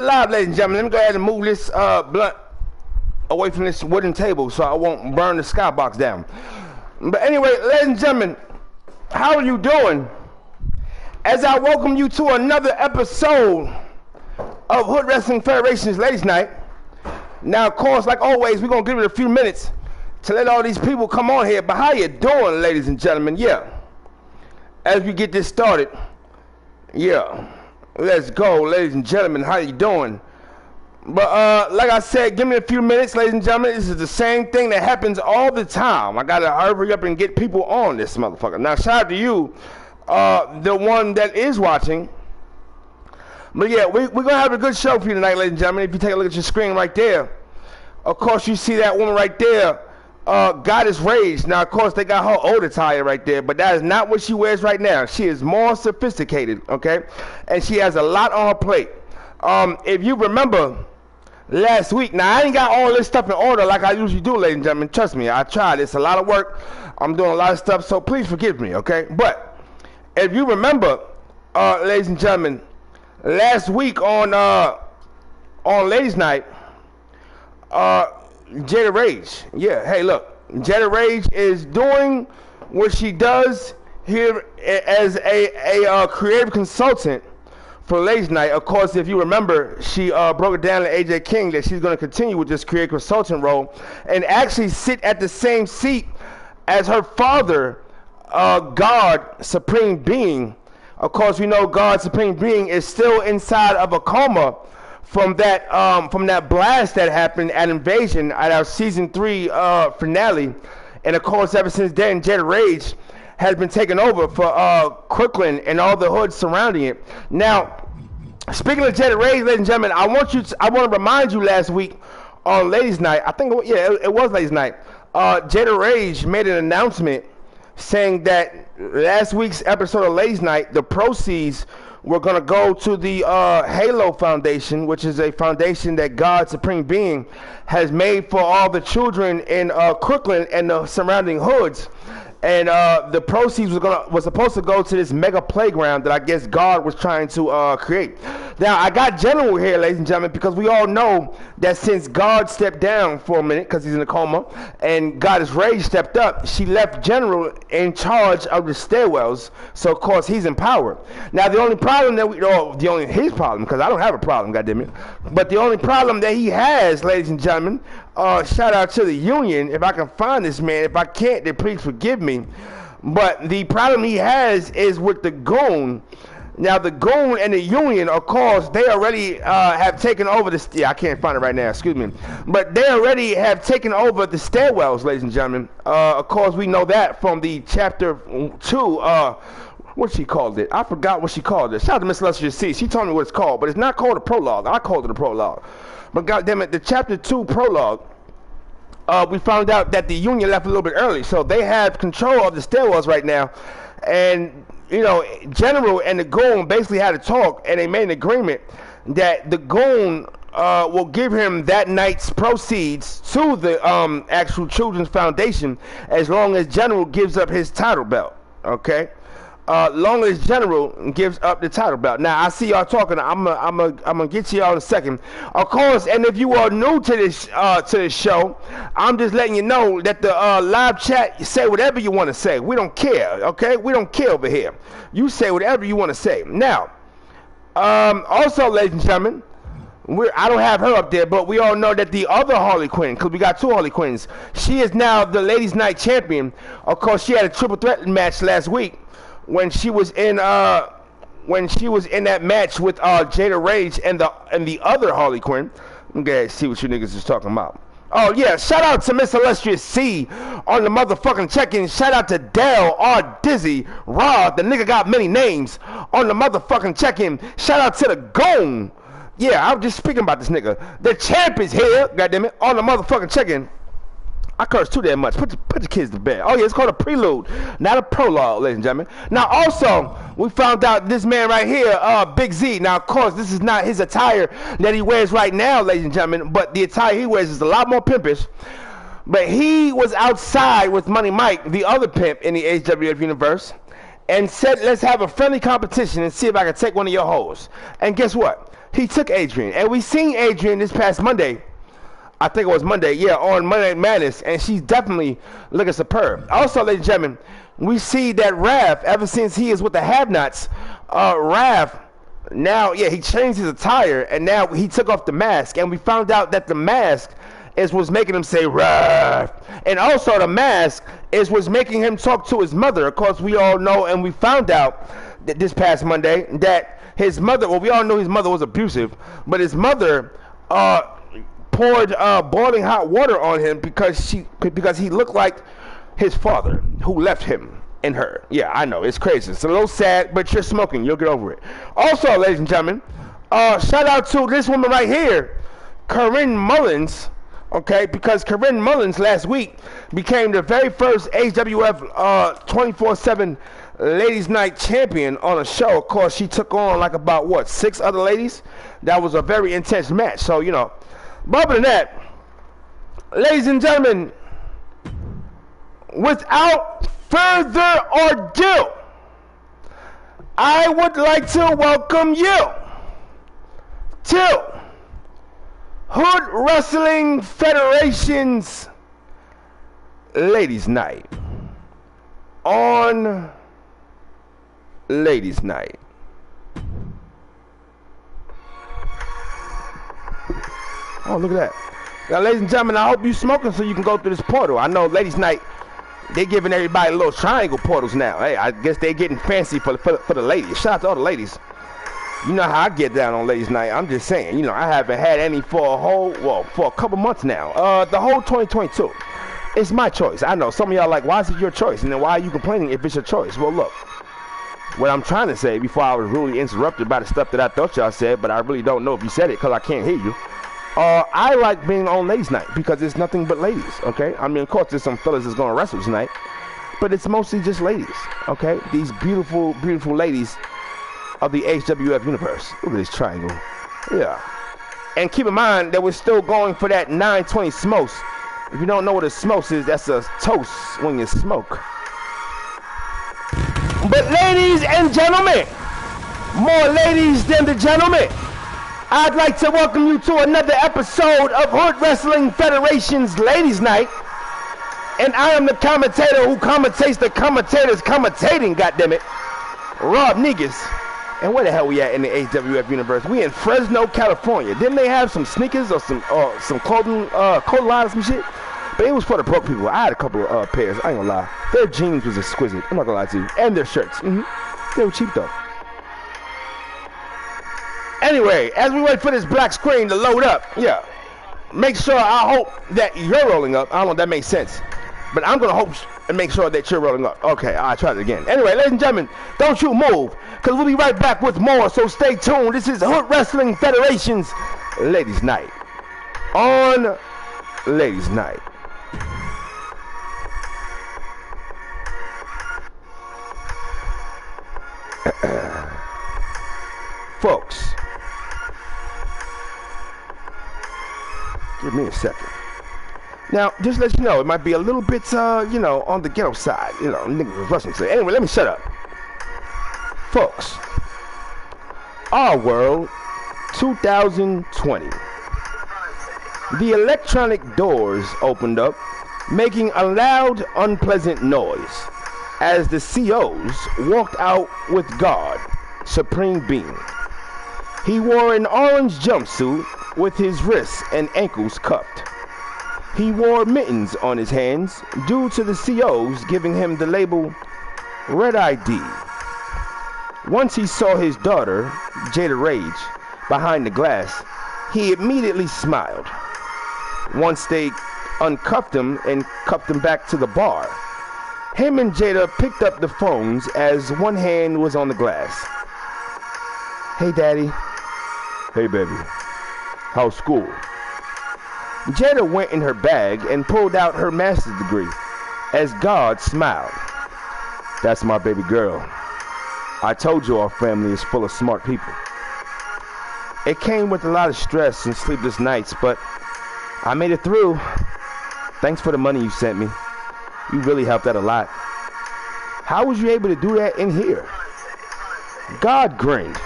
Live, ladies and gentlemen. Let me go ahead and move this blunt away from this wooden table so I won't burn the skybox down. But anyway, ladies and gentlemen, how are you doing? As I welcome you to another episode of Hood Wrestling Federation's Ladies Night. Now, of course, like always, we're going to give it a few minutes to let all these people come on here. But how you doing, ladies and gentlemen? Yeah. As we get this started, yeah. Let's go, ladies and gentlemen. How you doing? But like I said, give me a few minutes, ladies and gentlemen. This is the same thing that happens all the time. I gotta hurry up and get people on this motherfucker. Now, shout out to you, the one that is watching. But yeah, we're gonna have a good show for you tonight, ladies and gentlemen. If you take a look at your screen right there, of course you see that woman right there. Goddess Rage. Now, of course, they got her old attire right there, but that is not what she wears right now. She is more sophisticated, okay? And she has a lot on her plate. If you remember last week, now I ain't got all this stuff in order like I usually do, ladies and gentlemen. Trust me, I tried. It's a lot of work. I'm doing a lot of stuff, so please forgive me, okay? But if you remember, ladies and gentlemen, last week on Ladies Night, Jada Rage. Yeah, hey, look. Jada Rage is doing what she does here as a creative consultant for Ladies Night. Of course, if you remember, she broke it down to AJ King that she's going to continue with this creative consultant role and actually sit at the same seat as her father, God, Supreme Being. Of course, we know God, Supreme Being, is still inside of a coma from that blast that happened at Invasion at our season 3 finale. And of course, ever since then, Jada Rage has been taken over for Crooklyn and all the hoods surrounding it. Now, speaking of Jada Rage, ladies and gentlemen, I want to remind you last week on Ladies Night, I think it was Ladies Night, Jada Rage made an announcement saying that last week's episode of Ladies Night, the proceeds we're going to go to the Halo Foundation, which is a foundation that God, Supreme Being, has made for all the children in Crooklyn and the surrounding hoods. And the proceeds was supposed to go to this mega playground that I guess God was trying to create. Now, I got General here, ladies and gentlemen, because we all know that since God stepped down for a minute because he's in a coma, and Goddess Rage stepped up, she left General in charge of the stairwells. So, of course, he's in power. Now, the only problem that his problem, because I don't have a problem, goddammit, but the only problem that he has, ladies and gentlemen, shout out to the union, if I can find this man. If I can't, then please forgive me. But the problem he has is with the goon. Now, the goon and the union, of course, they already have taken over the... Yeah, I can't find it right now, excuse me. But they already have taken over the stairwells, ladies and gentlemen. Of course, we know that from the chapter 2, what she called it. I forgot what she called it. Shout out to Miss Illustrious C. She told me what it's called, but it's not called a prologue. I called it a prologue. But goddammit, the chapter 2 prologue, we found out that the union left a little bit early, so they have control of the stairwells right now. And you know, General and the goon basically had a talk, and they made an agreement that the goon will give him that night's proceeds to the actual Children's Foundation as long as General gives up his title belt. Okay. Long as General gives up the title belt. Now, I see y'all talking. I'm gonna get to y'all in a second. Of course, and if you are new to this show, I'm just letting you know that the live chat, you say whatever you want to say. We don't care, okay? We don't care over here. You say whatever you want to say. Now, also, ladies and gentlemen, I don't have her up there, but we all know that the other Harley Quinn, because we got 2 Harley Quinns, she is now the Ladies Night champion. Of course, she had a triple threat match last week when she was in that match with Jada Rage and the other Harley Quinn. Okay, see what you niggas is talking about. Oh yeah, shout out to Miss Illustrious C on the motherfucking check-in. Shout out to Dell, R Dizzy, Rod, the nigga got many names on the motherfucking check-in. Shout out to the Gone. Yeah, I'm just speaking about this nigga. The champ is here, goddammit, on the motherfucking check-in. I curse too damn much. Put the kids to bed. Oh yeah, it's called a prelude, not a prologue, ladies and gentlemen. Now also, we found out this man right here, Big Z. Now of course, this is not his attire that he wears right now, ladies and gentlemen, but the attire he wears is a lot more pimpish. But he was outside with Money Mike, the other pimp in the HWF universe, and said, let's have a friendly competition and see if I can take one of your hoes. And guess what? he took Adrian. And we seen Adrian this past Monday. I think it was Monday, yeah, on Monday Night Madness, and she's definitely looking superb. Also, ladies and gentlemen, we see that Rav, ever since he is with the Have-Nots, Rav, now, yeah, he changed his attire, and now he took off the mask, and we found out that the mask is what's making him say Rav. And also the mask is what's making him talk to his mother. Of course, we all know, and we found out that this past Monday that his mother, well, we all know his mother was abusive, but his mother, poured boiling hot water on him because he looked like his father who left him and her. Yeah, I know, it's crazy. It's a little sad, but you're smoking. You'll get over it. Also, ladies and gentlemen, shout out to this woman right here, Corinne Mullins. Okay, because Corinne Mullins last week became the very first HWF 24/7 Ladies Night champion on a show. Of course, she took on like about, what, 6 other ladies? That was a very intense match. So, you know, but other than that, ladies and gentlemen, without further ado, I would like to welcome you to Hood Wrestling Federation's Ladies Night on Ladies Night. Oh, look at that. Now, ladies and gentlemen, I hope you smoking so you can go through this portal. I know Ladies Night, they giving everybody little triangle portals now. Hey, I guess they getting fancy for the ladies. Shout out to all the ladies. You know how I get down on Ladies Night. I'm just saying, you know, I haven't had any for a couple months now. The whole 2022. It's my choice. I know some of y'all like, why is it your choice? And then why are you complaining if it's your choice? Well, look, what I'm trying to say before I was really interrupted by the stuff that I thought y'all said, but I really don't know if you said it because I can't hear you. I like being on Ladies Night because it's nothing but ladies, okay? I mean, of course, there's some fellas that's going to wrestle tonight, but it's mostly just ladies, okay? These beautiful, beautiful ladies of the HWF universe. Look at this triangle. Yeah. And keep in mind that we're still going for that 920 smokes. If you don't know what a smokes is, that's a toast when you smoke. But ladies and gentlemen, more ladies than the gentlemen, I'd like to welcome you to another episode of Hood Wrestling Federation's Ladies Night. And I am the commentator who commentates the commentators commentating, goddammit, Rob Negus. And where the hell we at in the HWF universe? We in Fresno, California. Didn't they have some sneakers or some clothing line or some shit? But it was for the broke people. I had a couple of pairs. I ain't gonna lie. Their jeans was exquisite. I'm not gonna lie to you. And their shirts. They were cheap though. Anyway, as we wait for this black screen to load up, yeah, make sure, I hope that you're rolling up. I don't know if that makes sense, but I'm gonna hope and make sure that you're rolling up. Okay, I'll try it again. Anyway, ladies and gentlemen, don't you move, because we'll be right back with more, so stay tuned. This is Hood Wrestling Federation's Ladies Night on Ladies Night. Folks, give me a second. Now, just to let you know, it might be a little bit, you know, on the ghetto side. You know, niggas wrestling. So anyway, let me shut up. Folks, Our World 2020. The electronic doors opened up, making a loud, unpleasant noise as the COs walked out with God, Supreme Being. He wore an orange jumpsuit with his wrists and ankles cuffed. He wore mittens on his hands due to the COs giving him the label Red ID. Once he saw his daughter, Jada Rage, behind the glass, he immediately smiled. Once they uncuffed him and cuffed him back to the bar, him and Jada picked up the phones as one hand was on the glass. Hey, Daddy. Hey, baby. How's school? Jada went in her bag and pulled out her master's degree as God smiled. That's my baby girl. I told you our family is full of smart people. It came with a lot of stress and sleepless nights, but I made it through. Thanks for the money you sent me. You really helped out a lot. How was you able to do that in here? God grinned.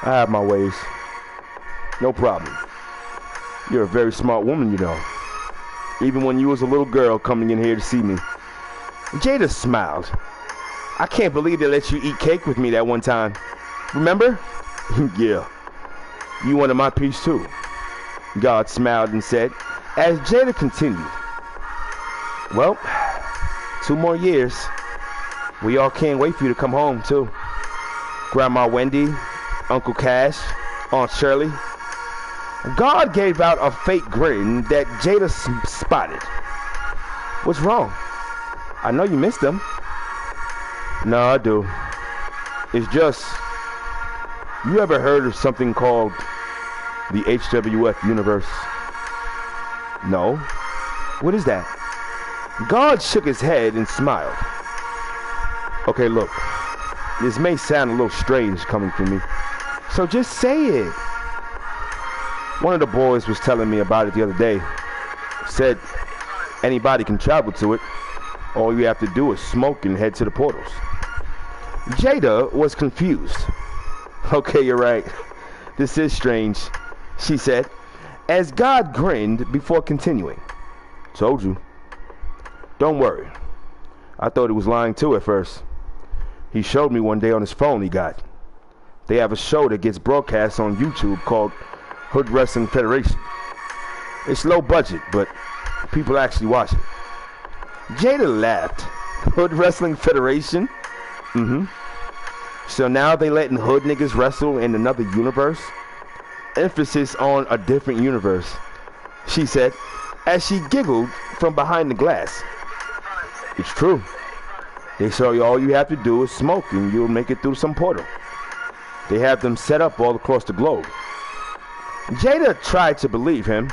I have my ways. No problem. You're a very smart woman, you know. Even when you was a little girl coming in here to see me. Jada smiled. I can't believe they let you eat cake with me that one time. Remember? Yeah. You wanted my piece too. God smiled and said, as Jada continued, well, 2 more years. We all can't wait for you to come home too. Grandma Wendy, Uncle Cash, Aunt Shirley. God gave out a fake grin that Jada spotted. What's wrong? I know you missed them. No, I do. It's just, you ever heard of something called the HWF universe? No. What is that? God shook his head and smiled. Okay, look. This may sound a little strange coming from me, so just say it. One of the boys was telling me about it the other day. Said anybody can travel to it. All you have to do is smoke and head to the portals. Jada was confused. Okay, you're right. This is strange, she said, as God grinned before continuing. Told you. Don't worry. I thought he was lying too at first. He showed me one day on his phone he got. They have a show that gets broadcast on YouTube called HoodWrestlingFederation. It's low budget, but people actually watch it. Jada laughed. Hood Wrestling Federation? Mm-hmm. So now they letting hood niggas wrestle in another universe? Emphasis on a different universe, she said, as she giggled from behind the glass. It's true. They show you all you have to do is smoke and you'll make it through some portal. They have them set up all across the globe. Jada tried to believe him,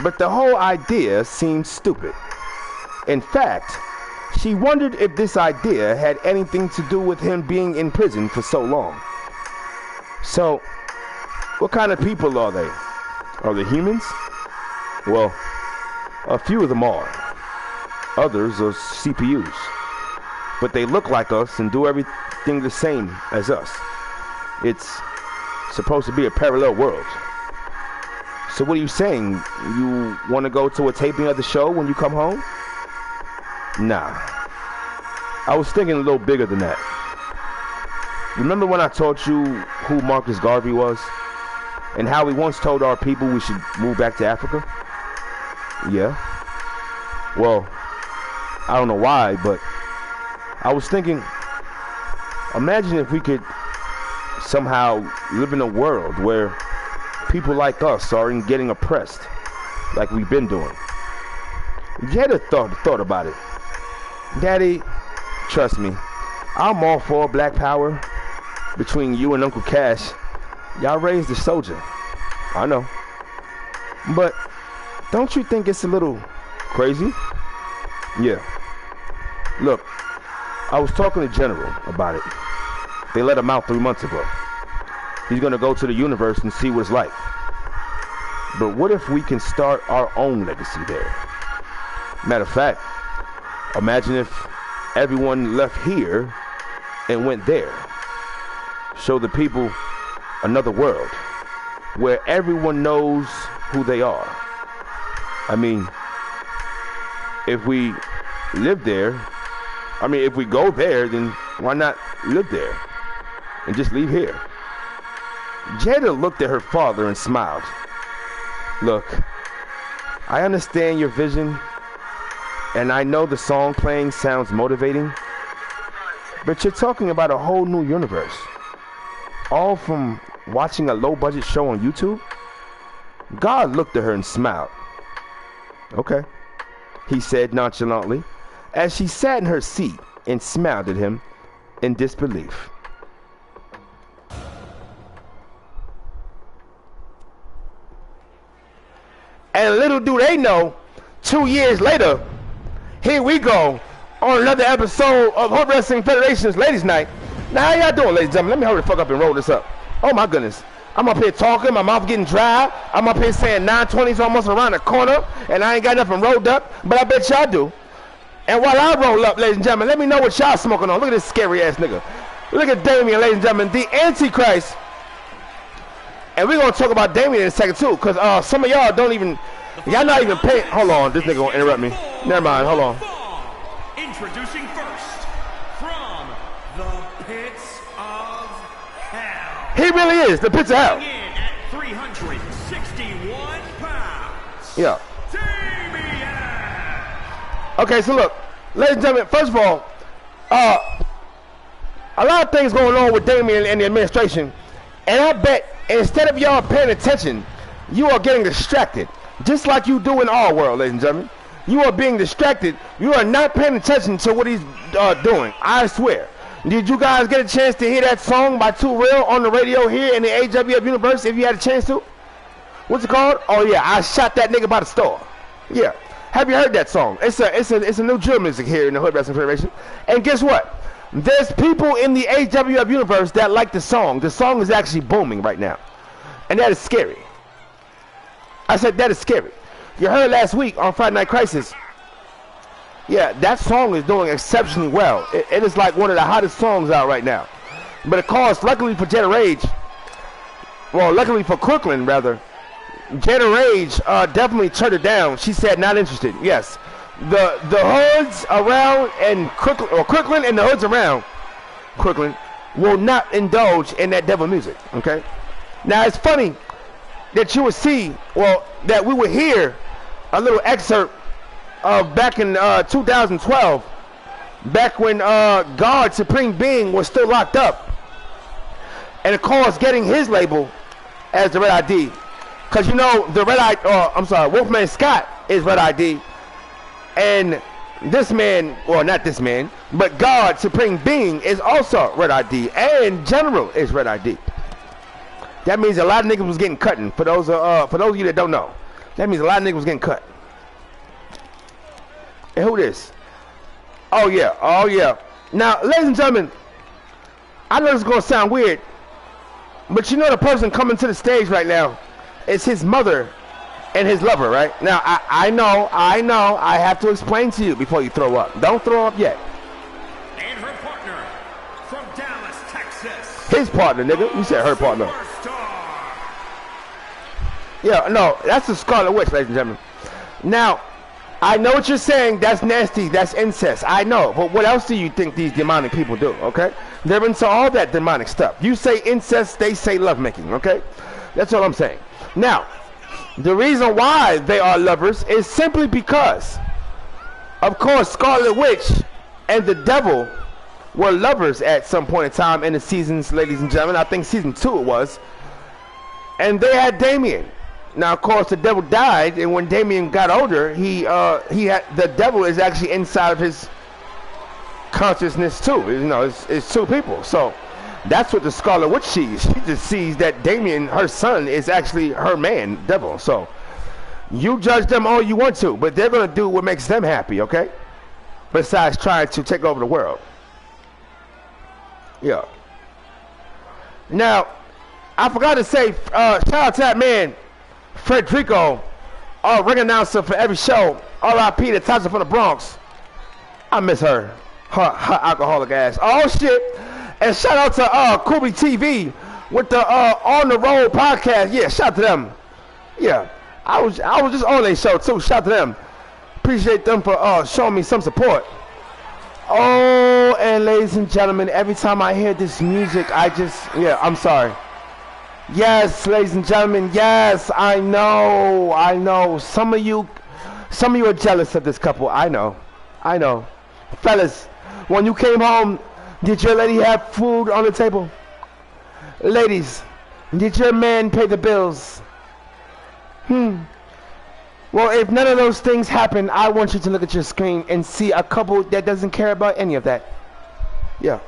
but the whole idea seemed stupid. In fact, she wondered if this idea had anything to do with him being in prison for so long. So, what kind of people are they? Are they humans? Well, a few of them are. Others are CPUs. But they look like us and do everything the same as us. It's supposed to be a parallel world. So what are you saying? You want to go to a taping of the show when you come home? Nah. I was thinking a little bigger than that. Remember when I taught you who Marcus Garvey was? And how he once told our people we should move back to Africa? Yeah. Well, I don't know why, but I was thinking, imagine if we could somehow live in a world where people like us aren't getting oppressed like we've been doing. Jada thought about it. Daddy, trust me, I'm all for black power. Between you and Uncle Cash, y'all raised a soldier. I know. But don't you think it's a little crazy? Yeah. Look, I was talking to General about it. They let him out 3 months ago. He's gonna go to the universe and see what it's like. But what if we can start our own legacy there? Matter of fact, imagine if everyone left here and went there. Show the people another world where everyone knows who they are. I mean, if we live there, if we go there, then why not live there and just leave here? Jada looked at her father and smiled. Look, I understand your vision, and I know the song playing sounds motivating, but you're talking about a whole new universe. All from watching a low-budget show on YouTube? God looked at her and smiled. Okay, he said nonchalantly, as she sat in her seat and smiled at him in disbelief. And little do they know, 2 years later, here we go on another episode of Hood Wrestling Federation's Ladies Night. Now, how y'all doing, ladies and gentlemen? Let me hurry the fuck up and roll this up. Oh my goodness. I'm up here talking, my mouth getting dry. I'm up here saying 920's almost around the corner, and I ain't got nothing rolled up, but I bet y'all do. And while I roll up, ladies and gentlemen, let me know what y'all smoking on. Look at this scary ass nigga. Look at Damien, ladies and gentlemen, the Antichrist. And we're gonna talk about Damien in a second too, cause some of y'all don't even, y'all not even paying. Hold on, this nigga gonna interrupt me. Never mind, hold on. Introducing first, from the pits of hell. He really is the pits of hell. In at 361 pounds. Yeah. Damien. Okay, so look, ladies and gentlemen, first of all, a lot of things going on with Damien and the administration, and I bet instead of y'all paying attention, you are getting distracted, just like you do in our world, ladies and gentlemen. You are being distracted. You are not paying attention to what he's doing. I swear. Did you guys get a chance to hear that song by Too Real on the radio here in the AWF universe? If you had a chance to, what's it called? Oh yeah, I shot that nigga by the store. Yeah. Have you heard that song? It's a new drill music here in the Hood Wrestling Federation. And guess what? There's people in the AWF universe that like the song. The song is actually booming right now, and that is scary. I said that is scary. You heard last week on Friday Night Crisis. Yeah, that song is doing exceptionally well. It is like one of the hottest songs out right now. But of course, luckily for Jetta Rage, well, luckily for Crooklyn rather, Jetta Rage definitely turned it down. She said not interested. Yes, the hoods around and Crooklyn and the hoods around Crooklyn will not indulge in that devil music. Okay. Now it's funny that you would see, well, that we would hear a little excerpt of back in 2012, back when God Supreme Being was still locked up, and of course getting his label as the Red ID, because you know the Red ID, I'm sorry, Wolfman Scott is Red ID, and this man, well not this man, but God Supreme Being is also Red ID, and General is Red ID. That means a lot of niggas was getting cut. For those of you that don't know, that means a lot of niggas was getting cut. And who this? Oh yeah, oh yeah. Now, ladies and gentlemen, I know this is gonna sound weird, but you know the person coming to the stage right now is his mother and his lover, right? Now, I know, I have to explain to you before you throw up. Don't throw up yet. And her partner from Dallas, Texas. His partner, nigga. You said her partner. Yeah, no, that's the Scarlet Witch, ladies and gentlemen. Now, I know what you're saying. That's nasty. That's incest. I know. But what else do you think these demonic people do, okay? They're into all that demonic stuff. You say incest, they say lovemaking, okay? That's all I'm saying. Now, the reason why they are lovers is simply because, of course, Scarlet Witch and the devil were lovers at some point in time in the seasons, ladies and gentlemen. I think season 2 it was. And they had Damien. Now, of course, the devil died, and when Damien got older, he had the devil is actually inside of his consciousness too. You know, it's two people. So that's what the Scarlet Witch sees. She just sees that Damien, her son, is actually her man, devil. So you judge them all you want to, but they're gonna do what makes them happy, okay? Besides trying to take over the world. Yeah. Now, I forgot to say, shout out to that man, Frederico, our ring announcer for every show. R.I.P. the Tasha from the Bronx. I miss her. Her alcoholic ass. Oh shit. And shout out to Kubi TV with the On the Road podcast. Yeah, shout out to them. Yeah. I was just on their show too. Shout out to them. Appreciate them for showing me some support. Oh, and ladies and gentlemen, every time I hear this music, I'm sorry. Yes, ladies and gentlemen, yes, I know. Some of you are jealous of this couple. I know. Fellas, when you came home, did your lady have food on the table? Ladies, did your man pay the bills? Well, if none of those things happen, I want you to look at your screen and see a couple that doesn't care about any of that. Yeah.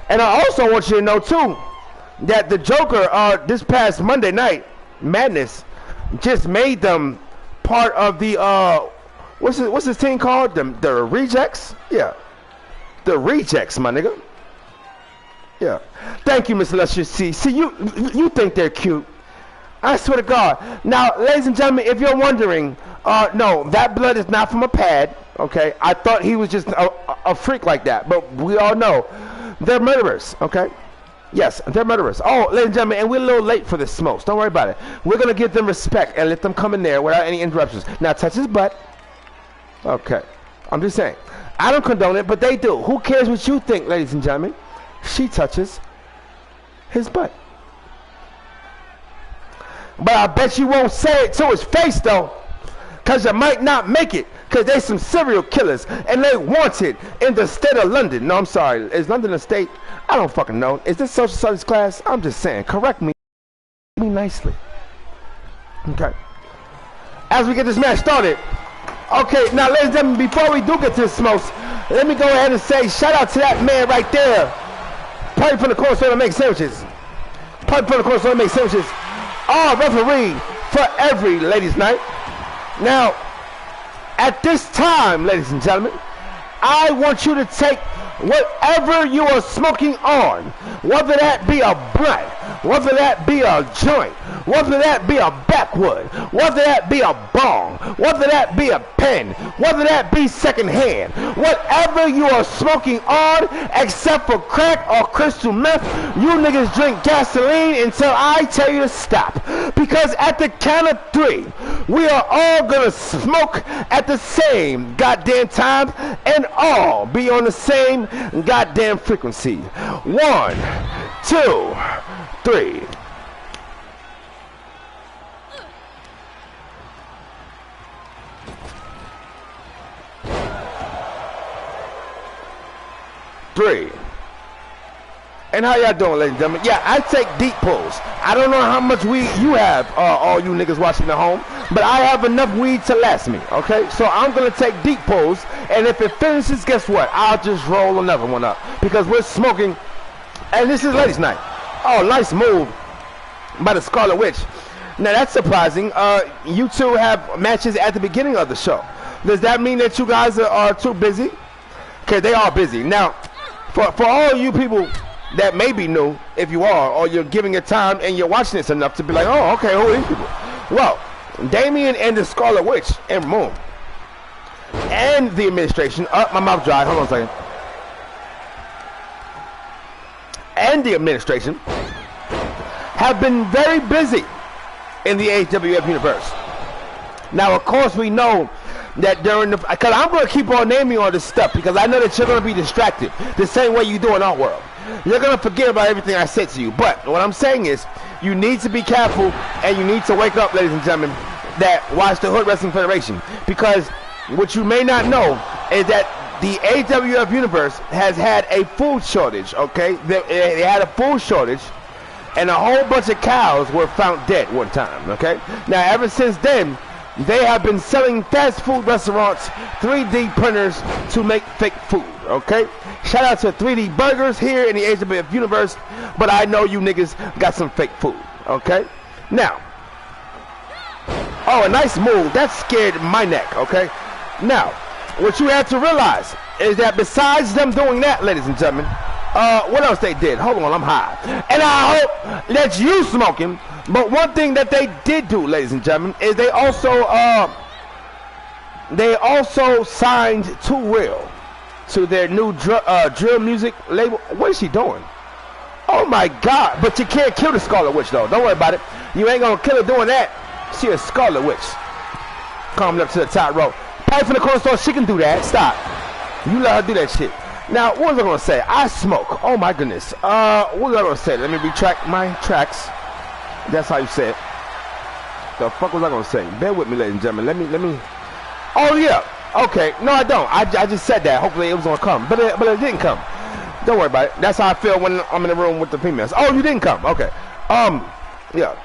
And I also want you to know, too, that the Joker, this past Monday night, Madness, just made them part of the, what's his team called? The Rejects? Yeah. The Rejects, my nigga. Yeah. Thank you, Mr. Luscious C. See, you think they're cute. I swear to God. Now, ladies and gentlemen, if you're wondering, no, that blood is not from a pad, okay? I thought he was just a freak like that, but we all know they're murderers, okay? Yes, they're murderers. Oh, ladies and gentlemen, and we're a little late for the smokes. Don't worry about it. We're going to give them respect and let them come in there without any interruptions. Now, touch his butt. Okay. I'm just saying. I don't condone it, but they do. Who cares what you think, ladies and gentlemen? She touches his butt. But I bet you won't say it to his face, though. Because you might not make it. Because they some serial killers. And they wanted in the state of London. No, I'm sorry. Is London a state? I don't fucking know. Is this social studies class? I'm just saying. Correct me nicely. Okay. As we get this match started. Okay, now ladies and gentlemen, before we do get to the smokes, let me go ahead and say shout out to that man right there. Party from the corner store to make sandwiches. Party from the corner store to make sandwiches. Our referee for every ladies' night. Now, at this time, ladies and gentlemen, I want you to take whatever you are smoking on, whether that be a blunt, whether that be a joint, whether that be a backwood, whether that be a bong, whether that be a pen, whether that be secondhand, whatever you are smoking on, except for crack or crystal meth, you niggas drink gasoline until I tell you to stop. Because at the count of 3, we are all gonna smoke at the same goddamn time and all be on the same goddamn frequency. 1, 2, 3. And how y'all doing, ladies and gentlemen? Yeah, I take deep pulls. I don't know how much weed you have, all you niggas watching at home, but I have enough weed to last me, okay? So I'm going to take deep pulls, and if it finishes, guess what? I'll just roll another one up, because we're smoking, and this is Ladies' Night. Oh, nice move by the Scarlet Witch. Now, that's surprising. You two have matches at the beginning of the show. Does that mean that you guys are too busy? Okay, they are busy. Now, for all you people that may be new, if you are, or you're giving it time and you're watching this enough to be like, oh, okay, who are these people? Well, Damien and the Scarlet Witch and Moon and the administration, my mouth dry, hold on a second, and the administration have been very busy in the AWF universe. Now, of course, we know that during the, because I'm going to keep on naming all this stuff because I know that you're going to be distracted the same way you do in our world. You're going to forget about everything I said to you. But what I'm saying is you need to be careful and you need to wake up, ladies and gentlemen, that watch the Hood Wrestling Federation. Because what you may not know is that the AWF universe has had a food shortage, okay? They had a food shortage and a whole bunch of cows were found dead one time, okay? Now, ever since then, they have been selling fast food restaurants 3D printers to make fake food, okay? Shout out to 3D Burgers here in the AWF universe, but I know you niggas got some fake food, okay? Now, oh, a nice move. That scared my neck, okay? Now, what you have to realize is that besides them doing that, ladies and gentlemen, what else they did? Hold on, I'm high. And I hope that you smoking. But one thing that they did do, ladies and gentlemen, is they also signed Too Real to their new Drillmusic label. What is she doing? Oh my God! But you can't kill the Scarlet Witch though. Don't worry about it. You ain't gonna kill her doing that. She a Scarlet Witch. Coming up to the top rope. Pipe from the corner store. She can do that. Stop. You let her do that shit. Now, what was I gonna say? I smoke. Oh my goodness. What was I gonna say? Let me retract my tracks. That's how you say it. The fuck was I gonna say? Bear with me, ladies and gentlemen. Let me. Oh yeah. Okay. No, I don't. I just said that. Hopefully it was gonna come, but it didn't come. Don't worry about it. That's how I feel when I'm in the room with the females. Oh, you didn't come. Okay. Yeah.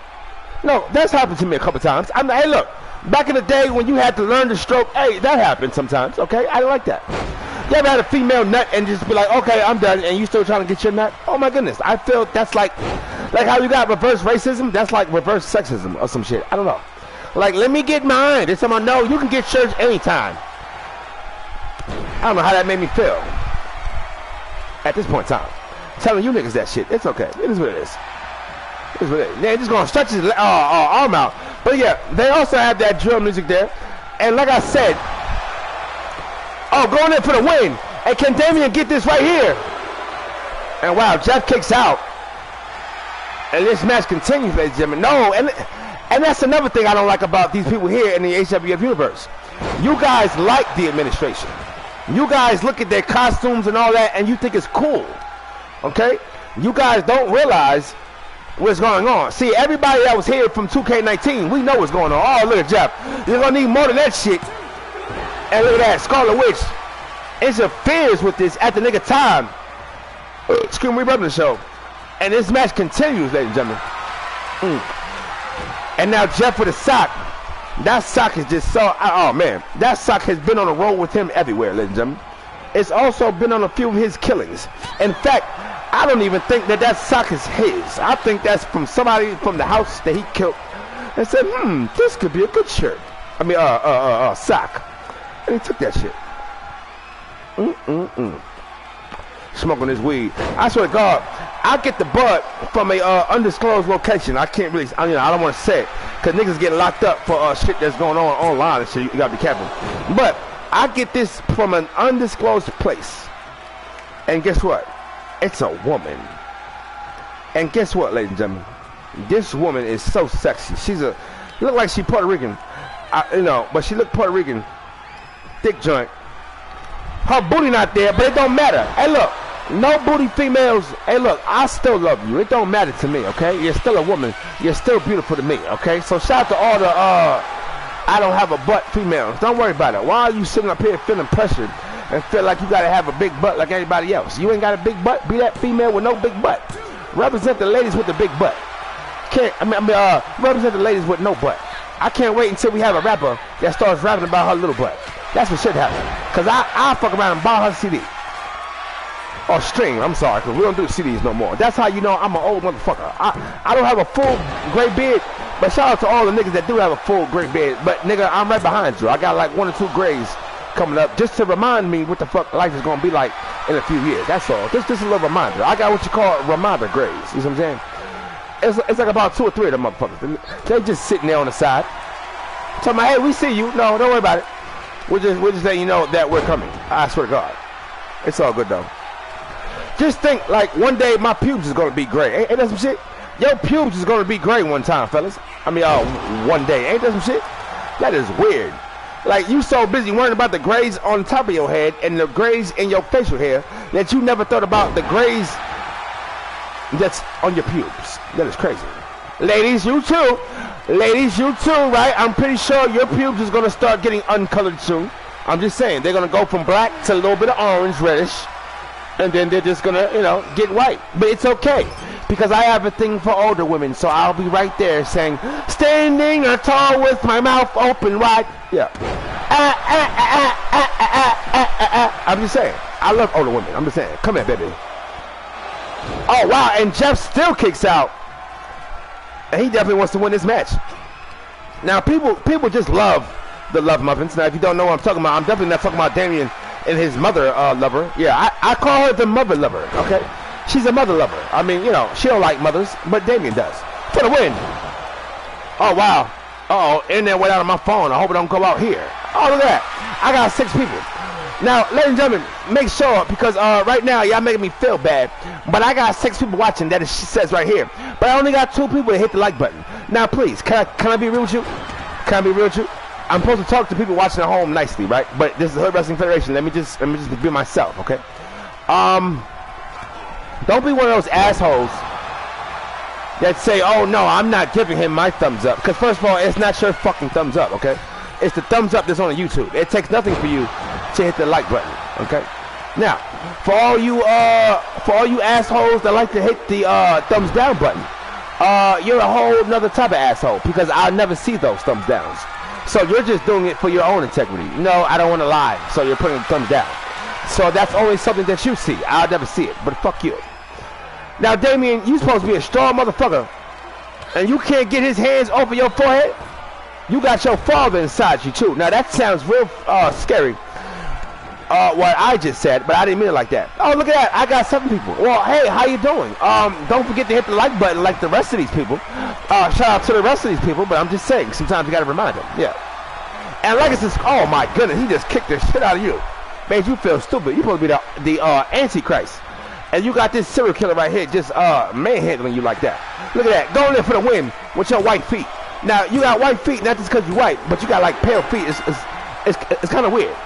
No, that's happened to me a couple times. Hey, look. Back in the day when you had to learn to stroke, hey, that happened sometimes. Okay, I like that. You ever had a female nut and just be like, okay, I'm done, and you still trying to get your nut? Oh my goodness, I feel that's like how you got reverse racism. That's like reverse sexism or some shit. I don't know. Like, let me get mine. There's someone, no, you can get yours anytime. I don't know how that made me feel. At this point in time, telling you niggas that shit. It's okay. It is what it is. It is what it is. They're just gonna stretch his arm out. But yeah, they also have that drill music there. And like I said, oh, going in for the win. And can Damien get this right here? And wow, Jeff kicks out. And this match continues, ladies and gentlemen. No, and that's another thing I don't like about these people here in the HWF universe. You guys like the administration. You guys look at their costumes and all that, and you think it's cool. Okay? You guys don't realize what's going on. See, everybody that was here from 2K19, we know what's going on. Oh, look at Jeff. You're going to need more than that shit. And look at that. Scarlet Witch interferes with this at the nick of time. Scream Rebubbling the show. And this match continues, ladies and gentlemen. And now Jeff with a sock. That sock is just so, oh man. That sock has been on the road with him everywhere, ladies and gentlemen. It's also been on a few of his killings. In fact, I don't even think that sock is his. I think that's from somebody from the house that he killed and said, this could be a good shirt. I mean, sock. And he took that shit. Smoking his weed. I swear to God, I get the bud from a undisclosed location. I can't really, I don't want to say it, because niggas get locked up for shit that's going on online and shit. You gotta be careful. But I get this from an undisclosed place. And guess what? It's a woman. And guess what, ladies and gentlemen? This woman is so sexy. Look like she's Puerto Rican. But she look Puerto Rican. Thick joint. Her booty not there, but it don't matter. Hey, look. No booty females. Hey, look. I still love you. It don't matter to me, okay? You're still a woman. You're still beautiful to me, okay? So shout out to all the, I don't have a butt females. Don't worry about it. Why are you sitting up here feeling pressured and feel like you gotta have a big butt like anybody else? You ain't got a big butt. Be that female with no big butt. Represent the ladies with the big butt. Represent the ladies with no butt. I can't wait until we have a rapper that starts rapping about her little butt. That's what should happen. Cause I fuck around and buy her CD. Or stream, I'm sorry, cause we don't do CDs no more. That's how you know I'm an old motherfucker. I don't have a full gray beard, but shout out to all the niggas that do have a full gray beard. But nigga, I'm right behind you. I got like 1 or 2 grays coming up just to remind me what the fuck life is gonna be like in a few years. That's all. Just a little reminder. I got what you call reminder grays. You see what I'm saying? It's like about 2 or 3 of them motherfuckers. They just sitting there on the side. Talking about, hey, we see you. No, don't worry about it. We're just letting you know that we're coming. I swear to God. It's all good though. Just think, like, one day my pubes is gonna be gray. Ain't that some shit? Your pubes is gonna be gray one time, fellas. I mean, one day. Ain't that some shit? That is weird. Like, you so busy worrying about the grays on top of your head and the grays in your facial hair that you never thought about the grays that's on your pubes. That is crazy. Ladies, you too. Ladies, you too, right? I'm pretty sure your pubes is gonna start getting uncolored soon. I'm just saying, they're gonna go from black to a little bit of orange, reddish, and then they're just gonna, get white. But it's okay, because I have a thing for older women, so I'll be right there saying, standing tall with my mouth open wide. Yeah. I'm just saying, I love older women. I'm just saying, come here, baby. Oh, wow, and Jeff still kicks out. And he definitely wants to win this match. Now, people just love the love muffins. Now, if you don't know what I'm talking about, I'm definitely not talking about Damien and his mother lover. Yeah, I call her the mother lover, okay? She's a mother lover. I mean, she don't like mothers, but Damien does. For the win. Oh, wow. Uh-oh, internet went out of my phone. I hope it don't go out here. Oh, look at that. I got 6 people. Now, ladies and gentlemen, make sure, because right now, y'all making me feel bad, but I got 6 people watching, that it says right here. But I only got 2 people to hit the like button. Now, please, can I be real with you? Can I be real with you? I'm supposed to talk to people watching at home nicely, right? But this is Hood Wrestling Federation. Let me just be myself, okay? Don't be one of those assholes that say, oh, no, I'm not giving him my thumbs up. Because, first of all, it's not your fucking thumbs up, okay? It's the thumbs up that's on YouTube. It takes nothing for you to hit the like button, okay? Now, for all you assholes that like to hit the thumbs down button, you're a whole nother type of asshole, because I'll never see those thumbs downs. So you're just doing it for your own integrity. No, I don't want to lie, so you're putting the thumbs down. So that's always something that you see. I'll never see it, but fuck you. Now, Damien, you supposed to be a strong motherfucker, and you can't get his hands over your forehead? You got your father inside you, too. Now, that sounds real scary, what I just said, but I didn't mean it like that. Oh, look at that. I got 7 people. Well, hey, how you doing? Don't forget to hit the like button like the rest of these people. Shout out to the rest of these people, but I'm just saying, sometimes you got to remind them. Yeah. And like I said, oh, my goodness, he just kicked the shit out of you. Made you feel stupid. You're supposed to be the Antichrist. And you got this serial killer right here just manhandling you like that. Look at that. Go in there for the win with your white feet. Now, you got white feet, not just because you're white, but you got like pale feet. It's kind of weird.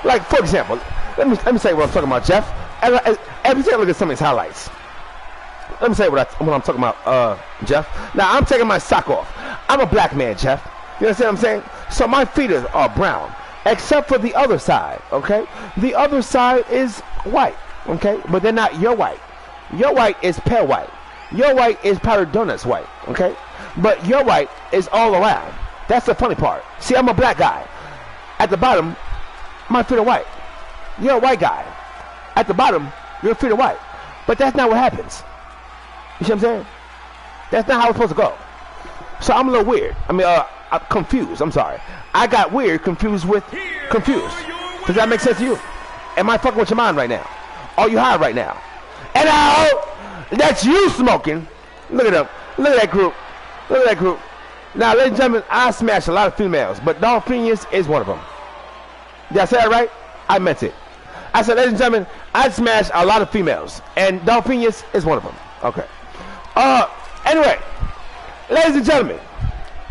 Like, for example, let me say what I'm talking about, Jeff. Every time I look at some of his highlights, let me say what I'm talking about, Jeff. Now, I'm taking my sock off. I'm a black man, Jeff. You understand what I'm saying? So my feet are brown, except for the other side, okay? The other side is white, okay? But they're not your white. Your white is pale white. Your white is powdered donuts white, okay? But your white is all around. That's the funny part. See, I'm a black guy. At the bottom, my feet are white. You're a white guy. At the bottom, your feet are white. But that's not what happens. You see what I'm saying? That's not how it's supposed to go. So I'm a little weird. I'm confused. I'm sorry. I got weird, confused with confused. Does that make sense to you? Am I fucking with your mind right now? Are you high right now? And now, that's you smoking. Look at them. Look at that group. Look at that group. Now, ladies and gentlemen, I smash a lot of females, but Dolphinius is one of them. Did I say that right? I meant it. I said, ladies and gentlemen, I smash a lot of females, and Dolphinius is one of them. Okay. Anyway, ladies and gentlemen,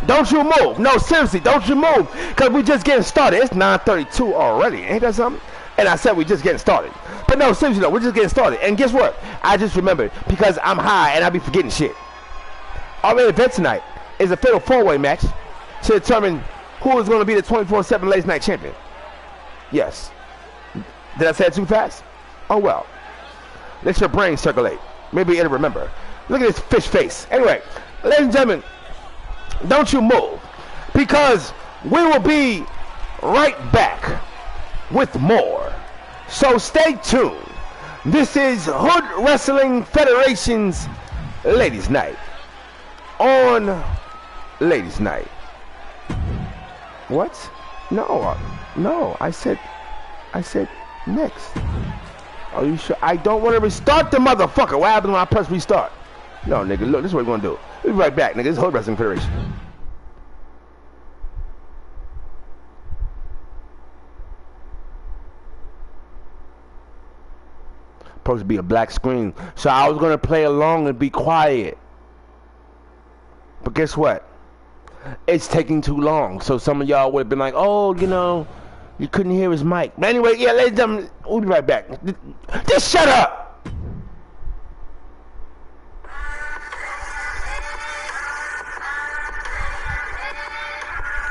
don't you move. No, seriously, don't you move, because we just getting started. It's 9:32 already. Ain't that something? And I said we just getting started. But no, seriously, though, we're just getting started. And guess what? I just remembered, because I'm high and I be forgetting shit. Our main event tonight is a fatal four-way match to determine who is going to be the 24/7 Ladies Night champion. Yes. Did I say it too fast? Oh, well. Let your brain circulate. Maybe it'll remember. Look at this fish face. Anyway, ladies and gentlemen, don't you move, because we will be right back with more. So stay tuned. This is Hood Wrestling Federation's Ladies Night on Ladies Night. What? No, I said next. Are you sure? I don't want to restart the motherfucker. What happens when I press restart? No, nigga, look, this is what we're gonna do. We'll be right back, nigga. This is Hood Wrestling Federation. Supposed to be a black screen, so I was gonna play along and be quiet. But guess what? It's taking too long. So some of y'all would have been like, oh, you know, you couldn't hear his mic. But anyway, yeah, ladies and gentlemen, we'll be right back. Just shut up!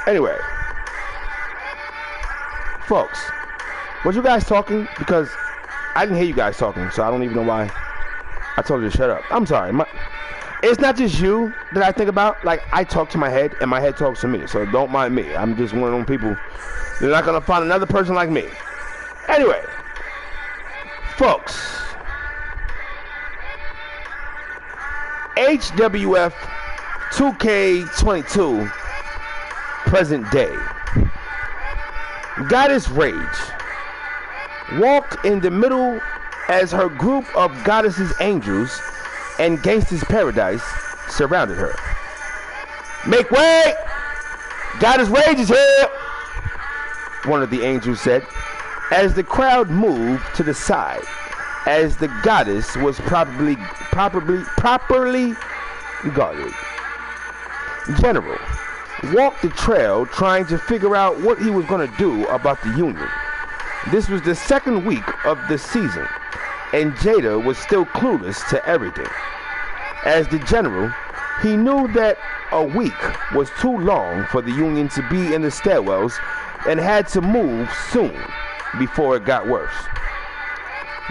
Anyway, folks, was you guys talking? Because I didn't hear you guys talking, so I don't even know why I told you to shut up. I'm sorry. It's not just you that I think about. Like, I talk to my head, and my head talks to me, so don't mind me. I'm just one of them people. You're not going to find another person like me. Anyway, folks, HWF 2K22 present day. Goddess Rage walked in the middle as her group of goddesses, angels, and Gangsta's Paradise surrounded her. Make way! Goddess Rage is here! One of the angels said, as the crowd moved to the side, as the goddess was properly guarded. General walked the trail trying to figure out what he was going to do about the union. This was the second week of the season, and Jada was still clueless to everything. As the general, he knew that a week was too long for the union to be in the stairwells and had to move soon before it got worse.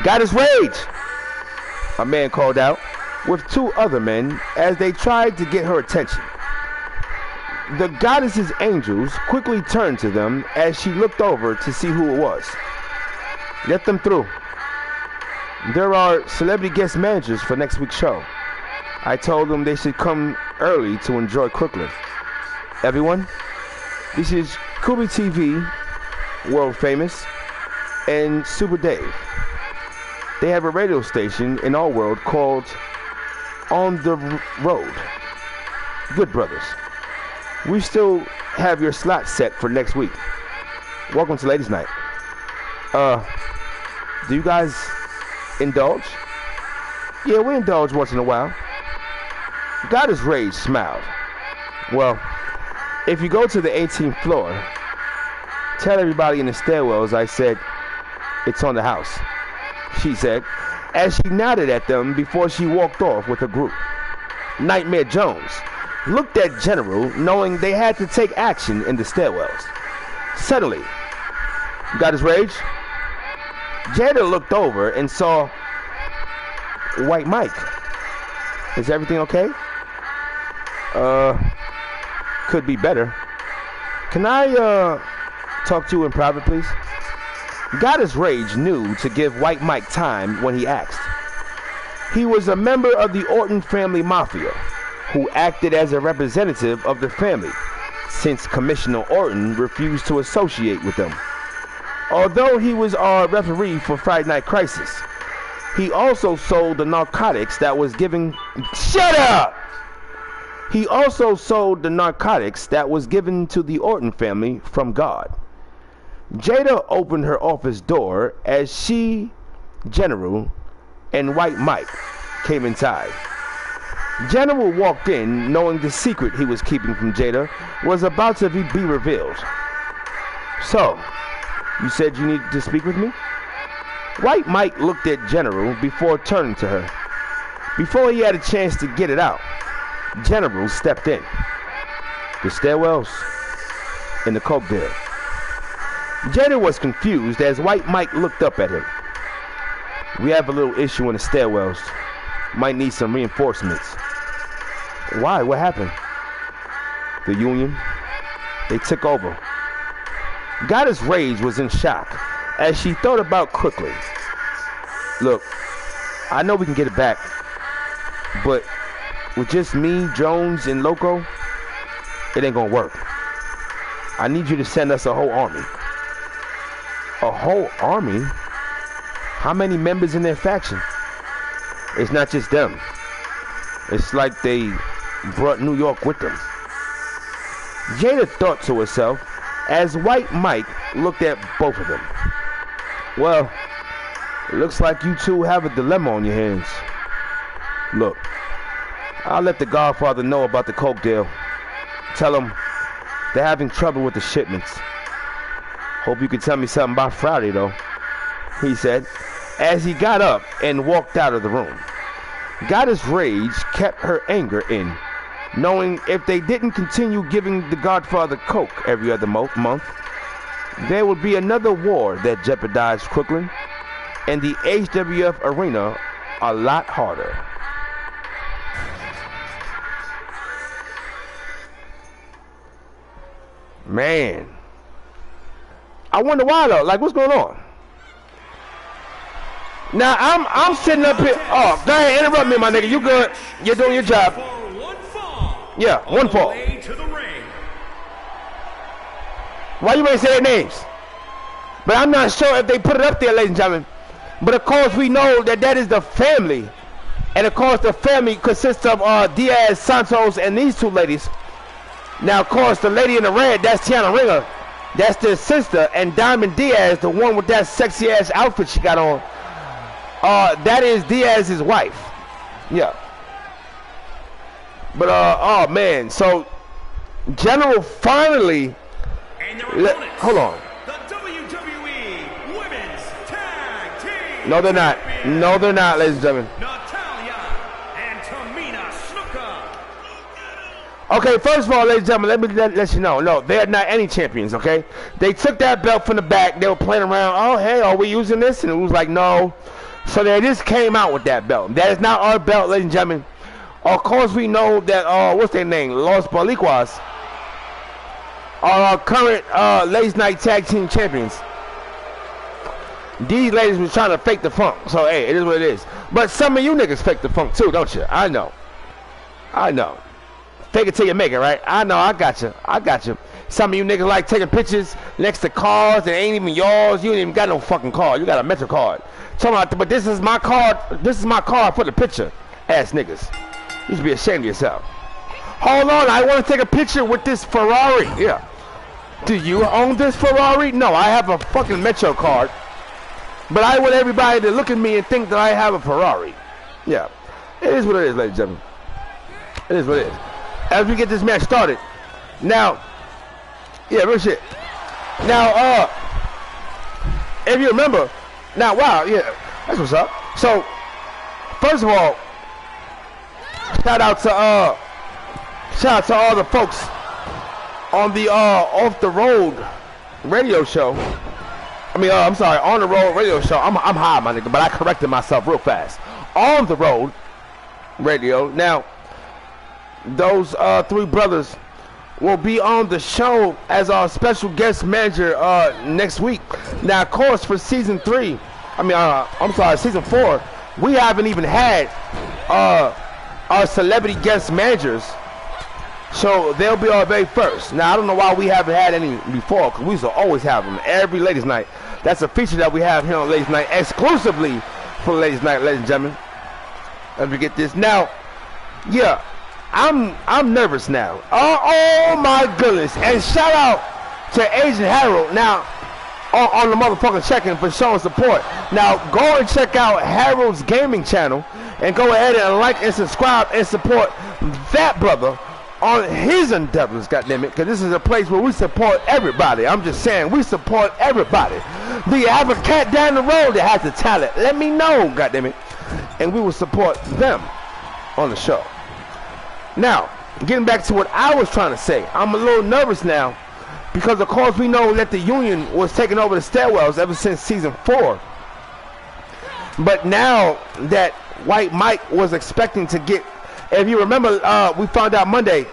Goddess Rage! A man called out with two other men as they tried to get her attention. The goddess's angels quickly turned to them as she looked over to see who it was. Let them through. There are celebrity guest managers for next week's show. I told them they should come early to enjoy Crooklyn. Everyone, this is Kubi TV, world famous, and Super Dave. They have a radio station in our world called On the Road. Good brothers. We still have your slot set for next week. Welcome to Ladies Night. Do you guys indulge? Yeah, we indulge once in a while. Goddess Rage smiled. Well, if you go to the 18th floor, tell everybody in the stairwells I said it's on the house, she said, as she nodded at them before she walked off with her group. Nightmare Jones looked at General, knowing they had to take action in the stairwells. Suddenly, Goddess Rage, Jada looked over and saw White Mike. Is everything okay? Could be better. Can I, talk to you in private, please? Goddess Rage knew to give White Mike time when he asked. He was a member of the Orton family mafia, who acted as a representative of the family, since Commissioner Orton refused to associate with them. Although he was our referee for Friday Night Crisis, he also sold the narcotics that was given... Shut up! He also sold the narcotics that was given to the Orton family from God. Jada opened her office door as she, General, and White Mike came inside. General walked in knowing the secret he was keeping from Jada was about to be revealed. So, you said you needed to speak with me? White Mike looked at General before turning to her. Before he had a chance to get it out, General stepped in. The stairwells and the coke deal. Jada was confused as White Mike looked up at him. We have a little issue in the stairwells. Might need some reinforcements. Why? What happened? The union. They took over. Goddess Rage was in shock as she thought about quickly. Look, I know we can get it back, but with just me, Jones, and Loco, it ain't gonna work. I need you to send us a whole army. A whole army? How many members in their faction? It's not just them. It's like they brought New York with them. Jada thought to herself as White Mike looked at both of them. Well, it looks like you two have a dilemma on your hands. Look, I'll let the Godfather know about the coke deal. Tell him they're having trouble with the shipments. Hope you can tell me something by Friday, though, he said, as he got up and walked out of the room. Goddess Rage kept her anger in, knowing if they didn't continue giving the Godfather coke every other month, there would be another war that jeopardized Crooklyn and the HWF arena a lot harder. Man, I wonder why though. Like, what's going on? Now I'm sitting up here. Oh, go ahead, interrupt me, my nigga. You good? You're doing your job. Yeah, one fall. Why you ain't say their names? But I'm not sure if they put it up there, ladies and gentlemen. But of course we know that that is the family, and of course the family consists of Diaz, Santos, and these two ladies. Now, of course, the lady in the red, that's Tiana Ringer. That's their sister. And Diamond Diaz, the one with that sexy-ass outfit she got on, that is Diaz's wife. Yeah. But, oh, man. So, General finally... hold on. The WWE Women's Tag Team. No, they're not. No, they're not, ladies and gentlemen. Okay, first of all, ladies and gentlemen, let me let you know. No, they're not any champions, okay? They took that belt from the back. They were playing around. Oh, hey, are we using this? And it was like, no. So they just came out with that belt. That is not our belt, ladies and gentlemen. Of course, we know that, what's their name? Los Boricuas are our current Ladies Night Tag Team Champions. These ladies was trying to fake the funk. So, hey, it is what it is. But some of you niggas fake the funk, too, don't you? I know. I know. Take it till you make it, right? I know, I got you. I got you. Some of you niggas like taking pictures next to cars that ain't even yours. You ain't even got no fucking car. You got a Metro card. But this is my card. This is my card for the picture. Ass niggas. You should be ashamed of yourself. Hold on, I want to take a picture with this Ferrari. Yeah. Do you own this Ferrari? No, I have a fucking Metro card. But I want everybody to look at me and think that I have a Ferrari. Yeah. It is what it is, ladies and gentlemen. It is what it is. As we get this match started, now, yeah, real shit. Now, if you remember, now, wow, yeah, that's what's up. So, first of all, shout out to all the folks on the Off the Road radio show. I mean, I'm sorry, On the Road radio show. I'm high, my nigga, but I corrected myself real fast. On the Road radio. Now, those three brothers will be on the show as our special guest manager next week. Now, of course, for season 3, season 4, we haven't even had our celebrity guest managers. So they'll be our very first. Now, I don't know why we haven't had any before, because we used to always have them every Ladies Night. That's a feature that we have here on Ladies Night, exclusively for Ladies Night, ladies and gentlemen. Let me get this. Now, yeah, I'm nervous now. Oh my goodness. And shout out to Agent Harold now on the motherfucking check-in for showing support. Now, go and check out Harold's gaming channel and go ahead and like and subscribe and support that brother on his endeavors, goddammit, because this is a place where we support everybody. I'm just saying, we support everybody. Do you have a cat down the road that has the talent? Let me know, goddammit, and we will support them on the show. Now, getting back to what I was trying to say, I'm a little nervous now because, of course, we know that the Union was taking over the stairwells ever since season 4. But now that White Mike was expecting to get, if you remember, we found out Monday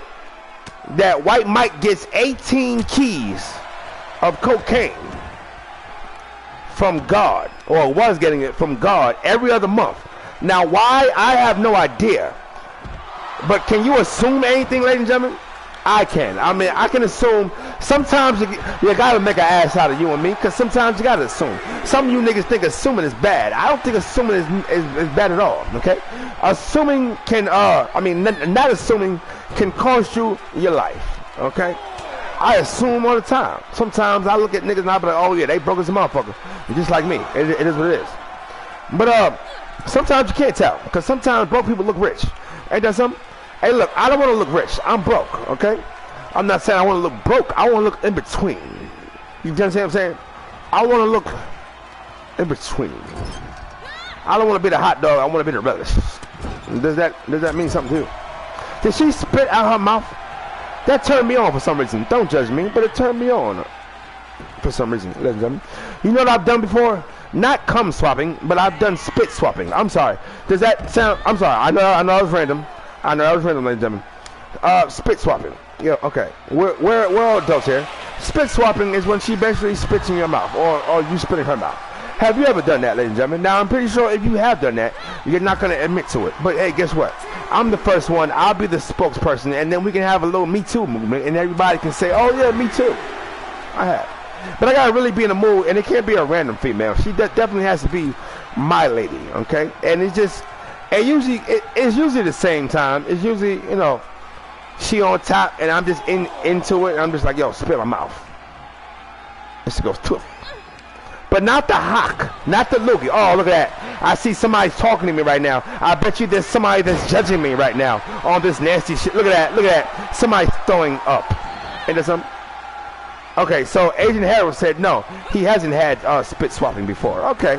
that White Mike gets 18 keys of cocaine from God, or was getting it from God every other month. Now, why? I have no idea. But can you assume anything, ladies and gentlemen? I can. I mean, I can assume. Sometimes you gotta make an ass out of you and me, because sometimes you gotta assume. Some of you niggas think assuming is bad. I don't think assuming is bad at all, okay? Assuming can, not assuming can cost you your life, okay? I assume all the time. Sometimes I look at niggas and I be like, oh yeah, they broke as a motherfucker. Just like me. It is what it is. But sometimes you can't tell, because sometimes broke people look rich. Ain't that something? Hey, look, I don't want to look rich. I'm broke, okay? I'm not saying I want to look broke. I want to look in between. You understand what I'm saying? I want to look in between. I don't want to be the hot dog. I want to be the relish. Does that mean something to you? Did she spit out her mouth? That turned me on for some reason. Don't judge me, but it turned me on for some reason. Ladies and gentlemen. You know what I've done before? Not cum swapping, but I've done spit swapping. I'm sorry. Does that sound? I'm sorry. I know I was random. Ladies and gentlemen. Spit swapping. Yeah, okay. We're all adults here. Spit swapping is when she basically spits in your mouth, or you spit in her mouth. Have you ever done that, ladies and gentlemen? Now, I'm pretty sure if you have done that, you're not going to admit to it. But hey, guess what? I'm the first one. I'll be the spokesperson, and then we can have a little Me Too movement, and everybody can say, oh yeah, me too. I have. But I gotta really be in the mood, and it can't be a random female. She definitely has to be my lady, okay? And it's usually the same time. It's usually, you know, she on top, and I'm just into it, and I'm just like, yo, spit my mouth. And she goes, to but not the hock, not the loogie. Oh, look at that. I see somebody's talking to me right now. I bet you there's somebody that's judging me right now on this nasty shit. Look at that, look at that. Somebody's throwing up. And there's some. Okay, so Agent Harold said no, he hasn't had spit swapping before. Okay,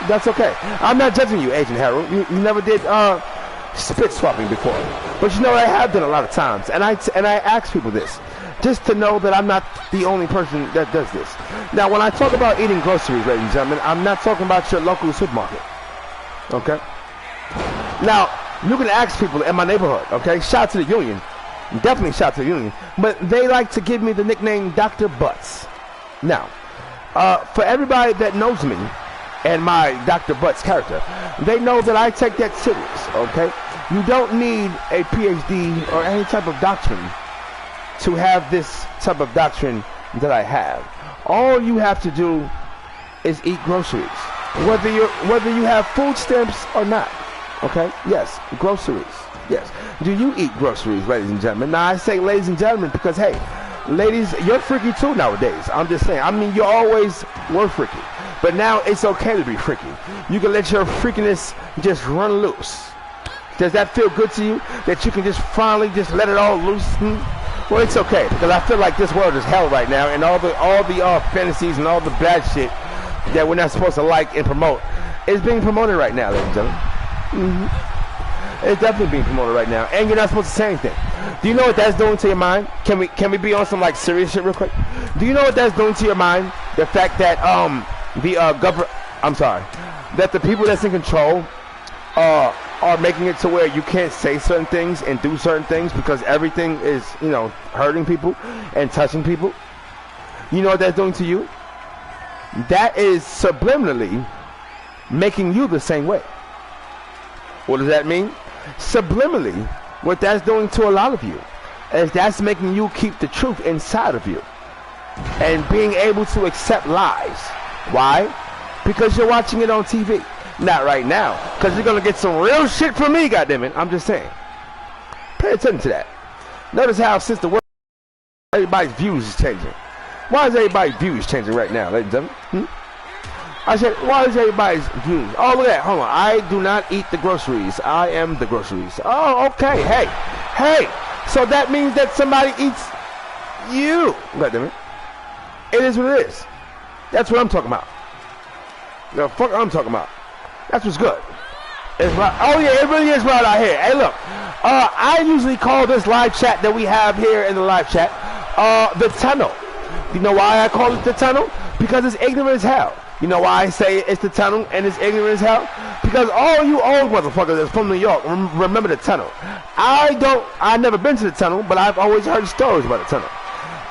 that's okay. I'm not judging you, Agent Harold. You never did spit swapping before, but you know I have done a lot of times, and I ask people this, just to know that I'm not the only person that does this. Now, when I talk about eating groceries, ladies and gentlemen, I'm not talking about your local supermarket. Okay. Now, you can ask people in my neighborhood. Okay, shout to the Union. Definitely shout to the Union, but they like to give me the nickname Dr. Butts. Now, for everybody that knows me and my Dr. Butts character, they know that I take that serious, okay? You don't need a PhD or any type of doctrine to have this type of doctrine that I have. All you have to do is eat groceries, whether you have food stamps or not, okay? Yes, groceries. Yes. Do you eat groceries, ladies and gentlemen? Now, I say ladies and gentlemen because, hey, ladies, you're freaky too nowadays. I'm just saying. I mean, you always were freaky. But now it's okay to be freaky. You can let your freakiness just run loose. Does that feel good to you? That you can just finally just let it all loose? Well, it's okay, because I feel like this world is hell right now, and all the fantasies and all the bad shit that we're not supposed to like and promote is being promoted right now, ladies and gentlemen. It's definitely being promoted right now, and you're not supposed to say anything. Do you know what that's doing to your mind? Can we be on some like serious shit real quick? Do you know what that's doing to your mind? The fact that that the people that's in control are making it to where you can't say certain things and do certain things because everything is, you know, hurting people and touching people. You know what that's doing to you? That is subliminally making you the same way. What does that mean? Subliminally, what that's doing to a lot of you is that's making you keep the truth inside of you and being able to accept lies. Why? Because you're watching it on TV. Not right now, because you're going to get some real shit from me, goddammit. I'm just saying. Pay attention to that. Notice how since the world, everybody's views is changing. Why is everybody's views changing right now, ladies and gentlemen? I said, why is everybody's views? Oh, look at that. Hold on. I do not eat the groceries. I am the groceries. Oh, okay. Hey. So that means that somebody eats you. Goddammit. It is what it is. That's what I'm talking about. The fuck I'm talking about. That's what's good. It's right. Oh yeah, it really is right out here. Hey look, I usually call this live chat that we have here in the live chat, the tunnel. You know why I call it the tunnel? Because it's ignorant as hell. You know why I say it's the tunnel and it's ignorant as hell? Because all you old motherfuckers that's from New York remember the tunnel. I've never been to the tunnel, but I've always heard stories about the tunnel.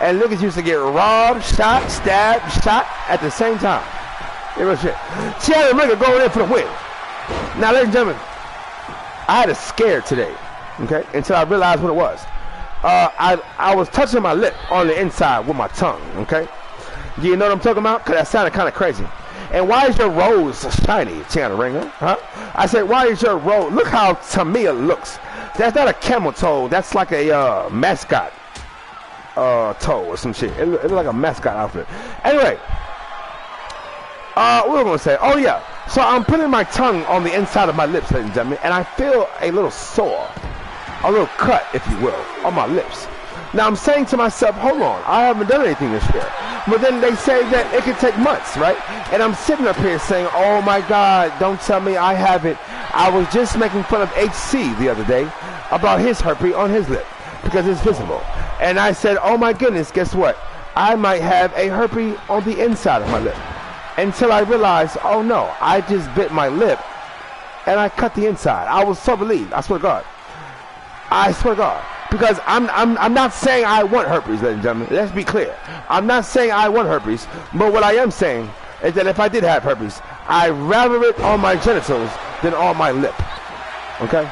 And niggas used to get robbed, shot, stabbed, shot at the same time. It was shit. She had a nigga going in for the win. Now, ladies and gentlemen, I had a scare today, okay, until I realized what it was. I was touching my lip on the inside with my tongue, okay? Do you know what I'm talking about? Because that sounded kind of crazy. And why is your rose so shiny, Tiana Ringer? Huh? I said, why is your rose? Look how Tamia looks. That's not a camel toe. That's like a mascot toe or some shit. It looks like a mascot outfit. Anyway. What was I going to say? Oh, yeah. So I'm putting my tongue on the inside of my lips, ladies and gentlemen, and I feel a little sore, a little cut, if you will, on my lips. Now, I'm saying to myself, hold on, I haven't done anything this year. But then they say that it could take months, right? And I'm sitting up here saying, oh, my God, don't tell me I haven't. I was just making fun of HC the other day about his herpes on his lip because it's visible. And I said, oh, my goodness, guess what? I might have a herpes on the inside of my lip. Until I realized, oh no, I just bit my lip and I cut the inside. I was so relieved. I swear to God. I swear to God. Because I'm not saying I want herpes, ladies and gentlemen. Let's be clear. I'm not saying I want herpes, but what I am saying is that if I did have herpes, I'd rather it on my genitals than on my lip. Okay?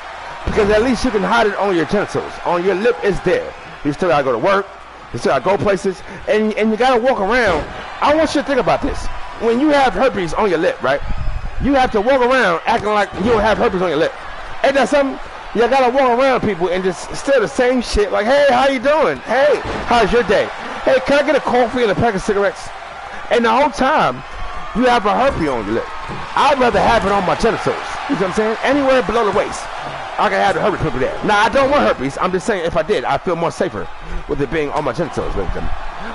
Because at least you can hide it on your genitals. On your lip, it's there. You still gotta go to work. You still gotta go places. And you gotta walk around. I want you to think about this. When you have herpes on your lip, right? You have to walk around acting like you don't have herpes on your lip. Ain't that something? You gotta walk around people and just still the same shit. Like, hey, how you doing? Hey, how's your day? Hey, can I get a coffee and a pack of cigarettes? And the whole time, you have a herpes on your lip. I'd rather have it on my genitals. You know what I'm saying? Anywhere below the waist, I can have the herpes pimple there. Now, I don't want herpes. I'm just saying if I did, I'd feel more safer with it being on my genitals.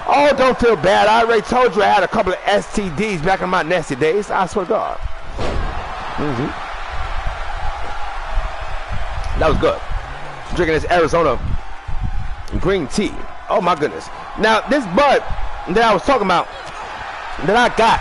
Oh, don't feel bad. I already told you I had a couple of STDs back in my nasty days. I swear to God. That was good. Drinking this Arizona green tea. Oh, my goodness. Now, this bud that I was talking about that I got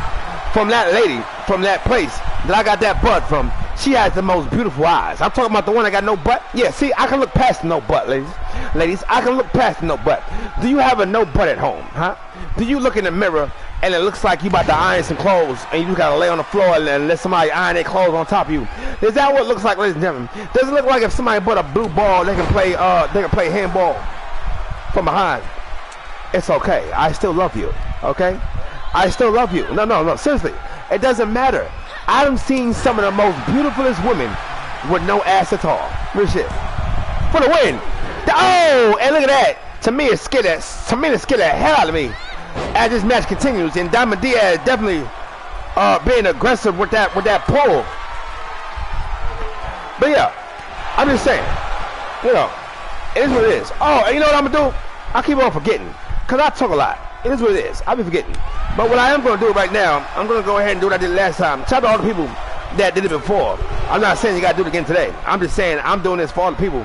from that lady, from that place that I got that bud from, she has the most beautiful eyes. I'm talking about the one that got no butt. Yeah, see, I can look past no butt, ladies. Ladies, I can look past no butt. Do you have a no butt at home, huh? Do you look in the mirror and it looks like you about to iron some clothes and you just gotta lay on the floor and let somebody iron their clothes on top of you? Is that what it looks like, ladies and gentlemen? Does it look like if somebody bought a blue ball, they can play handball from behind? It's okay. I still love you, okay? I still love you. No, seriously. It doesn't matter. I've seen some of the most beautifulest women with no ass at all. Real shit. For the win. Oh, and look at that. Tamina scared the hell out of me. As this match continues, and Diamond Diaz definitely being aggressive with that pull. But yeah, I'm just saying, you know, it is what it is. Oh, and you know what I'm gonna do? I keep on forgetting, cause I talk a lot. It is what it is. I'll be forgetting. But what I am gonna do right now, I'm gonna go ahead and do what I did last time. Shout out to all the people that did it before. I'm not saying you gotta do it again today. I'm just saying I'm doing this for all the people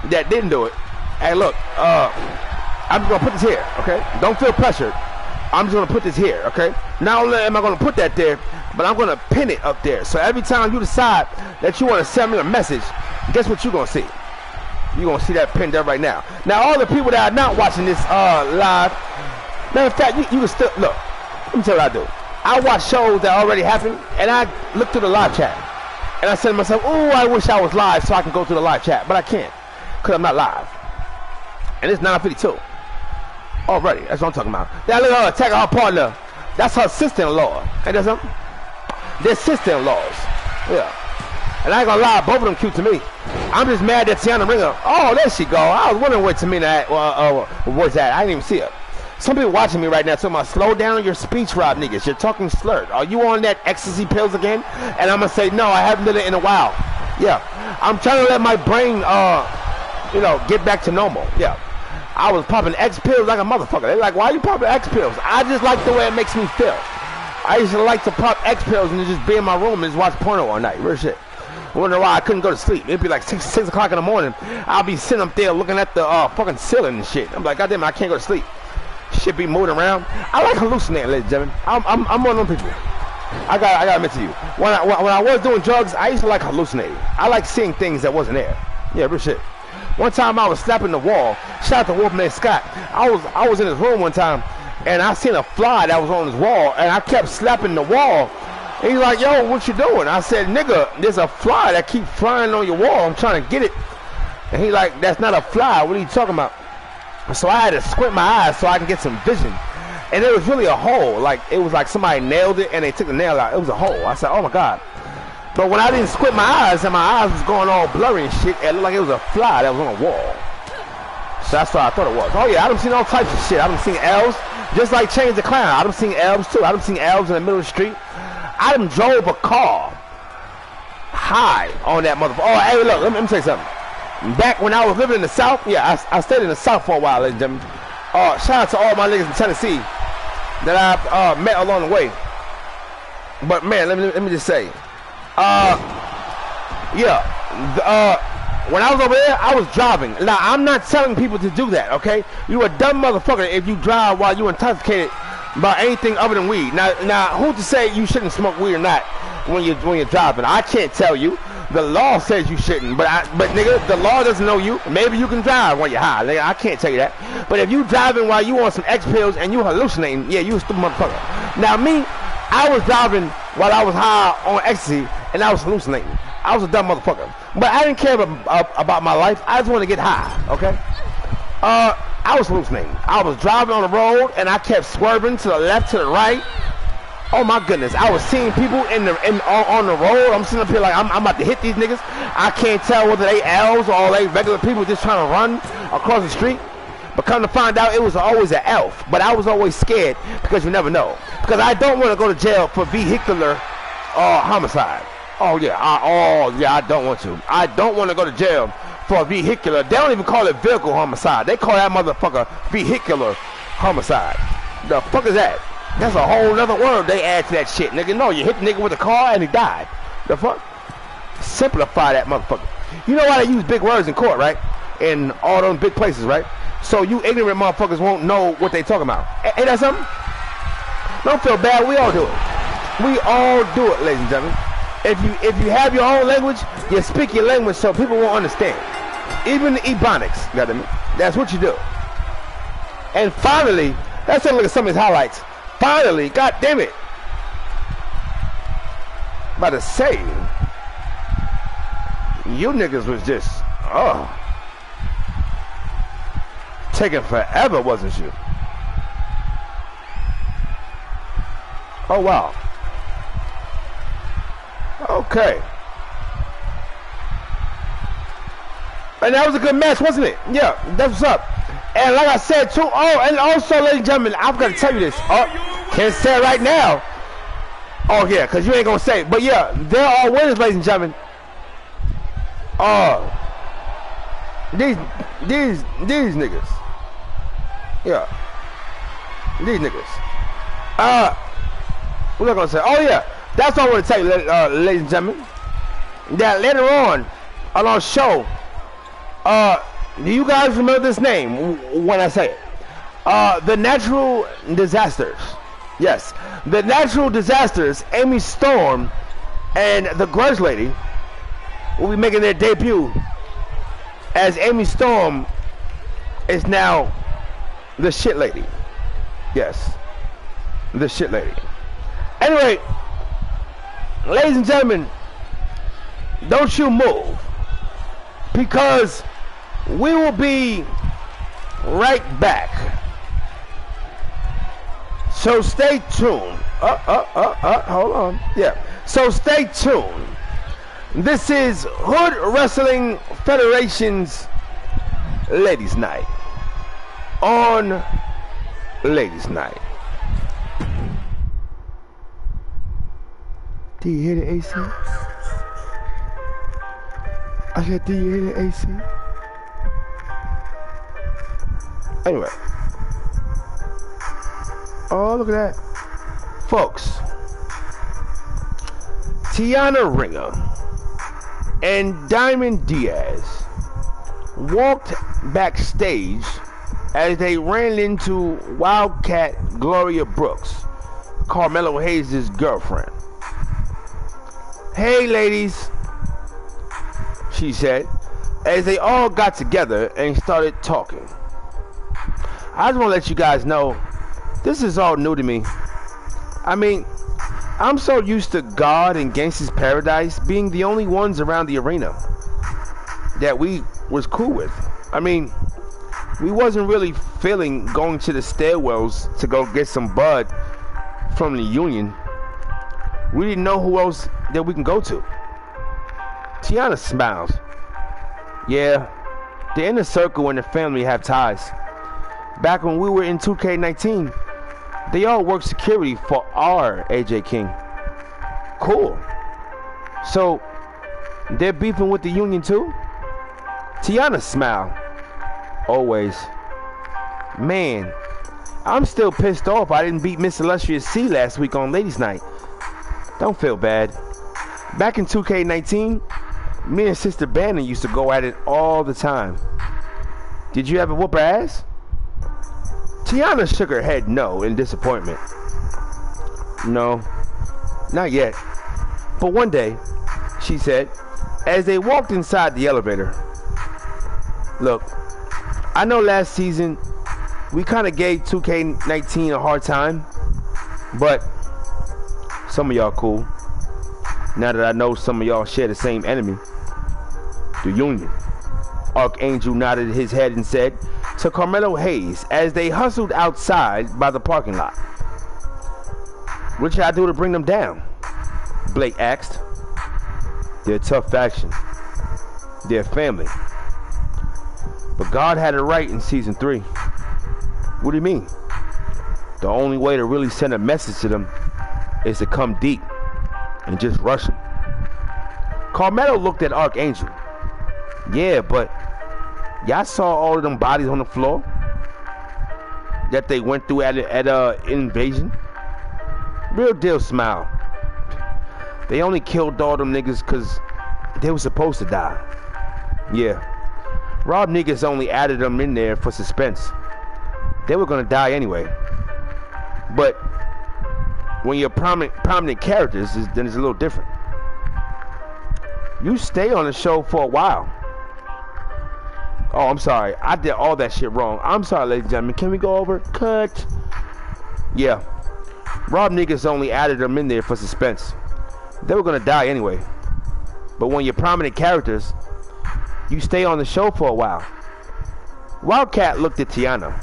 that didn't do it. Hey, look, I'm just gonna put this here, okay? Don't feel pressured. I'm just gonna put this here, okay? Not only am I gonna put that there, but I'm gonna pin it up there. So every time you decide that you want to send me a message, guess what you're gonna see? You're gonna see that pinned there right now. Now, all the people that are not watching this live, matter of fact, you can still look. Let me tell you what I do. I watch shows that already happened, and I look through the live chat, and I say to myself, "Oh, I wish I was live so I can go through the live chat," but I can't, cause I'm not live. And it's 9:52 already. That's what I'm talking about. That little attacking her partner. That's her sister-in-law. Ain't that something? They're sister-in-laws. Yeah. And I ain't gonna lie, both of them cute to me. I'm just mad that Tiana Ringer. Oh, there she go. I was wondering where Tamina was at. I didn't even see her. Some people watching me right now talking about slow down your speech, Rob niggas. You're talking slurred. Are you on that ecstasy pills again? And I'm gonna say no. I haven't done it in a while. Yeah. I'm trying to let my brain, you know, get back to normal. Yeah. I was popping X pills like a motherfucker. They're like, why are you popping X pills? I just like the way it makes me feel. I used to like to pop X pills and just be in my room and just watch porno all night. Real shit. Wondering why I couldn't go to sleep. It'd be like 6 o'clock in the morning. I'll be sitting up there looking at the fucking ceiling and shit. I'm like, goddamn, I can't go to sleep. Shit be moving around. I like hallucinating, ladies and gentlemen. I'm one of them people. I gotta admit to you. When I was doing drugs, I used to like hallucinating. I like seeing things that wasn't there. Yeah, real shit. One time I was slapping the wall. Shout out to Wolfman Scott. I was in his room one time, and I seen a fly that was on his wall, and I kept slapping the wall. And he's like, yo, what you doing? I said, nigga, there's a fly that keeps flying on your wall. I'm trying to get it. And he like, that's not a fly. What are you talking about? So I had to squint my eyes so I can get some vision. And it was really a hole. Like, it was like somebody nailed it, and they took the nail out. It was a hole. I said, oh, my God. But when I didn't squint my eyes, and my eyes was going all blurry and shit, it looked like it was a fly that was on a wall. So that's what I thought it was. Oh, yeah, I done seen all types of shit. I done seen elves, just like Change the Clown. I done seen elves, too. I done seen elves in the middle of the street. I done drove a car high on that motherfucker. Oh, hey, look, let me tell you something. Back when I was living in the South, yeah, I stayed in the South for a while, ladies and gentlemen. Shout out to all my niggas in Tennessee that I met along the way. But, man, let me just say. When I was over there, I was driving. Now, I'm not telling people to do that, okay? You a dumb motherfucker if you drive while you intoxicated by anything other than weed. Now, who's to say you shouldn't smoke weed or not when you're driving? I can't tell you. The law says you shouldn't, but nigga, the law doesn't know you. Maybe you can drive while you're high. Nigga, I can't tell you that. But if you driving while you on some X pills and you hallucinating, yeah, you a stupid motherfucker. Now me, I was driving while I was high on ecstasy and I was hallucinating. I was a dumb motherfucker. But I didn't care about my life. I just want to get high, okay? I was hallucinating. I was driving on the road and I kept swerving to the left, to the right. Oh my goodness, I was seeing people on the road. I'm sitting up here like I'm about to hit these niggas. I can't tell whether they elves or they regular people just trying to run across the street. But come to find out, it was always an elf. But I was always scared because you never know. Because I don't want to go to jail for vehicular homicide. Oh yeah, I don't want to. I don't want to go to jail for vehicular. They don't even call it vehicle homicide. They call that motherfucker vehicular homicide. The fuck is that? That's a whole other word they add to that shit, nigga. No, you hit the nigga with a car and he died. The fuck? Simplify that motherfucker. You know why they use big words in court, right? In all those big places, right? So you ignorant motherfuckers won't know what they talking about. Ain't that something? Don't feel bad. We all do it. We all do it, ladies and gentlemen. If you have your own language, you speak your language so people won't understand. Even the Ebonics, goddamn. That's what you do. And finally, let's take a look at some of these highlights. Finally, god damn it. About to say, you niggas was just, taking forever, wasn't you? Oh, wow. Okay. And that was a good match, wasn't it? Yeah, that's what's up. And like I said, too, and also, ladies and gentlemen, I've got to tell you this. Can't say it right now. Oh yeah, cause you ain't gonna say it. But yeah, there are winners, ladies and gentlemen. These niggas. Yeah. These niggas. What am I gonna say? Oh yeah, that's all I want to tell you, ladies and gentlemen. That later on our show, do you guys remember this name when I say it? The natural disasters. Yes, the natural disasters. Amy Storm and the Grudge Lady will be making their debut, as Amy Storm is now the shit lady. Yes, the shit lady. Anyway, ladies and gentlemen, don't you move, because we will be right back. So stay tuned. Hold on. Yeah. So stay tuned. This is Hood Wrestling Federation's Ladies Night on Ladies Night. Do you hear the AC? I said, do you hear the AC? Anyway. Oh, look at that. Folks, Tiana Ringer and Diamond Diaz walked backstage as they ran into Wildcat Gloria Brooks, Carmelo Hayes' girlfriend. "Hey ladies," she said, as they all got together and started talking. "I just want to let you guys know, this is all new to me. I mean, I'm so used to God and Gangsta's Paradise being the only ones around the arena that we was cool with. I mean, we wasn't really feeling going to the stairwells to go get some bud from the Union. We didn't know who else that we can go to." Tiana smiles. "Yeah, the inner circle and the family have ties. Back when we were in 2K19, they all worked security for our AJ King." "Cool. So, they're beefing with the Union too?" Tiana smiled. "Always. Man, I'm still pissed off I didn't beat Miss Illustrious C last week on Ladies Night. Don't feel bad. Back in 2K19, me and Sister Bannon used to go at it all the time. Did you ever whoop her ass?" Tiana shook her head no in disappointment. "No, not yet. But one day," she said, as they walked inside the elevator. "Look, I know last season we kind of gave 2K19 a hard time, but some of y'all cool. Now that I know some of y'all share the same enemy, the Union." Archangel nodded his head and said to Carmelo Hayes as they hustled outside by the parking lot, "What should I do to bring them down?" Blake asked. "They're a tough faction. They're family. But God had it right in season 3. "What do you mean?" "The only way to really send a message to them is to come deep and just rush them." Carmelo looked at Archangel. "Yeah, but y'all saw all of them bodies on the floor that they went through at invasion?" Real deal smile. "They only killed all them niggas because they were supposed to die. Yeah, Rob niggas only added them in there for suspense. They were gonna die anyway. But when you're prominent characters, then it's a little different. You stay on the show for a while." "Oh, I'm sorry. I did all that shit wrong. I'm sorry, ladies and gentlemen. Can we go over? Cut." "Yeah, Rob niggas only added them in there for suspense. They were gonna die anyway. But when you're prominent characters, you stay on the show for a while." Wildcat looked at Tiana.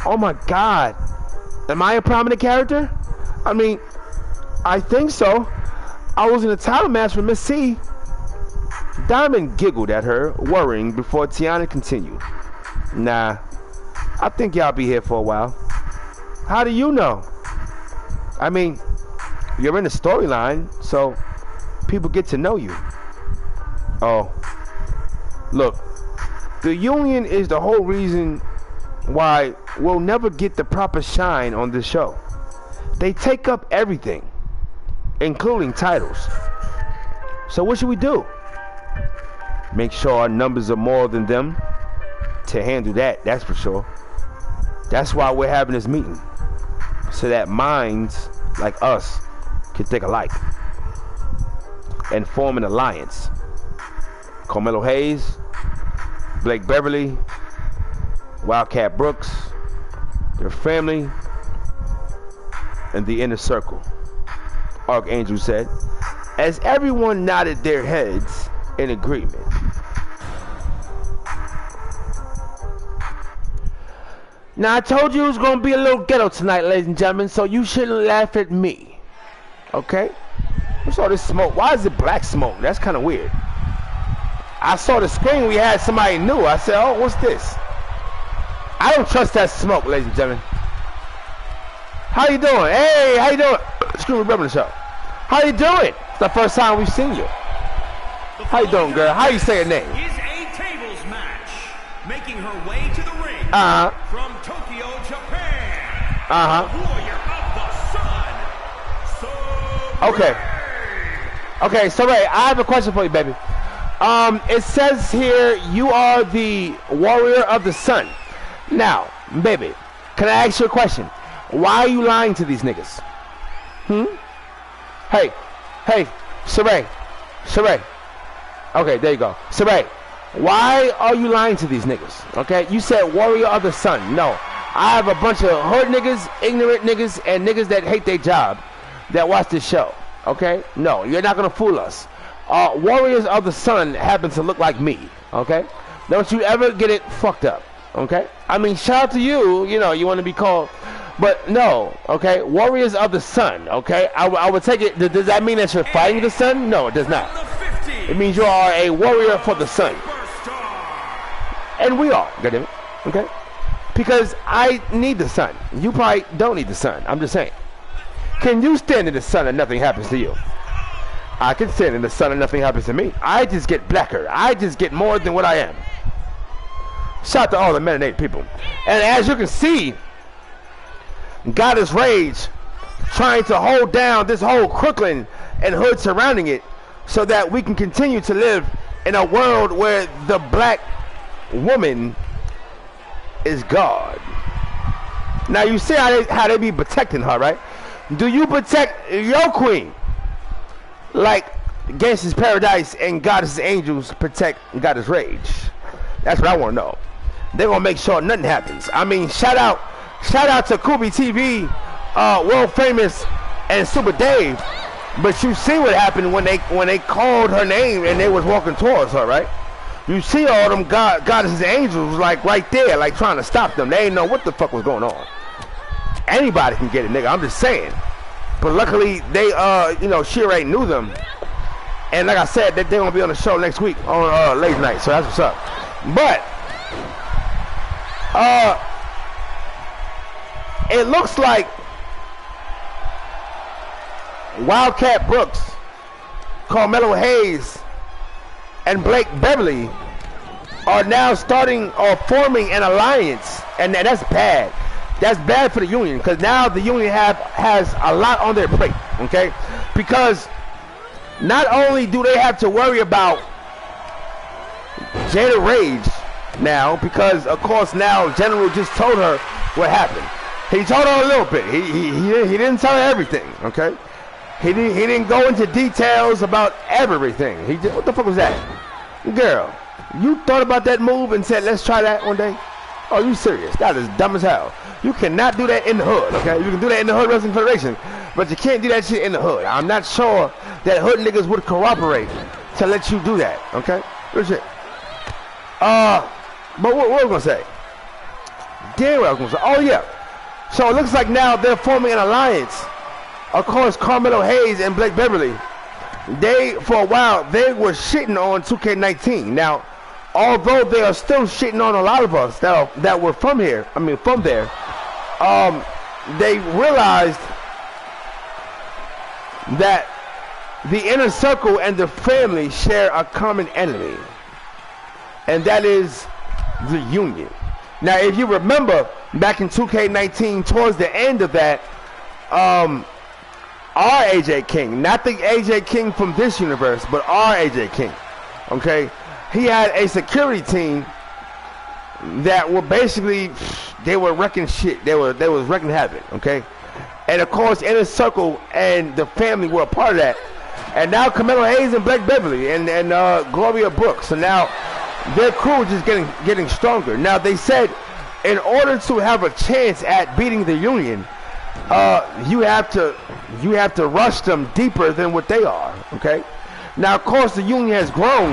"Oh my God, am I a prominent character? I mean, I think so. I was in a title match with Miss C." Diamond giggled at her, worrying, before Tiana continued. "Nah, I think y'all be here for a while." "How do you know?" "I mean, you're in the storyline, so people get to know you. Oh, look, the union is the whole reason why we'll never get the proper shine on this show. They take up everything, including titles. So what should we do? Make sure our numbers are more than them to handle that, that's for sure. That's why we're having this meeting, so that minds like us can think alike and form an alliance. Carmelo Hayes, Blake Beverly, Wildcat Brooks, their family, and the inner circle, Archangel said, as everyone nodded their heads in agreement. Now, I told you it was going to be a little ghetto tonight, ladies and gentlemen, so you shouldn't laugh at me. Okay? What's all this smoke? Why is it black smoke? That's kind of weird. I saw the screen, we had somebody new. I said, oh, what's this? I don't trust that smoke, ladies and gentlemen. How you doing? Hey, how you doing? Screw me, Brother Show. How you doing? It's the first time we've seen you. How you doing, girl? How you say your name? Is a tables match, making her way to the ring from Tokyo, Japan. Warrior of the Sun. Okay. Okay, so Ray, I have a question for you, baby. It says here you are the Warrior of the Sun. Now, baby, can I ask you a question? Why are you lying to these niggas? Hey, Saray. Okay, there you go. Saray, why are you lying to these niggas? Okay, you said Warrior of the Sun. No, I have a bunch of hood niggas, ignorant niggas, and niggas that hate their job that watch this show. Okay, no, you're not gonna fool us. Warriors of the Sun happen to look like me. Okay, don't you ever get it fucked up. Okay, I mean, shout out to you. You know, you want to be called. But no, okay, Warriors of the Sun, okay? I would take it, does that mean that you're fighting the sun? No, it does not. It means you are a warrior for the sun. And we are, goddammit, okay? Because I need the sun. You probably don't need the sun, I'm just saying. Can you stand in the sun and nothing happens to you? I can stand in the sun and nothing happens to me. I just get blacker. I just get more than what I am. Shout out to all the melanated people. And as you can see, Goddess Rage trying to hold down this whole Crooklyn and hood surrounding it so that we can continue to live in a world where the black woman is God. Now you see how they be protecting her, right? Do you protect your queen like Gangsta's Paradise and Goddess Angels protect Goddess Rage? That's what I want to know. They're going to make sure nothing happens. I mean, shout out to Kubi TV, world famous, and Super Dave. But you see what happened when they called her name and they was walking towards her, right? You see all them goddesses and angels like right there, like trying to stop them. They didn't know what the fuck was going on. Anybody can get it, nigga. I'm just saying. But luckily they Shireen knew them. And like I said, they're gonna be on the show next week on Ladies Night. So that's what's up. But it looks like Wildcat Brooks, Carmelo Hayes, and Blake Beverly are now starting or forming an alliance, and that's bad. That's bad for the union, because now the union has a lot on their plate, okay? Because not only do they have to worry about Jada Rage now, because of course now General just told her what happened. He told her a little bit. He didn't tell her everything, okay? He didn't go into details about everything. What the fuck was that? Girl, you thought about that move and said, let's try that one day? Oh, you serious? That is dumb as hell. You cannot do that in the hood, okay? You can do that in the Hood Wrestling Federation, but you can't do that shit in the hood. I'm not sure that hood niggas would cooperate to let you do that, okay? Real shit. But what was I gonna say? Damn what I was gonna say. Oh yeah. So it looks like now they're forming an alliance. Of course, Carmelo Hayes and Blake Beverly, for a while, they were shitting on 2K19. Now, although they are still shitting on a lot of us that were from here, from there, they realized that the inner circle and the family share a common enemy, and that is the Union. Now, if you remember, back in 2K19, towards the end of that, our AJ King, not the AJ King from this universe, but our AJ King, okay? He had a security team that were basically, they were wrecking shit. They was wrecking havoc, okay? And of course, Inner Circle and the family were a part of that. And now Carmelo Hayes and Blake Beverly and Gloria Brooks. So now their crew is just getting stronger. Now they said, in order to have a chance at beating the Union, you have to rush them deeper than what they are. Okay. Now of course the Union has grown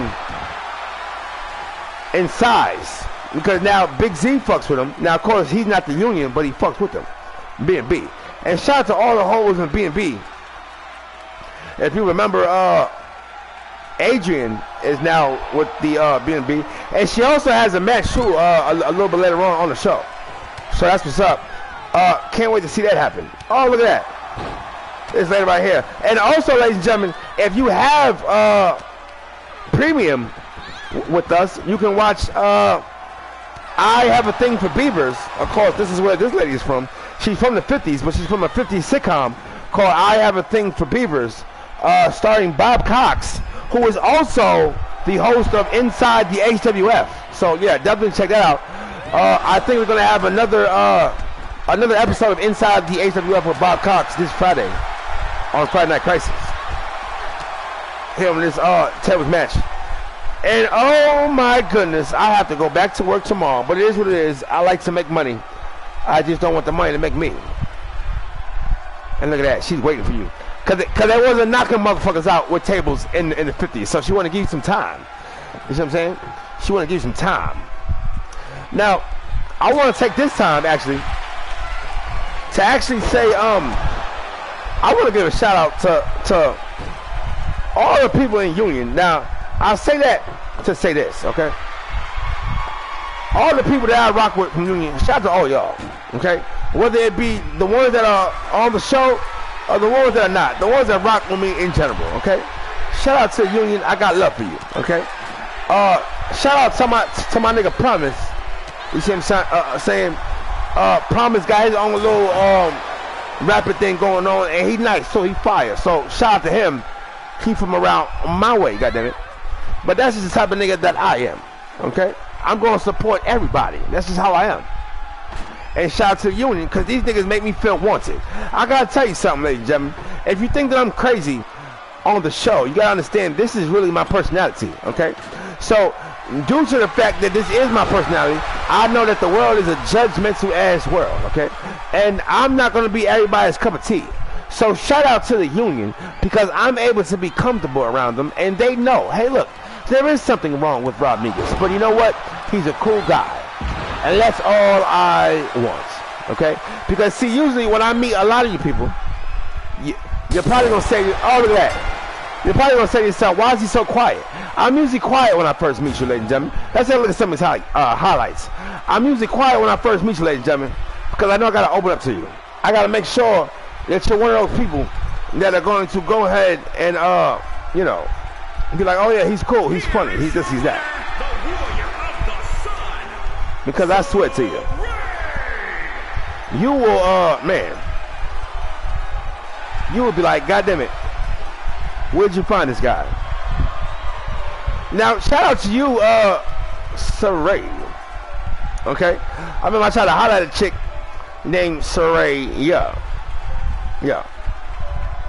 in size because now Big Z fucks with them. Now of course he's not the Union, but he fucks with them. B&B. And shout out to all the hoes in B&B. If you remember, Adrian is now with the B&B, and she also has a match too a little bit later on the show. So that's what's up. Can't wait to see that happen. Oh, look at that. This lady right here. And also, ladies and gentlemen, if you have premium with us, you can watch I Have a Thing for Beavers. Of course, this is where this lady is from. She's from the 50s, but she's from a 50s sitcom called I Have a Thing for Beavers, starring Bob Cox, who is also the host of Inside the HWF. So yeah, definitely check that out. I think we're gonna have another episode of Inside the HWF with Bob Cox this Friday on Friday Night Crisis. Him in this tables match. And oh my goodness, I have to go back to work tomorrow, but it is what it is. I like to make money. I just don't want the money to make me. And look at that, she's waiting for you. Cause they wasn't knocking motherfuckers out with tables in the 50s, so she want to give you some time. You see what I'm saying? She want to give you some time. Now, I want to take this time actually to actually say, I want to give a shout out to all the people in Union. Now, I'll say that to say this, okay? All the people that I rock with from Union, shout out to all y'all, okay? Whether it be the ones that are on the show or the ones that are not, the ones that rock with me in general, okay? Shout out to Union, I got love for you, okay? Shout out to my nigga Promise. You see what I'm saying? Promise got his own little rapid thing going on, and he nice, so he fire. So shout out to him. Keep him around my way, goddammit. But that's just the type of nigga that I am, okay? I'm going to support everybody. That's just how I am. And shout out to the Union, because these niggas make me feel wanted. I got to tell you something, ladies and gentlemen. If you think that I'm crazy on the show, you got to understand this is really my personality, okay? So, due to the fact that this is my personality, I know that the world is a judgmental ass world, okay? And I'm not going to be everybody's cup of tea. So, shout out to the Union, because I'm able to be comfortable around them, and they know, hey, look, there is something wrong with Rob Negus, but you know what? He's a cool guy. And that's all I want, okay? Because, see, usually when I meet a lot of you people, you're probably going to say, oh, look at that. You're probably going to say to yourself, why is he so quiet? I'm usually quiet when I first meet you, ladies and gentlemen. Let's have a look at some of his highlights. I'm usually quiet when I first meet you, ladies and gentlemen, because I know I got to open up to you. I got to make sure that you're one of those people that are going to go ahead and, you know, be like, oh, yeah, he's cool, he's funny, he's this, he's that. Because I swear to you, you will, man, you will be like, God damn it, where'd you find this guy? Now, shout out to you, Saray, okay? I remember I tried to holler at a chick named Saray, yeah.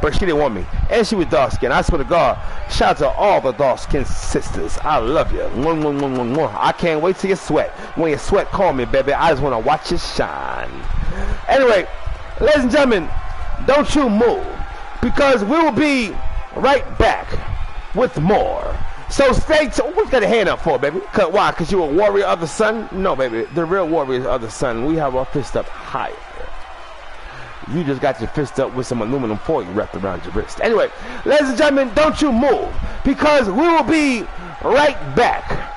But she didn't want me, and she was dark skinned. I swear to God, shout out to all the dark skinned sisters. I love you. I can't wait till you sweat. When you sweat, call me, baby. I just want to watch you shine. Anyway, ladies and gentlemen, don't you move, because we will be right back with more. So stay tuned. What's got a hand up for, baby? Why? Because you're a warrior of the sun? No, baby. The real warriors of the sun. We have our fist up higher. You just got your fist up with some aluminum foil wrapped around your wrist. Anyway, ladies and gentlemen, don't you move, because we will be right back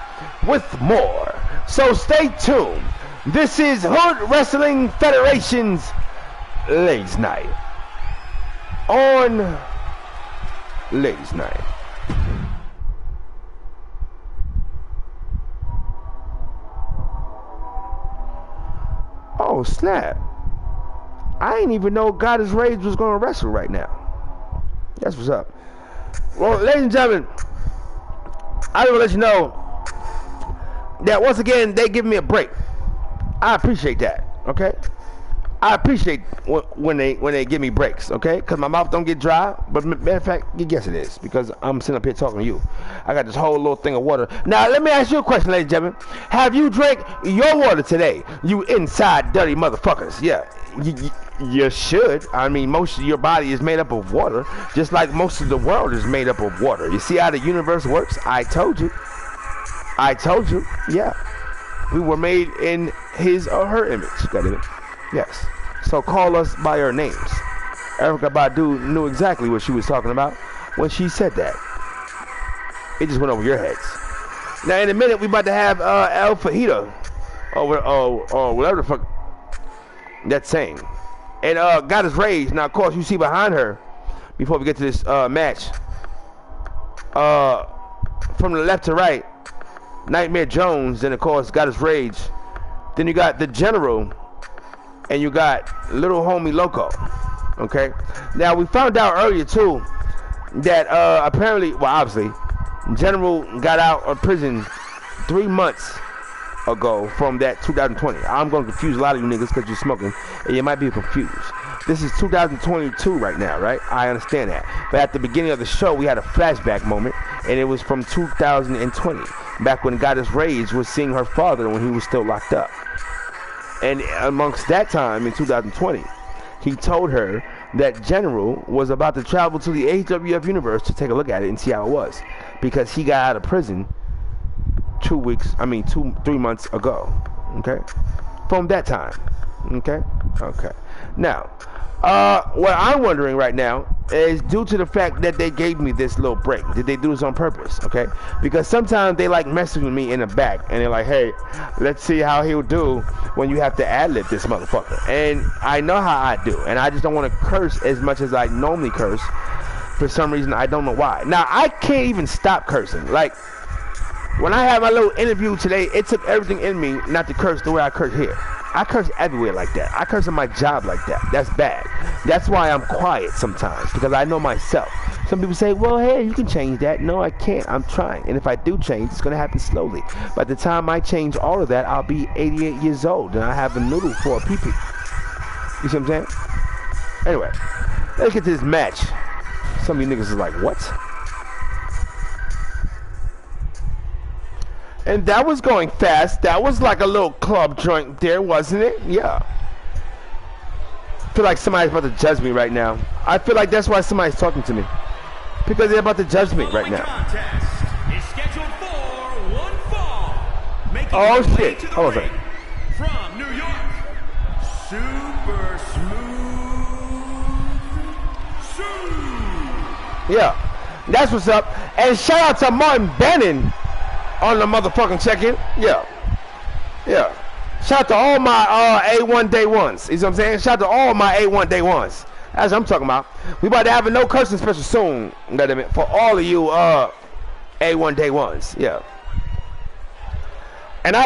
with more. So stay tuned. This is Hood Wrestling Federation's Ladies Night on Ladies Night. Oh snap! I didn't even know Goddess Rage was going to wrestle right now. That's what's up. Well, ladies and gentlemen, I will let you know that once again they give me a break. I appreciate that. Okay, I appreciate when they give me breaks. Okay, because my mouth don't get dry. But matter of fact, you guess it is because I'm sitting up here talking to you. I got this whole little thing of water. Now let me ask you a question, ladies and gentlemen. Have you drank your water today? You inside dirty motherfuckers. Yeah. You should. I mean, most of your body is made up of water, just like most of the world is made up of water. You see how the universe works? I told you. I told you. Yeah. We were made in his or her image. Got it? Yes. So call us by our names. Erykah Badu knew exactly what she was talking about when she said that. It just went over your heads. Now, in a minute, we about to have El Fajita or whatever the fuck that's saying. And Goddess Rage. Now, of course, you see behind her, before we get to this match, from the left to right, Nightmare Jones, then of course Goddess Rage. Then you got the General, and you got Little Homie Loco. Okay. Now we found out earlier too that apparently, well, obviously, General got out of prison 3 months ago from that 2020. I'm going to confuse a lot of you niggas because you're smoking and you might be confused. This is 2022 right now, right? I understand that. But at the beginning of the show, we had a flashback moment, and it was from 2020, back when Goddess Rage was seeing her father when he was still locked up. And amongst that time, in 2020, he told her that General was about to travel to the HWF universe to take a look at it and see how it was, because he got out of prison 3 months ago. Okay, from that time. Okay. Now, what I'm wondering right now is due to the fact that they gave me this little break. Did they do this on purpose? Okay, because sometimes they like messaging me in the back and they're like, hey, let's see how he'll do when you have to ad-lib this motherfucker. And I know how I do, and I just don't want to curse as much as I normally curse. For some reason, I don't know why. Now, I can't even stop cursing. Like, when I had my little interview today, it took everything in me not to curse the way I curse here. I curse everywhere like that. I curse on my job like that. That's bad. That's why I'm quiet sometimes, because I know myself. Some people say, well, hey, you can change that. No, I can't. I'm trying. And if I do change, it's going to happen slowly. By the time I change all of that, I'll be 88 years old, and I have a noodle for a pee-pee. You see what I'm saying? Anyway, let's get to this match. Some of you niggas is like, what? And that was going fast. That was like a little club joint there, wasn't it? Yeah. I feel like somebody's about to judge me right now. I feel like that's why somebody's talking to me. Because they're about to judge me right now. Is scheduled for one fall. Making oh shit. Hold on a second. From New York, Super Smooth. Yeah. That's what's up. And shout out to Martin Bannon on the motherfucking check-in. Yeah. Shout out to all my A1 day ones. You know what I'm saying? Shout out to all my A1 day ones. That's what I'm talking about. We about to have a no cursing special soon. For all of you A1 day ones. Yeah. And I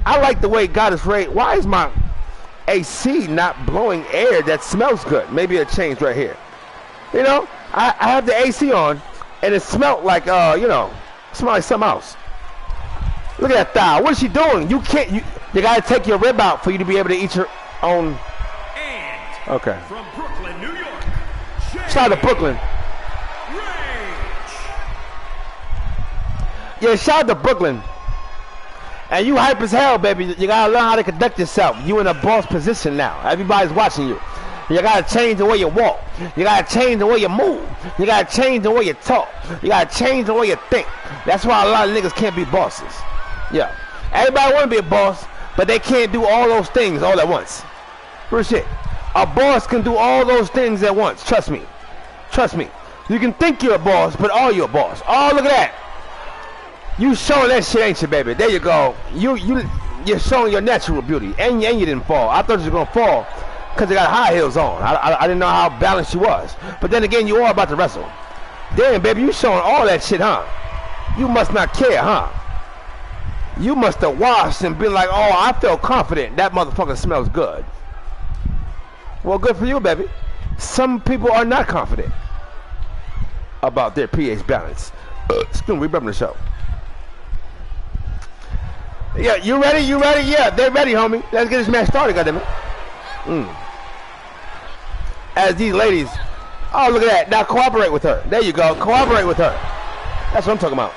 like the way Goddess Rage. Why is my AC not blowing air that smells good? Maybe it changed right here. You know, I have the AC on and it smelled like smell like something else. Look at that thigh. What is she doing? You can't. You gotta take your rib out for you to be able to eat your own. And okay. From Brooklyn, New York. Shout out to Brooklyn. Rage. Yeah, shout out to Brooklyn. And you hype as hell, baby. You gotta learn how to conduct yourself. You in a boss position now. Everybody's watching you. You gotta change the way you walk. You gotta change the way you move. You gotta change the way you talk. You gotta change the way you think. That's why a lot of niggas can't be bosses. Yeah. Everybody wanna be a boss, but they can't do all those things all at once. Real shit. A boss can do all those things at once. Trust me. Trust me. You can think you're a boss, but are you a boss? Oh, look at that. You showing that shit, ain't you, baby? There you go. You're showing your natural beauty. And you didn't fall. I thought you were gonna fall because you got high heels on. I didn't know how balanced you was. But then again, you are about to wrestle. Damn, baby, you showing all that shit, huh? You must not care, huh? You must have washed and been like, oh, I feel confident. That motherfucker smells good. Well, good for you, baby. Some people are not confident about their pH balance. Excuse me, we repping the show. Yeah, you ready? You ready? Yeah, they're ready, homie. Let's get this match started, goddammit. As these ladies, oh, look at that. Now cooperate with her. There you go. Cooperate with her. That's what I'm talking about.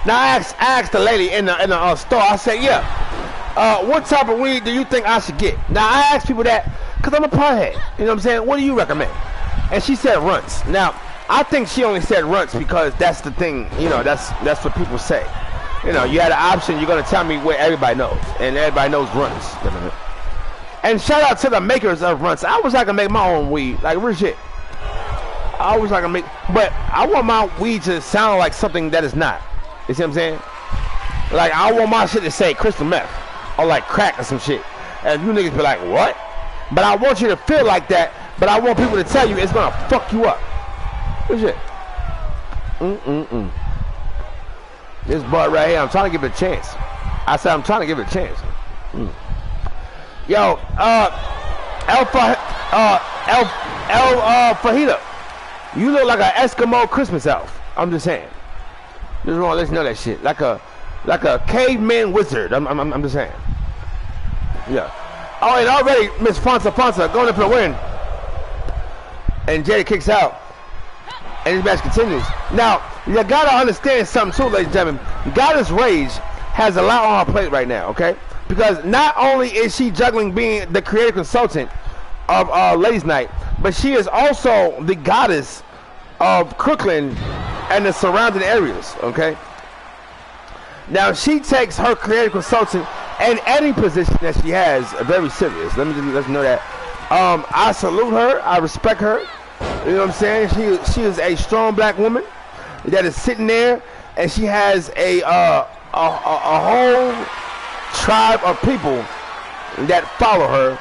Now I asked the lady in the store. I said, yeah, what type of weed do you think I should get? Now I ask people that because I'm a pothead. You know what I'm saying? What do you recommend? And she said runts. Now I think she only said runts because that's the thing. You know, that's what people say. You know, you had an option. You're gonna tell me where everybody knows, and everybody knows runts. And shout out to the makers of runts. I wish I could make my own weed, like real shit. I wish I could make, but I want my weed to sound like something that is not. You see what I'm saying? Like, I want my shit to say crystal meth or like crack or some shit. And you niggas be like, what? But I want you to feel like that, but I want people to tell you it's gonna fuck you up. Good shit. This bud right here, I'm trying to give it a chance. I said I'm trying to give it a chance. Yo, Fajita, you look like an Eskimo Christmas elf. I'm just saying. Just want to let you know that shit. Like a caveman wizard. I'm just saying. Yeah. Oh, and already Miss Fonsa going up for the win. And Jerry kicks out. And this match continues. Now, you gotta understand something too, ladies and gentlemen. Goddess Rage has a lot on her plate right now, okay? Because not only is she juggling being the creative consultant of Ladies Night, but she is also the goddess of Crooklyn and the surrounding areas, okay? Now, she takes her creative consultant and any position that she has very serious. Let me just let you know that. I salute her. I respect her. You know what I'm saying? She is a strong black woman that is sitting there, and she has a whole tribe of people that follow her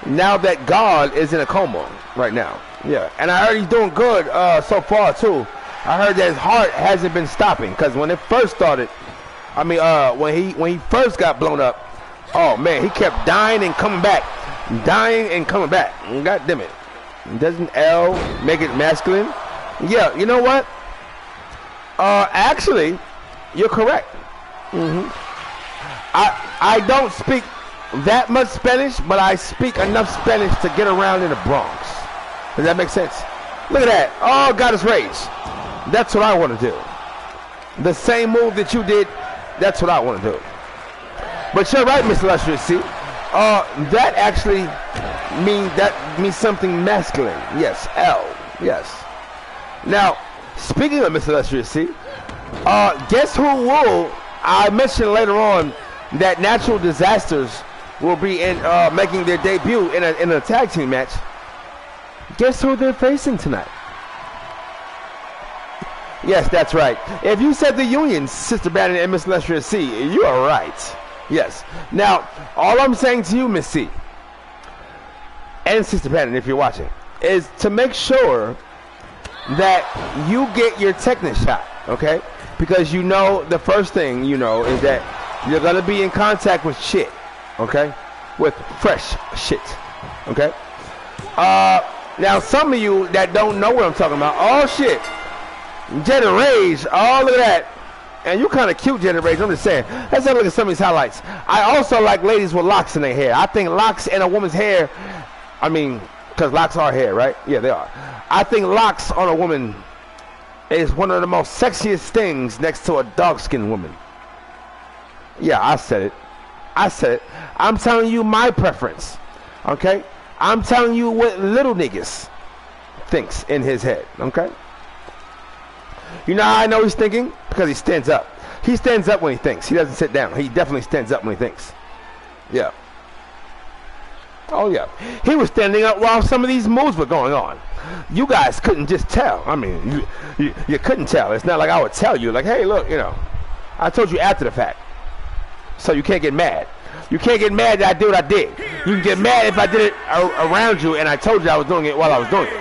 now that God is in a coma right now. Yeah, and I heard he's doing good so far too. I heard that his heart hasn't been stopping because when it first started, I mean, when he first got blown up, oh man, he kept dying and coming back, dying and coming back. God damn it! Doesn't L make it masculine? Yeah, you know what? Actually, you're correct. I don't speak that much Spanish, but I speak enough Spanish to get around in the Bronx. Does that make sense? Look at that. Oh, Goddess Rage. That's what I want to do. The same move that you did, that's what I want to do. But you're right, Mr. Illustrious, see? That actually means something masculine. Yes, L. Yes. Now, speaking of Mr. Illustrious, see? Guess who will? I mentioned later on that natural disasters will be in making their debut in a tag team match. Guess who they're facing tonight? Yes, that's right. If you said the Union, Sister Bannon and Miss Illustrious C, you are right. Yes. Now, all I'm saying to you, Miss C, and Sister Bannon, if you're watching, is to make sure that you get your tetanus shot, okay? Because you know the first thing you know is that you're gonna be in contact with shit, okay? With fresh shit, okay? Now some of you that don't know what I'm talking about, oh shit, Jenny Rage, oh look at that. And you kind of cute, Jenny Rage, I'm just saying. Let's have a look at some of these highlights. I also like ladies with locks in their hair. I think locks in a woman's hair, I mean, because locks are hair, right? Yeah, they are. I think locks on a woman is one of the most sexiest things next to a dark-skinned woman. Yeah, I said it. I said it. I'm telling you my preference, okay? I'm telling you what little niggas thinks in his head, okay? You know how I know he's thinking? Because he stands up. He stands up when he thinks. He doesn't sit down. He definitely stands up when he thinks. Yeah. Oh, yeah. He was standing up while some of these moves were going on. You guys couldn't just tell. I mean, you couldn't tell. It's not like I would tell you, like, hey, look, you know, I told you after the fact. So you can't get mad. You can't get mad that I did what I did. You can get mad if I did it around you and I told you I was doing it while I was doing it.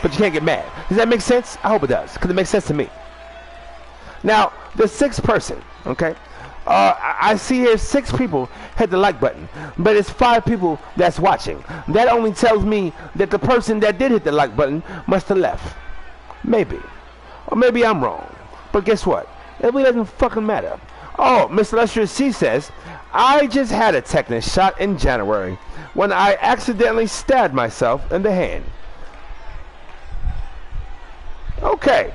but you can't get mad. Does that make sense? I hope it does, because it makes sense to me. Now, the sixth person, okay? I see here 6 people hit the like button, but it's 5 people that's watching. That only tells me that the person that did hit the like button must have left. Maybe. Or maybe I'm wrong. But guess what? It really doesn't fucking matter. Oh, Mr. Illustrious C says, I just had a tetanus shot in January when I accidentally stabbed myself in the hand. Okay.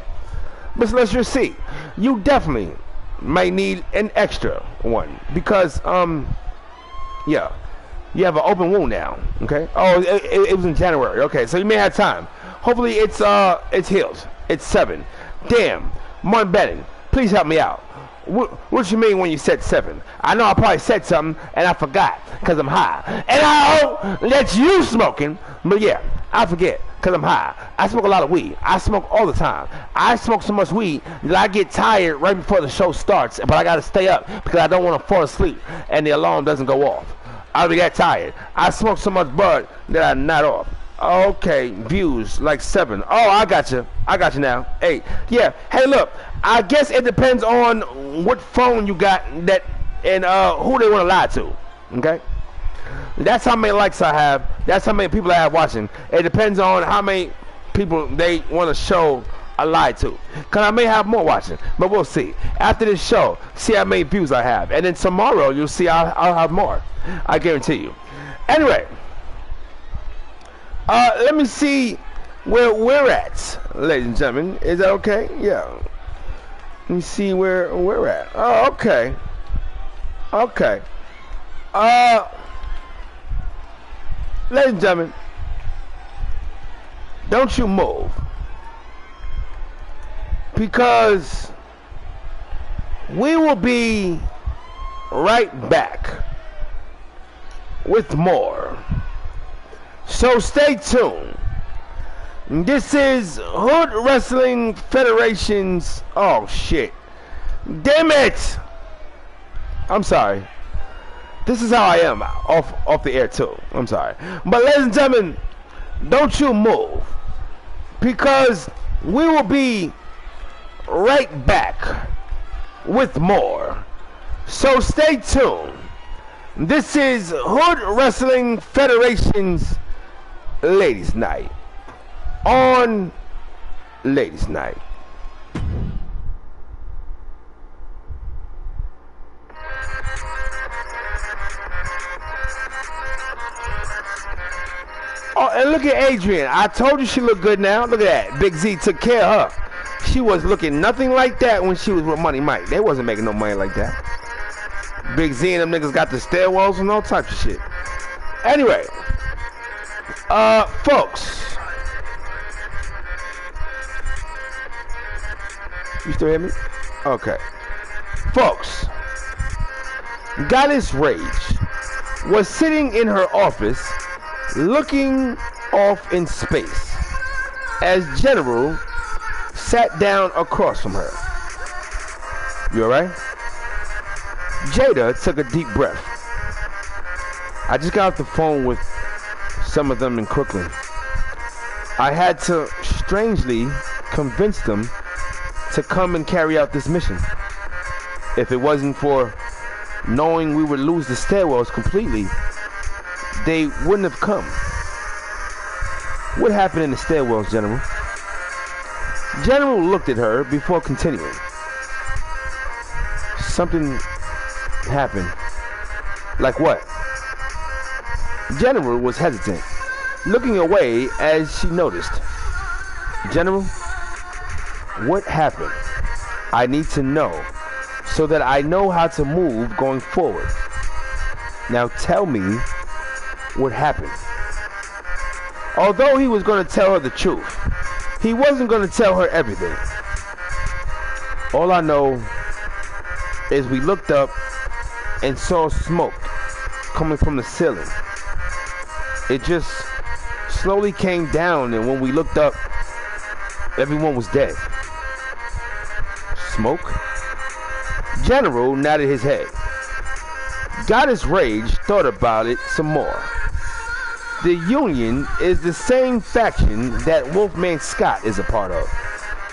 Mr. Illustrious C, you definitely may need an extra one because yeah, you have an open wound now. Okay. Oh, it was in January. Okay, so you may have time. Hopefully it's healed. It's 7. Damn, Martin Benning, please help me out. What you mean when you said 7? I know I probably said something and I forgot because I'm high, and I hope that's you smoking. But yeah, I forget because I'm high. I smoke a lot of weed. I smoke all the time. I smoke so much weed that I get tired right before the show starts, but I gotta stay up because I don't want to fall asleep and the alarm doesn't go off. I'll be that tired. I smoke so much bud that I'm not off. Okay, views like 7. Oh, I got you now. 8. Yeah. Hey, look. I guess it depends on what phone you got that and who they want to lie to. Okay. That's how many likes I have. That's how many people I have watching. It depends on how many people they want to show a lie to. Cause I may have more watching, but we'll see. After this show, see how many views I have, and then tomorrow you'll see I'll have more. I guarantee you. Anyway. Let me see where we're at, ladies and gentlemen. Is that okay? Yeah. Let me see where we're at. Oh, okay. Okay. Ladies and gentlemen, don't you move. Because we will be right back with more. So stay tuned. This is Hood Wrestling Federation's... Oh, shit. Damn it! I'm sorry. This is how I am off the air, too. I'm sorry. But, ladies and gentlemen, don't you move. Because we will be right back with more. So stay tuned. This is Hood Wrestling Federation's Ladies Night on Ladies Night. Oh, and look at Adrian. I told you she looked good now. Look at that. Big Z took care of her. She was looking nothing like that when she was with Money Mike. They wasn't making no money like that. Big Z and them niggas got the stairwells and all types of shit. Anyway. Folks, you still hear me? Okay. Folks, Goddess Rage was sitting in her office looking off in space as General sat down across from her. You alright? Jada took a deep breath. I just got off the phone with some of them in Crooklyn. I had to strangely convince them to come and carry out this mission. If it wasn't for knowing we would lose the stairwells completely, they wouldn't have come. What happened in the stairwells, General? General looked at her before continuing. Something happened. Like what? General was hesitant, looking away as she noticed. General, what happened? I need to know so that I know how to move going forward. Now tell me what happened. Although he was going to tell her the truth, he wasn't going to tell her everything. All I know is we looked up and saw smoke coming from the ceiling. It just slowly came down, and when we looked up, everyone was dead. Smoke? General nodded his head. Goddess Rage thought about it some more. The Union is the same faction that Wolfman Scott is a part of,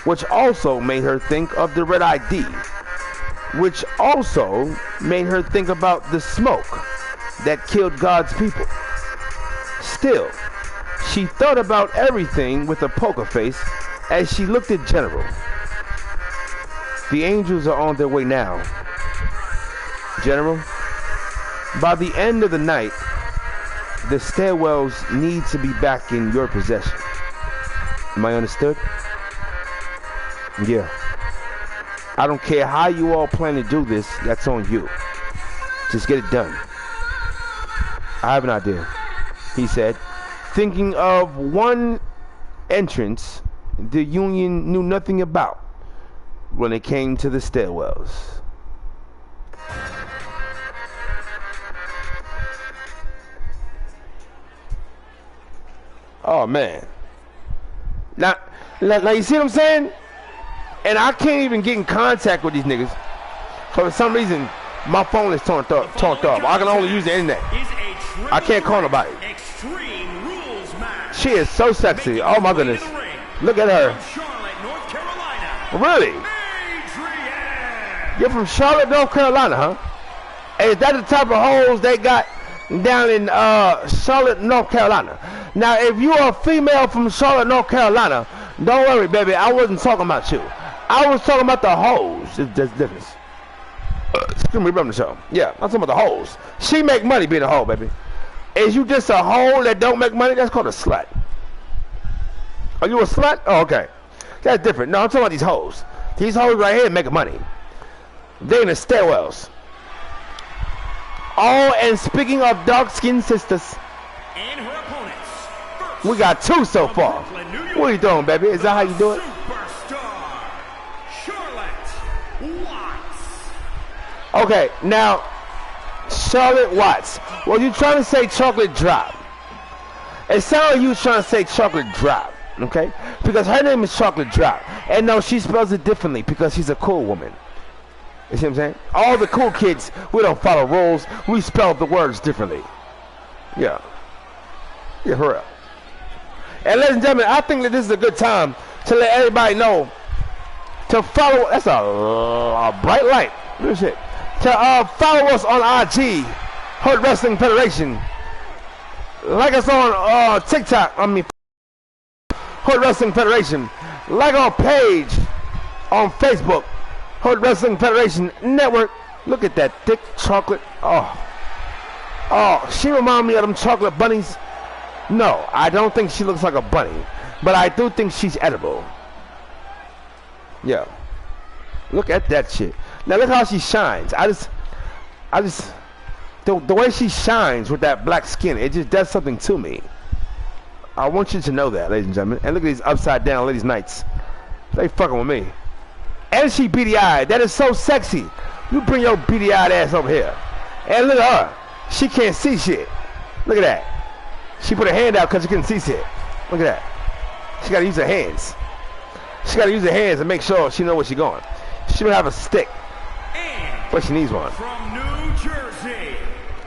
which also made her think of the Red ID, which also made her think about the smoke that killed God's people. Still, she thought about everything with a poker face as she looked at General. The angels are on their way now. General, by the end of the night, the stairwells need to be back in your possession. Am I understood? Yeah. I don't care how you all plan to do this, that's on you. Just get it done. I have an idea, he said, thinking of one entrance the Union knew nothing about when it came to the stairwells. Oh man. Now you see what I'm saying? And I can't even get in contact with these niggas. For some reason, my phone is turned off. I can only use the internet. I can't call nobody. She is so sexy. Oh my goodness. Look at her. Really? You're from Charlotte, North Carolina, huh? And is that the type of hoes they got down in Charlotte, North Carolina? Now, if you are a female from Charlotte, North Carolina, don't worry, baby. I wasn't talking about you. I was talking about the hoes. There's a difference. Excuse me, the show. Yeah, I'm talking about the hoes. She make money being a hoe, baby. Is you just a hoe that don't make money? That's called a slut. Are you a slut? Oh, okay. That's different. No, I'm talking about these hoes. These hoes right here making money. They in the stairwells. Oh, and speaking of dark-skinned sisters, and her opponents. We got two so far. What are you doing, baby? Is that how you do it? Okay, now, Charlotte Watts. Well, you trying to say chocolate drop. It sounds like you trying to say chocolate drop, okay? Because her name is Chocolate Drop. And no, she spells it differently because she's a cool woman. You see what I'm saying? All the cool kids, we don't follow rules. We spell the words differently. Yeah. Yeah, for real. And ladies and gentlemen, I think that this is a good time to let everybody know to follow. That's a bright light. Good shit. To follow us on IG, Hood Wrestling Federation. Like us on TikTok. Hood Wrestling Federation. Like our page on Facebook, Hood Wrestling Federation Network. Look at that thick chocolate. Oh, she remind me of them chocolate bunnies. No, I don't think she looks like a bunny, but I do think she's edible. Yeah. Look at that shit. Now look how she shines. I just the way she shines with that black skin, it just does something to me. I want you to know that, ladies and gentlemen. And look at these upside down ladies' nights. They fucking with me. And she beady-eyed. That is so sexy. You bring your beady-eyed ass over here. And look at her. She can't see shit. Look at that. She put her hand out because she couldn't see shit. Look at that. She got to use her hands. She got to use her hands to make sure she know where she's going. She don't have a stick, but she needs one. From New Jersey.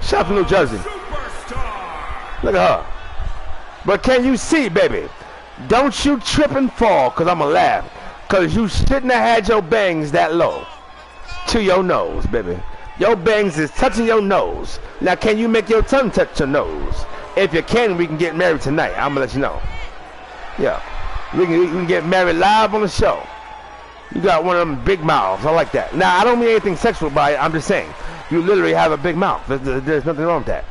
Shout out to New Jersey. Superstar. Look at her. But can you see, baby? Don't you trip and fall, because I'm going to laugh. Because you shouldn't have had your bangs that low to your nose, baby. Your bangs is touching your nose. Now, can you make your tongue touch your nose? If you can, we can get married tonight. I'm going to let you know. Yeah. We can get married live on the show. You got one of them big mouths. I like that. Now, I don't mean anything sexual by it. I'm just saying. You literally have a big mouth. There's nothing wrong with that.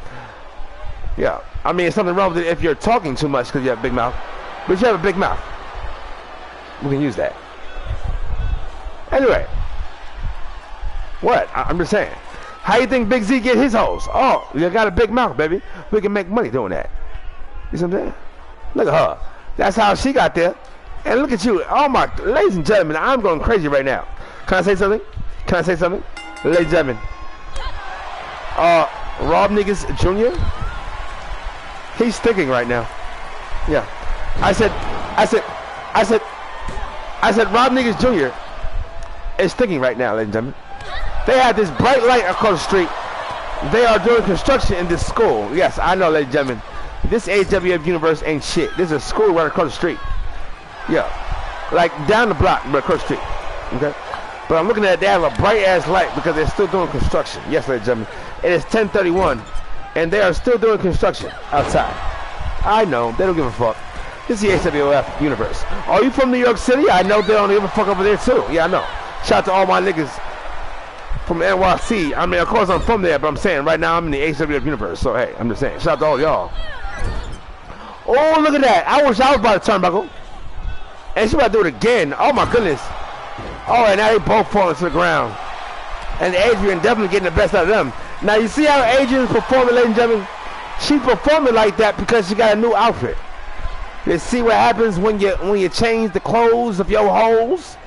Yeah. I mean, there's something wrong with it if you're talking too much because you have a big mouth. But you have a big mouth. We can use that. Anyway. What? I'm just saying. How you think Big Z get his hoes? Oh, you got a big mouth, baby. We can make money doing that. You see what I'm saying? Look at her. That's how she got there. And look at you. Oh my, ladies and gentlemen, I'm going crazy right now. Can I say something? Can I say something? Ladies and gentlemen. Rob Niggas Jr. He's thinking right now. Yeah. I said Rob Niggas Jr. is thinking right now, ladies and gentlemen. They have this bright light across the street. They are doing construction in this school. Yes, I know, ladies and gentlemen. This HWF universe ain't shit. This is a school right across the street. Yeah. Like down the block, but across the street. Okay? But I'm looking at it, they have a bright ass light because they're still doing construction. Yes, ladies and gentlemen. It is 10:31 and they are still doing construction outside. I know, they don't give a fuck. This is the HWF universe. Are you from New York City? I know they don't give a fuck over there too. Yeah, I know. Shout out to all my niggas from NYC. I mean, of course I'm from there, but I'm saying right now I'm in the HWF universe. So hey, I'm just saying. Shout out to all y'all. Oh, look at that. I wish I was by the turnbuckle. And she about to do it again. Oh my goodness. Oh, and now they both falling to the ground. And Adrian definitely getting the best out of them. Now you see how Adrian's performing, ladies and gentlemen? She performing like that because she got a new outfit. You see what happens when you change the clothes of your hoes?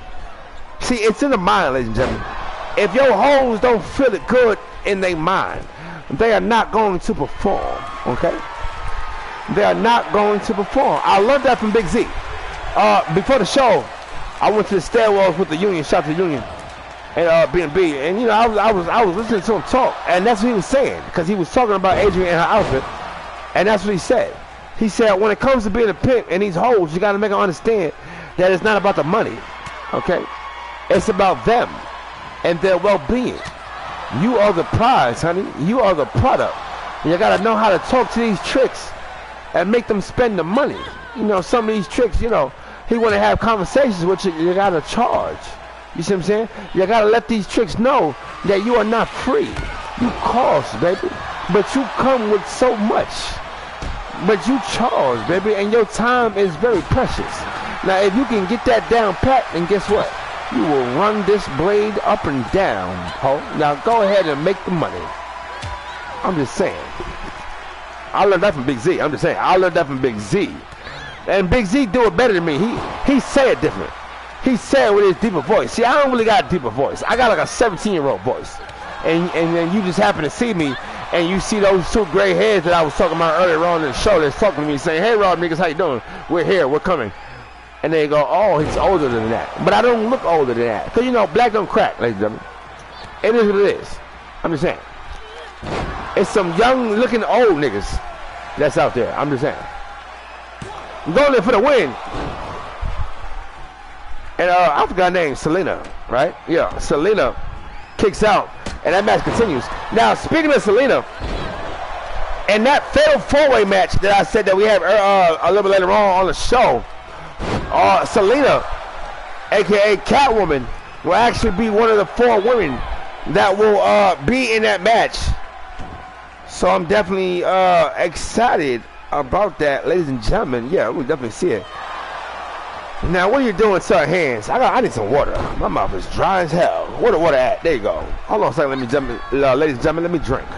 See, it's in the mind, ladies and gentlemen. If your hoes don't feel it good in their mind, they are not going to perform, okay? They are not going to perform. I learned that from Big Z. Before the show, I went to the stairwells with the Union, shout to the Union, and B&B, and you know, I was listening to him talk, and that's what he was saying, because he was talking about Adrian and her outfit, and that's what he said. He said, when it comes to being a pimp and these hoes, you got to make them understand that it's not about the money, okay? It's about them and their well-being. You are the prize, honey. You are the product. And you got to know how to talk to these tricks and make them spend the money. You know, some of these tricks, you know, he want to have conversations with you, you got to charge. You see what I'm saying? You got to let these tricks know that you are not free. You cost, baby. But you come with so much. But you charge, baby, and your time is very precious. Now, if you can get that down pat, then guess what? You will run this blade up and down, ho. Now, go ahead and make the money. I'm just saying. I learned that from Big Z. I'm just saying. I learned that from Big Z. And Big Z do it better than me. He say it different. He said it with his deeper voice. See, I don't really got a deeper voice. I got like a 17-year-old voice. And then you just happen to see me, and you see those two gray heads that I was talking about earlier on in the show that's talking to me saying, hey, Rob, niggas, how you doing? We're here. We're coming. And they go, oh, he's older than that. But I don't look older than that. Because, you know, black don't crack, ladies and gentlemen. It is what it is. I'm just saying. It's some young-looking old niggas that's out there. I'm just saying. I'm going there for the win. And I forgot her name, Selena, right? Yeah, Selena kicks out. And that match continues. Now, speaking of Selena, and that fatal four-way match that I said that we have a little bit later on the show, Selena, a.k.a. Catwoman, will actually be one of the 4 women that will be in that match. So I'm definitely excited about that, ladies and gentlemen. Yeah, we'll definitely see it. Now, what are you doing to our hands? I need some water. My mouth is dry as hell. Where the water at? There you go. Hold on a second. Let me jump. Ladies and gentlemen, let me drink.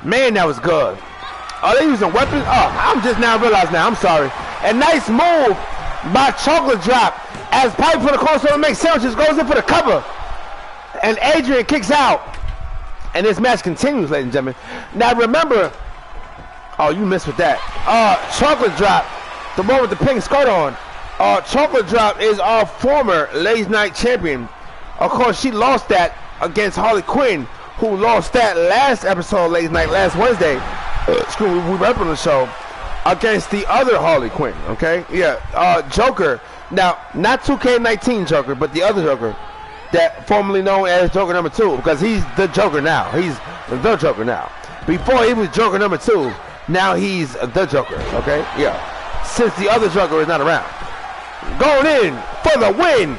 Man, that was good. Oh, they using weapons? Oh, I'm just now realizing now. I'm sorry. A nice move by Chocolate Drop as Pipe for the crossover makes sandwiches, goes in for the cover. And Adrian kicks out. And this match continues, ladies and gentlemen. Now remember, oh, you missed with that. Chocolate Drop, the one with the pink skirt on. Chocolate Drop is our former Ladies Night champion. Of course, she lost that against Harley Quinn, who lost that last episode of Ladies Night last Wednesday. Excuse me, we were up on the show against the other Harley Quinn. Okay, yeah, Joker. Now, not 2K19 Joker, but the other Joker. That formerly known as Joker number 2, because he's the Joker now. He's the Joker now. Before he was Joker number 2, now he's the Joker, okay? Yeah. Since the other Joker is not around. Going in for the win.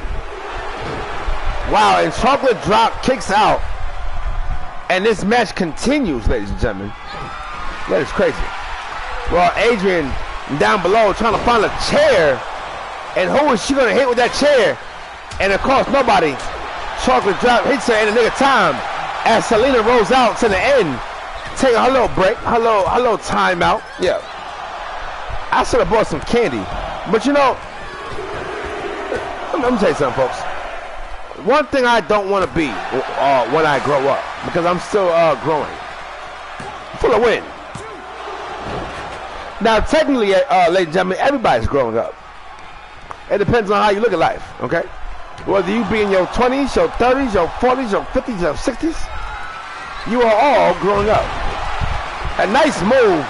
Wow, and Chocolate Drop kicks out. And this match continues, ladies and gentlemen. That is crazy. Well, Adrian down below trying to find a chair. And who is she going to hit with that chair? And of course, nobody. Chocolate Drop hits her in the nick of time as Selena rolls out to the end. Taking her little break, her little timeout. Yeah. I should have bought some candy. But you know, let me tell you something, folks. One thing I don't want to be when I grow up, because I'm still growing. For the win. Now, technically, ladies and gentlemen, everybody's growing up. It depends on how you look at life, okay? Whether you be in your 20s, your 30s, your 40s, your 50s, your 60s, you are all growing up. A nice move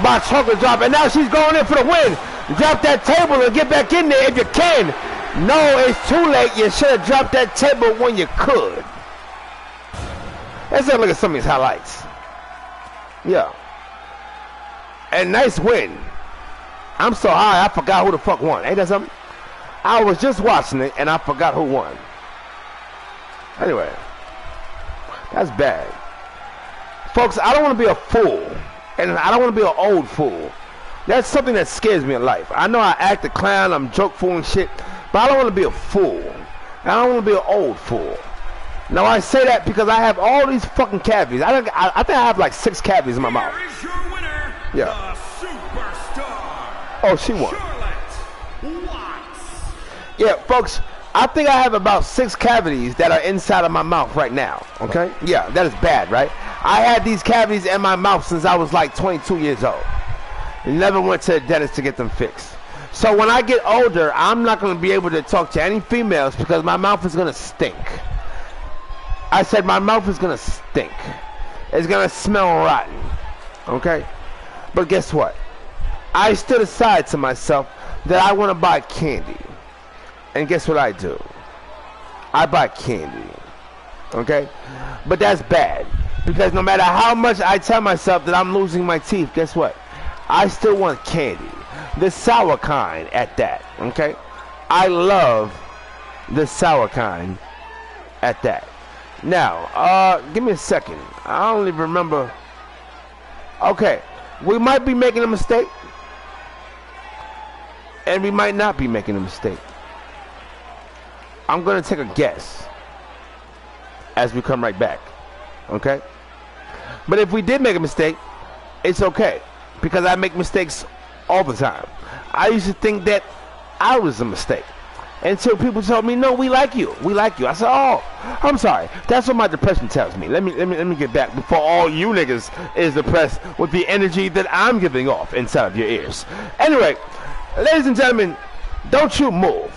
by Chocolate Drop, and now she's going in for the win. Drop that table and get back in there if you can. No, it's too late. You should have dropped that table when you could. Let's have a look at some of these highlights. Yeah. And nice win. I'm so high, I forgot who the fuck won. Ain't that something? I was just watching it, and I forgot who won. Anyway. That's bad. Folks, I don't want to be a fool. And I don't want to be an old fool. That's something that scares me in life. I know I act a clown, I'm joke fool and shit, but I don't want to be a fool. I don't want to be an old fool. Now I say that because I have all these fucking cavities. I think I have like 6 cavities in my mouth. Here is your winner, yeah. the superstar. Oh, she won. Charlotte Watts. Yeah, folks, I think I have about 6 cavities that are inside of my mouth right now. Okay? Yeah, that is bad, right? I had these cavities in my mouth since I was like 22 years old. Never went to the dentist to get them fixed. So when I get older, I'm not going to be able to talk to any females because my mouth is going to stink. I said my mouth is going to stink. It's going to smell rotten. Okay? But guess what? I stood aside to myself that I want to buy candy. And guess what I do? I buy candy. Okay? But that's bad. Because no matter how much I tell myself that I'm losing my teeth, guess what? I still want candy. The sour kind at that. Okay? I love the sour kind at that. Now, give me a second. I don't even remember. Okay. We might be making a mistake. And we might not be making a mistake. I'm going to take a guess as we come right back. Okay? But if we did make a mistake, it's okay. Because I make mistakes all the time. I used to think that I was a mistake. Until people told me, no, we like you. We like you. I said, oh, I'm sorry. That's what my depression tells me. Let me get back before all you niggas is depressed with the energy that I'm giving off inside of your ears. Anyway, ladies and gentlemen, don't you move.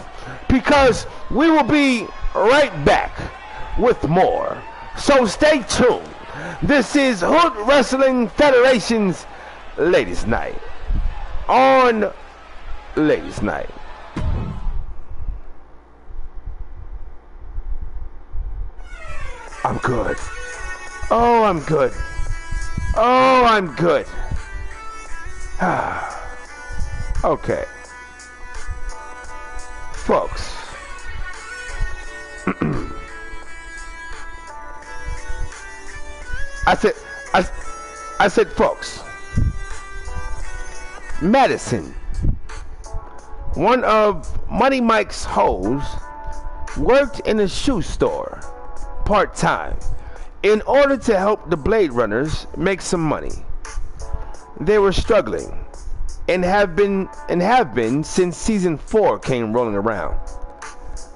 Because we will be right back with more. So stay tuned. This is Hood Wrestling Federation's Ladies Night on Ladies Night. I'm good. Oh, I'm good. Oh, I'm good. Okay. Folks. I said, folks. Madison, one of Money Mike's hoes, worked in a shoe store part-time in order to help the Blade Runners make some money. They were struggling and have been since season 4 came rolling around.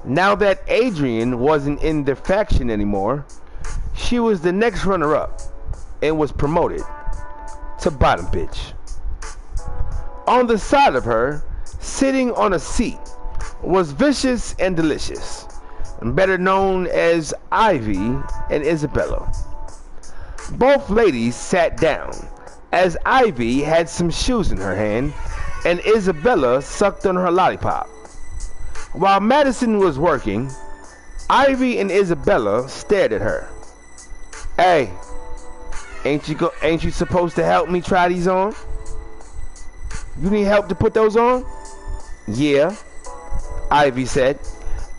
Now that Adrian wasn't in the faction anymore, she was the next runner-up and was promoted to bottom bitch. On the side of her, sitting on a seat, was Vicious and Delicious, better known as Ivy and Isabella. Both ladies sat down, as Ivy had some shoes in her hand, and Isabella sucked on her lollipop. While Madison was working, Ivy and Isabella stared at her. Hey, ain't you supposed to help me try these on? You need help to put those on? Yeah, Ivy said,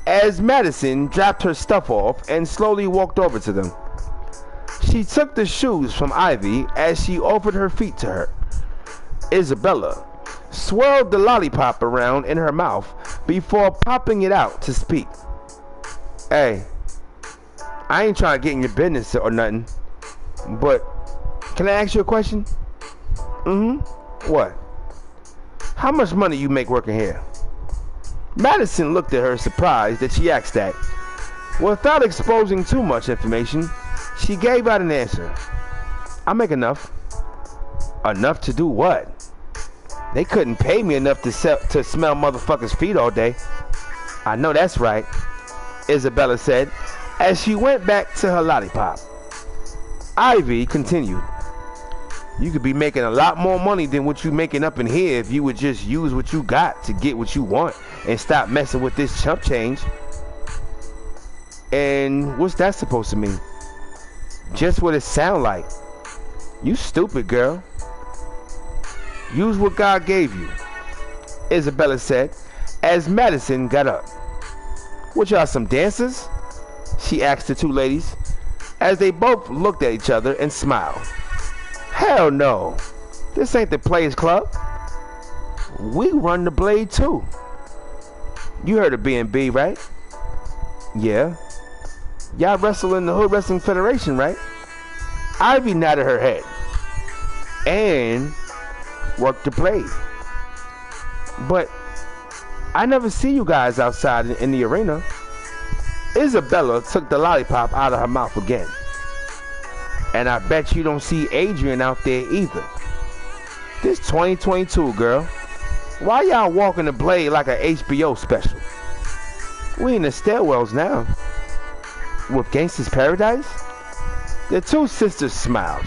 as Madison dropped her stuff off and slowly walked over to them. She took the shoes from Ivy as she offered her feet to her. Isabella swirled the lollipop around in her mouth before popping it out to speak. Hey, I ain't trying to get in your business or nothing, but can I ask you a question? What? How much money you make working here? Madison looked at her surprised that she asked that. Without exposing too much information, she gave out an answer. I make enough. Enough to do what? They couldn't pay me enough to smell motherfuckers' feet all day. I know that's right. Isabella said as she went back to her lollipop. Ivy continued. You could be making a lot more money than what you making up in here if you would just use what you got to get what you want and stop messing with this chump change. And what's that supposed to mean? Just what it sound like. You stupid girl. Use what God gave you, Isabella said as Madison got up. What, y'all some dancers? She asked the two ladies as they both looked at each other and smiled. Hell no. This ain't the Players Club. We run the Blade too. You heard of B&B, right? Yeah. Y'all wrestle in the Hood Wrestling Federation, right? Ivy nodded her head. And worked the Blade. But I never see you guys outside in the arena. Isabella took the lollipop out of her mouth again. And I bet you don't see Adrian out there either. This 2022, girl. Why y'all walking the Blade like an HBO special? We in the stairwells now. With Gangsta's Paradise? The two sisters smiled.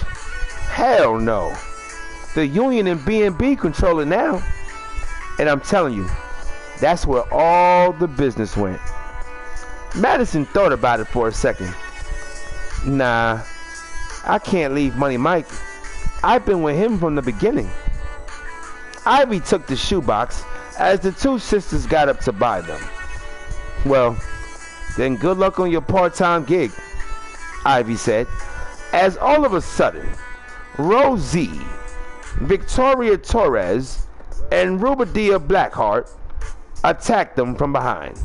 Hell no. The Union and B&B control it now. And I'm telling you, that's where all the business went. Madison thought about it for a second. Nah, I can't leave Money Mike. I've been with him from the beginning. Ivy took the shoebox as the two sisters got up to buy them. Well, then good luck on your part-time gig, Ivy said, as all of a sudden, Rosie, Victoria Torres, and Rubidia Blackheart attacked them from behind.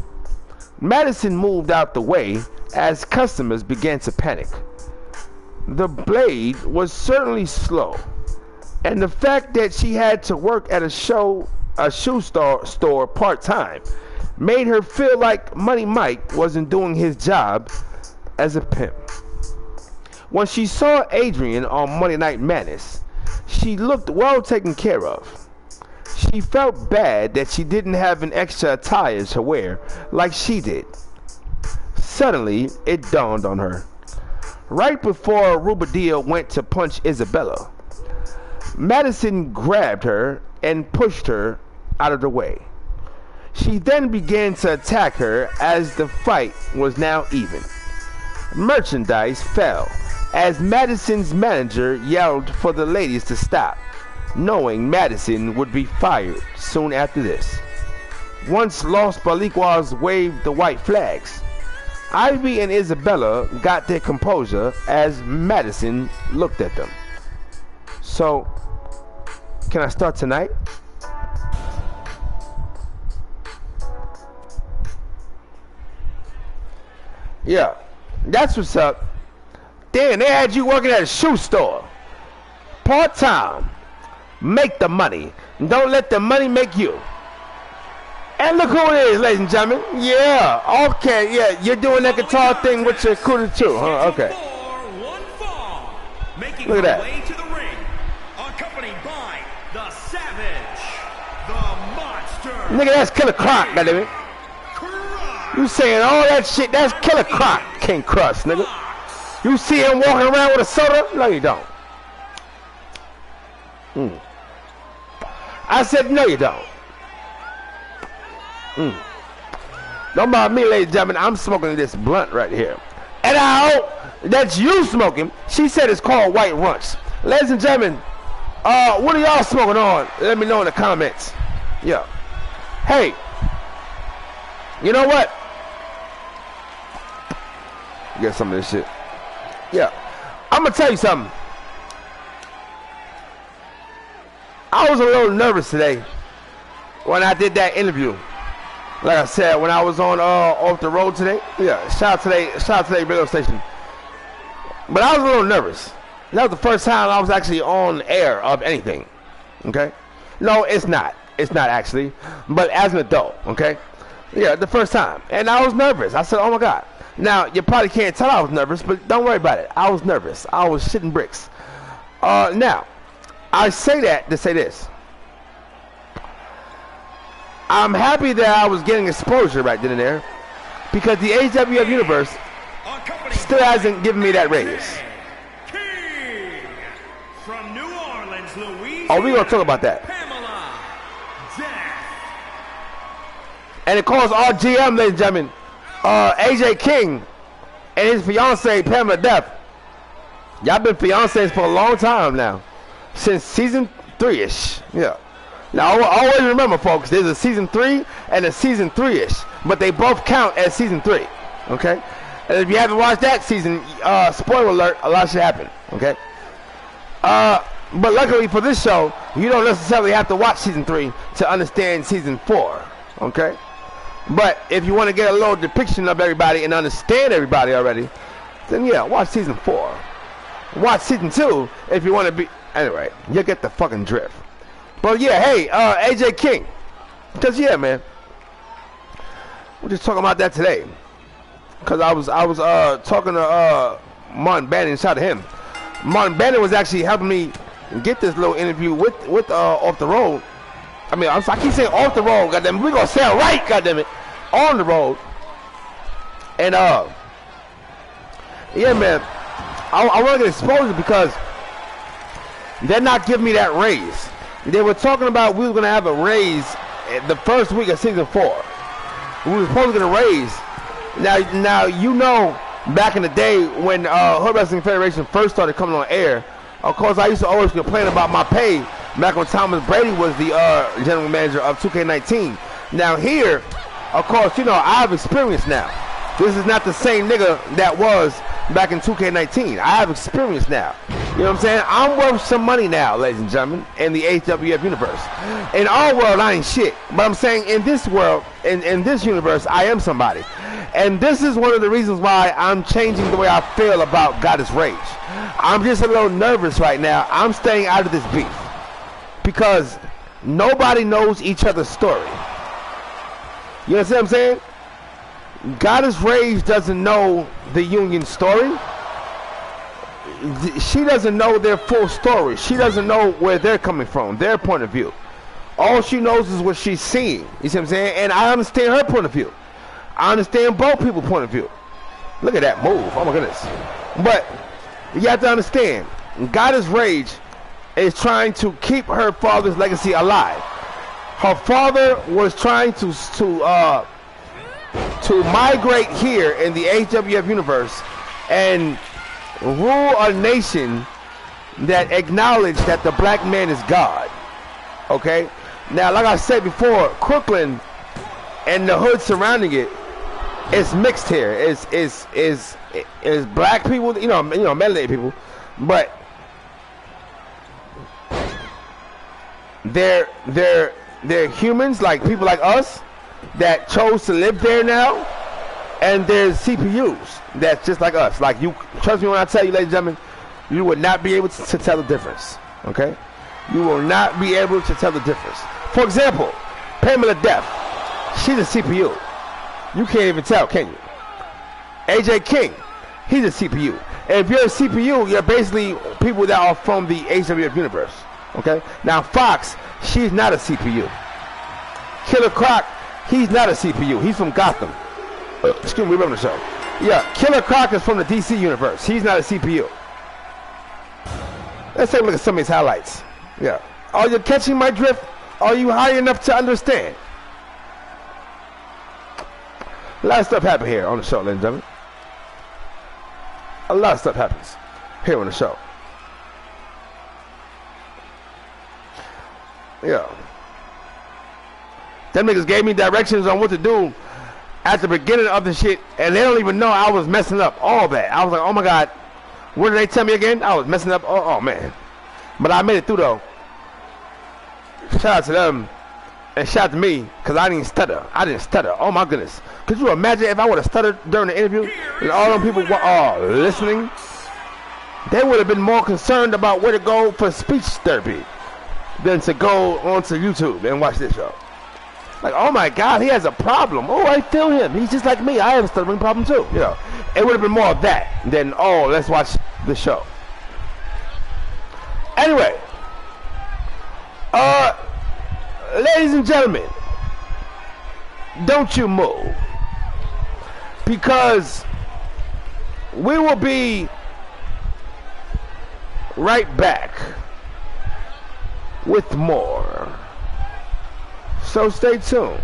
Madison moved out the way as customers began to panic. The Blade was certainly slow, and the fact that she had to work at a shoe store part-time made her feel like Money Mike wasn't doing his job as a pimp. When she saw Adrian on Monday Night Madness, she looked well taken care of. She felt bad that she didn't have an extra attire to wear like she did. Suddenly, it dawned on her. Right before Rubidia went to punch Isabella, Madison grabbed her and pushed her out of the way. She then began to attack her as the fight was now even. Merchandise fell as Madison's manager yelled for the ladies to stop, knowing Madison would be fired soon after this. Once Los Boricuas waved the white flags, Ivy and Isabella got their composure as Madison looked at them. So, can I start tonight? Yeah, that's what's up. Damn, they had you working at a shoe store. Part-time. Make the money. Don't let the money make you. And look who it is, ladies and gentlemen. Yeah, okay, yeah. You're doing that guitar thing with your cooter too, huh? Okay. Look at that. Way to the ring, accompanied by the Savage, the Monster. Nigga, that's Killer Croc, baby. You saying all that shit, that's Killer Croc. King Crust, nigga. You see him walking around with a soda? No, you don't. I said, no, you don't. Don't bother me, ladies and gentlemen. I'm smoking this blunt right here. And I hope that's you smoking. She said it's called White Runts. Ladies and gentlemen, what are y'all smoking on? Let me know in the comments. Yeah. Hey, you know what? Get some of this shit. Yeah. I'm going to tell you something. I was a little nervous today when I did that interview. Like I said, when I was on off the road today. Yeah, shout out to the radio station. But I was a little nervous. That was the first time I was actually on air of anything. Okay? No, it's not. It's not actually. But as an adult, okay? Yeah, the first time. And I was nervous. I said, oh my God. Now, you probably can't tell I was nervous, but don't worry about it. I was nervous. I was shitting bricks. Now, I say that to say this. I'm happy that I was getting exposure right then and there, because the HWF universe still hasn't given me that raise. King from New Orleans, Louisiana. Oh, we're gonna talk about that. Pamela Death. And it calls our GM, ladies and gentlemen, AJ King and his fiance Pamela Death. Y'all been fiancés for a long time now, since season 3-ish. Yeah. Now always remember, folks, there's a season 3 and a season 3-ish, but they both count as season 3. Okay. And if you haven't watched that season, spoiler alert, a lot should happen. Okay. But luckily for this show, you don't necessarily have to watch season 3 to understand season 4. Okay. But if you want to get a little depiction of everybody and understand everybody already, then yeah, watch season 4. Watch season 2 if you want to be. Anyway, you'll get the fucking drift. But yeah, hey, AJ King, because yeah, man, we're just talking about that today. Cause I was talking to Martin Bannon, shout out to him. Martin Bannon was actually helping me get this little interview with Off the Road. I mean, I keep saying Off the Road, goddamn, we gonna say it right, goddamn it, on the road. And yeah, man, I want to get exposure because they're not giving me that raise. They were talking about we were gonna have a raise the first week of season 4. We were supposed to get a raise. Now you know, back in the day when Hood Wrestling Federation first started coming on air, of course I used to always complain about my pay back when Thomas Brady was the general manager of 2K19. Now here, of course, you know, I have experience now. This is not the same nigga that was back in 2K19. I have experience now. You know what I'm saying? I'm worth some money now, ladies and gentlemen, in the HWF universe. In our world, I ain't shit. But I'm saying in this world, in this universe, I am somebody. And this is one of the reasons why I'm changing the way I feel about Goddess Rage. I'm just a little nervous right now. I'm staying out of this beef. Because nobody knows each other's story. You understand what I'm saying? Goddess Rage doesn't know the Union story. She doesn't know their full story. She doesn't know where they're coming from, their point of view. All she knows is what she's seeing. You see what I'm saying? And I understand her point of view. I understand both people's point of view. Look at that move. Oh my goodness. But you have to understand, Goddess Rage is trying to keep her father's legacy alive. Her father was trying to migrate here in the HWF universe and rule a nation that acknowledged that the black man is God. Okay? Now, like I said before, Crooklyn and the hood surrounding it is mixed here. Is black people, you know, melanated people, but they're humans, like people like us that chose to live there now, and there's CPUs that's just like us. Like, you trust me when I tell you, ladies and gentlemen, you would not be able to tell the difference. Okay? You will not be able to tell the difference. For example, Pamela Death, she's a CPU. You can't even tell, can you? AJ King, he's a CPU. And if you're a CPU, you're basically people that are from the HWF universe. Okay? Now Fox, she's not a CPU. Killer Croc, he's not a CPU. He's from Gotham. Excuse me, remember the show. Yeah, Killer Croc is from the DC universe. He's not a CPU. Let's take a look at some of these highlights. Yeah. Are you catching my drift? Are you high enough to understand? A lot of stuff happened here on the show, ladies and gentlemen. A lot of stuff happens here on the show. Yeah. Them niggas gave me directions on what to do at the beginning of the shit, and they don't even know I was messing up all that. I was like, oh my God, what did they tell me again? I was messing up. Oh man. But I made it through though. Shout out to them, and shout out to me, because I didn't stutter. I didn't stutter. Oh my goodness. Could you imagine if I would have stuttered during the interview and all them people were listening? They would have been more concerned about where to go for speech therapy than to go onto YouTube and watch this show. Like, oh my God, he has a problem. Oh, I feel him. He's just like me. I have a stuttering problem too. You know, it would have been more of that than, oh, let's watch the show. Anyway, ladies and gentlemen, don't you move. because we will be right back with more. So stay tuned.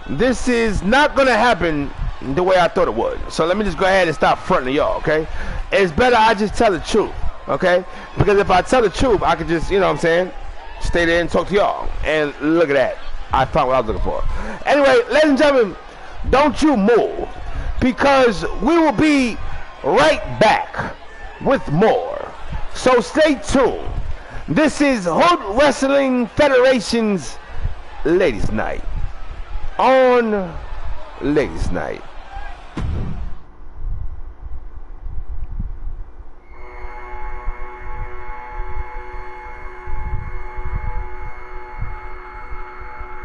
This is not going to happen the way I thought it would. So let me just go ahead and stop fronting y'all, okay? It's better I just tell the truth, okay? Because if I tell the truth, I could just, you know what I'm saying, stay there and talk to y'all. And look at that. I found what I was looking for. Anyway, ladies and gentlemen, don't you move, because we will be right back with more. So stay tuned. This is Hood Wrestling Federation's Ladies Night on Ladies Night.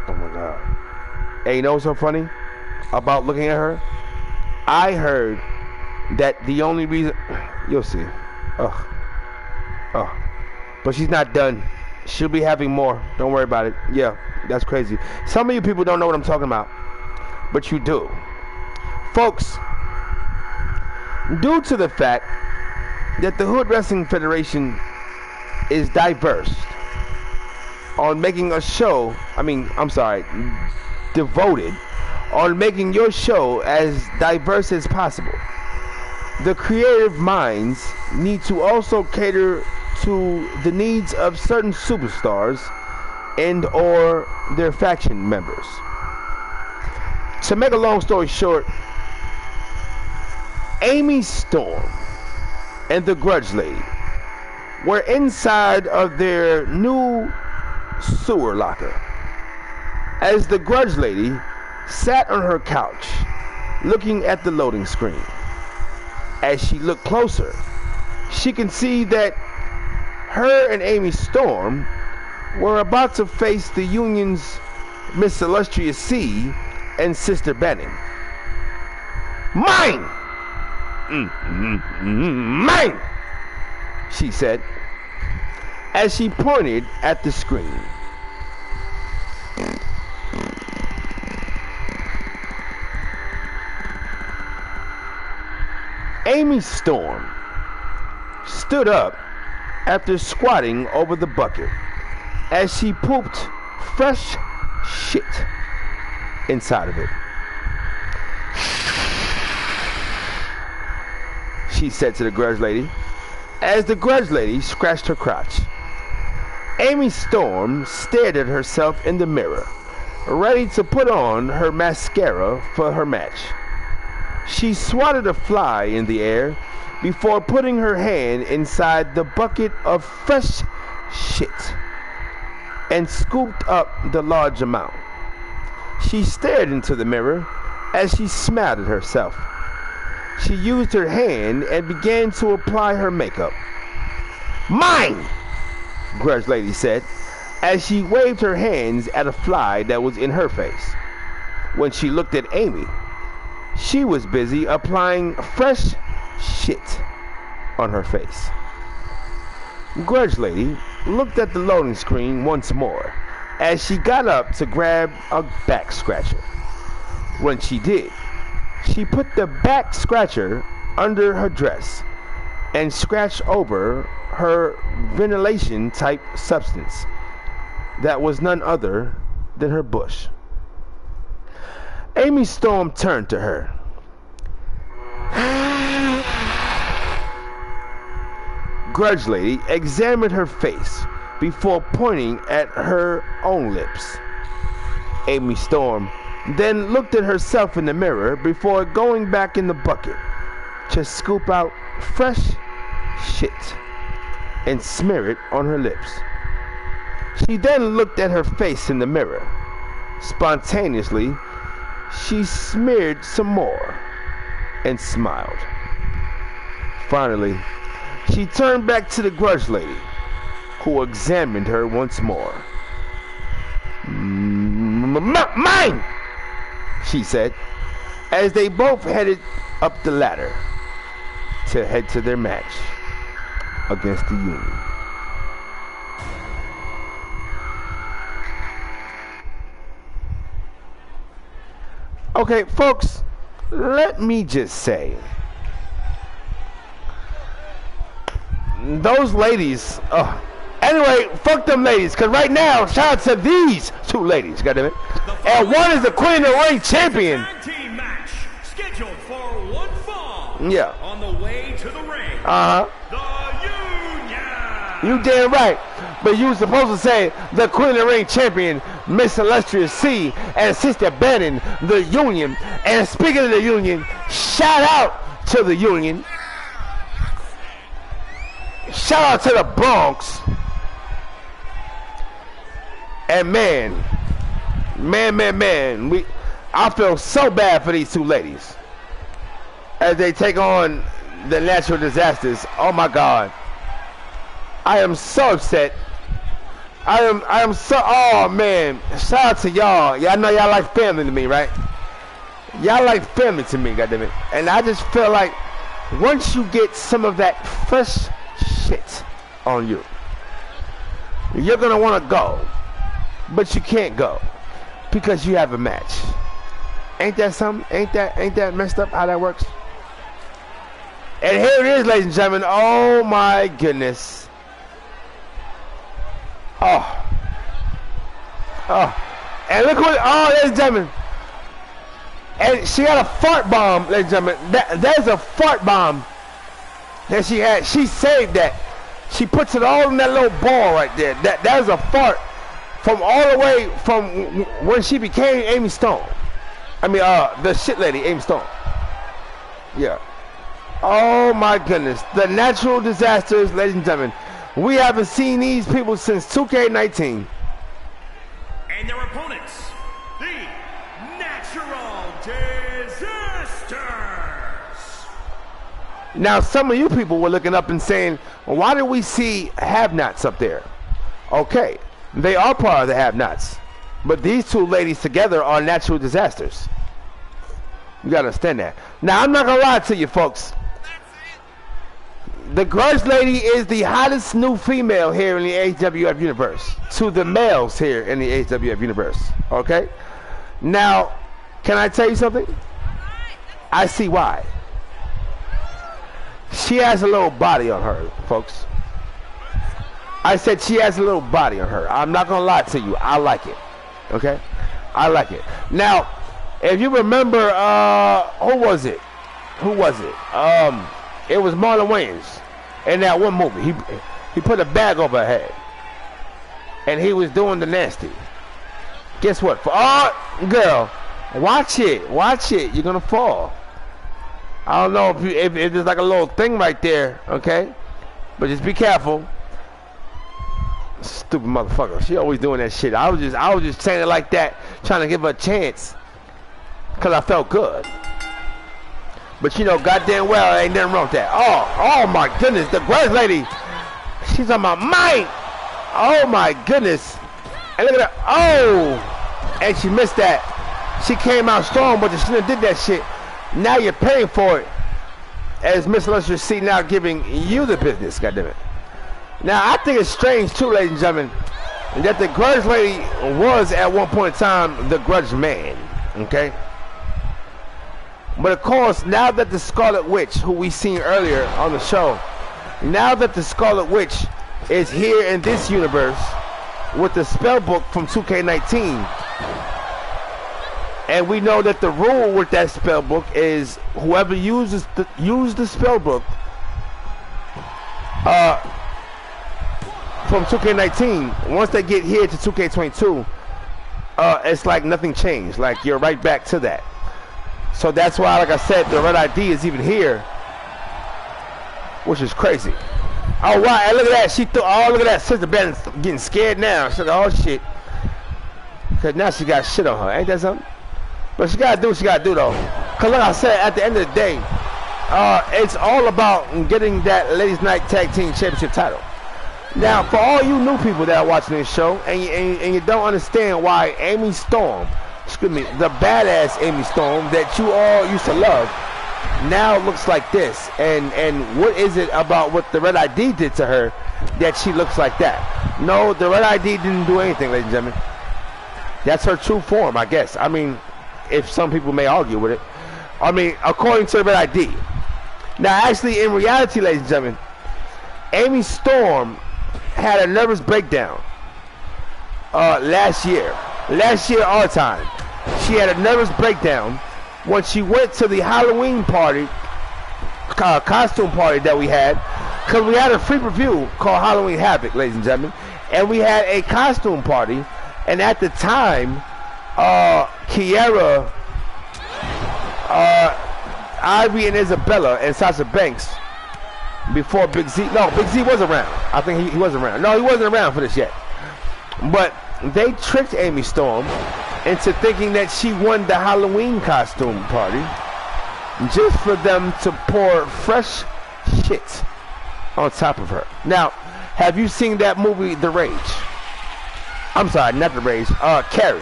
Oh my God. Hey, you know what's so funny about looking at her? I heard that the only reason, you'll see. Oh. But she's not done. She'll be having more. Don't worry about it. Yeah, that's crazy. Some of you people don't know what I'm talking about, but you do. Folks, due to the fact that the Hood Wrestling Federation is diverse on making a show, devoted on making your show as diverse as possible, the creative minds need to also cater to the needs of certain superstars and or their faction members. To make a long story short, Amy Storm and the Grudge Lady were inside of their new sewer locker as the Grudge Lady sat on her couch looking at the loading screen. As she looked closer, she can see that her and Amy Storm were about to face the Union's Miss Illustrious C and Sister Benning. Mine! Mine! She said, as she pointed at the screen. Amy Storm stood up after squatting over the bucket as she pooped fresh shit inside of it. She said to the Grudge Lady as the Grudge Lady scratched her crotch. Amy Storm stared at herself in the mirror, ready to put on her mascara for her match. She swatted a fly in the air before putting her hand inside the bucket of fresh shit and scooped up the large amount. She stared into the mirror as she smiled at herself. She used her hand and began to apply her makeup. Mine! Grudge Lady said as she waved her hands at a fly that was in her face. When she looked at Amy, she was busy applying fresh shit on her face. Grudge Lady looked at the loading screen once more as she got up to grab a back scratcher. When she did, she put the back scratcher under her dress and scratched over her ventilation type substance that was none other than her bush. Amy Storm turned to her. Grudge Lady examined her face before pointing at her own lips. Amy Storm then looked at herself in the mirror before going back in the bucket to scoop out fresh shit and smear it on her lips. She then looked at her face in the mirror. Spontaneously, she smeared some more and smiled. Finally, she turned back to the Grudge Lady, who examined her once more. Mine! She said, as they both headed up the ladder to head to their match against the Union. Okay, folks, let me just say, those ladies, anyway, fuck them ladies, because right now, shout out to these two ladies, goddammit. And one is the Queen of the Ring champion. Tag team match scheduled for one fall. Yeah. On the way to the ring. Uh-huh. The Union. You damn right. But you were supposed to say the Queen of the Ring champion, Miss Illustrious C, and Sister Bannon, the Union. And speaking of the Union, shout out to the Union. Shout out to the Bronx. And man, I feel so bad for these two ladies as they take on the natural disasters. Oh my God. I am so upset. I am so, oh man, shout out to y'all. Y'all know y'all like family to me, right? Y'all like family to me, goddammit. And I just feel like once you get some of that fresh shit on you, you're gonna want to go, but you can't go because you have a match. Ain't that something? Ain't that messed up how that works? And here it is, ladies and gentlemen. Oh my goodness. Oh, and look what, ladies and gentlemen, and she had a fart bomb, ladies and gentlemen. There's a fart bomb that she had. She saved that. She puts it all in that little ball right there. That is a fart from all the way from when she became Amy Stone. I mean, the shit lady, Amy Stone. Yeah. Oh my goodness. The natural disasters, ladies and gentlemen. We haven't seen these people since 2K19. And their opponents, the Natural Disasters. Now, some of you people were looking up and saying, well, why did we see have-nots up there? Okay, they are part of the have-nots. But these two ladies together are natural disasters. You gotta understand that. Now, I'm not gonna lie to you, folks. The Grudge Lady is the hottest new female here in the HWF universe. To the males here in the HWF universe. Okay? Now, can I tell you something? I see why. She has a little body on her, folks. I said she has a little body on her. I'm not gonna lie to you. I like it. Okay? I like it. Now, if you remember, who was it? It was Marlon Wayans in that one movie. He put a bag over her head, and he was doing the nasty. Guess what? Girl, watch it. You're gonna fall. I don't know if there's like a little thing right there, okay? But just be careful. Stupid motherfucker. She always doing that shit. I was just saying it like that, trying to give her a chance, cause I felt good. But you know, goddamn well, ain't nothing wrong with that. Oh my goodness, the Grudge Lady, she's on my mind. Oh my goodness. And look at her. Oh, and she missed that. She came out strong, but she shouldn't have did that shit. Now you're paying for it. As Miss Illustrious C now giving you the business, goddammit. Now I think it's strange too, ladies and gentlemen, that the Grudge Lady was at one point in time the Grudge Man. Okay? But of course, now that the Scarlet Witch, who we seen earlier on the show, now that the Scarlet Witch is here in this universe with the spell book from 2K19, and we know that the rule with that spell book is whoever uses the spell book from 2K19, once they get here to 2K22, it's like nothing changed. Like you're right back to that. So that's why, like I said, the red ID is even here, which is crazy. Oh wow! And look at that. She threw. Oh, look at that. Sister Ben's getting scared now. She's like, oh shit. Cause now she got shit on her. Ain't that something? But she gotta do what she gotta do though. Cause like I said, at the end of the day, it's all about getting that Ladies Night Tag Team Championship title. Now, for all you new people that are watching this show, and you don't understand why Amy Storm, excuse me, the badass Amy Storm that you all used to love, now looks like this. And what is it about what the Red ID did to her that she looks like that? No, the Red ID didn't do anything, ladies and gentlemen. That's her true form, I guess. I mean, if some people may argue with it. I mean, according to the Red ID. Now, actually, in reality, ladies and gentlemen, Amy Storm had a nervous breakdown last year. Last year, our time. She had a nervous breakdown when she went to the Halloween party, costume party that we had, because we had a free review called Halloween Havoc, ladies and gentlemen, and we had a costume party, and at the time, Kiera, Ivy and Isabella and Sasha Banks, before Big Z, no, Big Z was around. I think he was around. No, he wasn't around for this yet. But they tricked Amy Storm into thinking that she won the Halloween costume party just for them to pour fresh shit on top of her. Now, have you seen that movie, The Rage? I'm sorry, not The Rage. Carrie.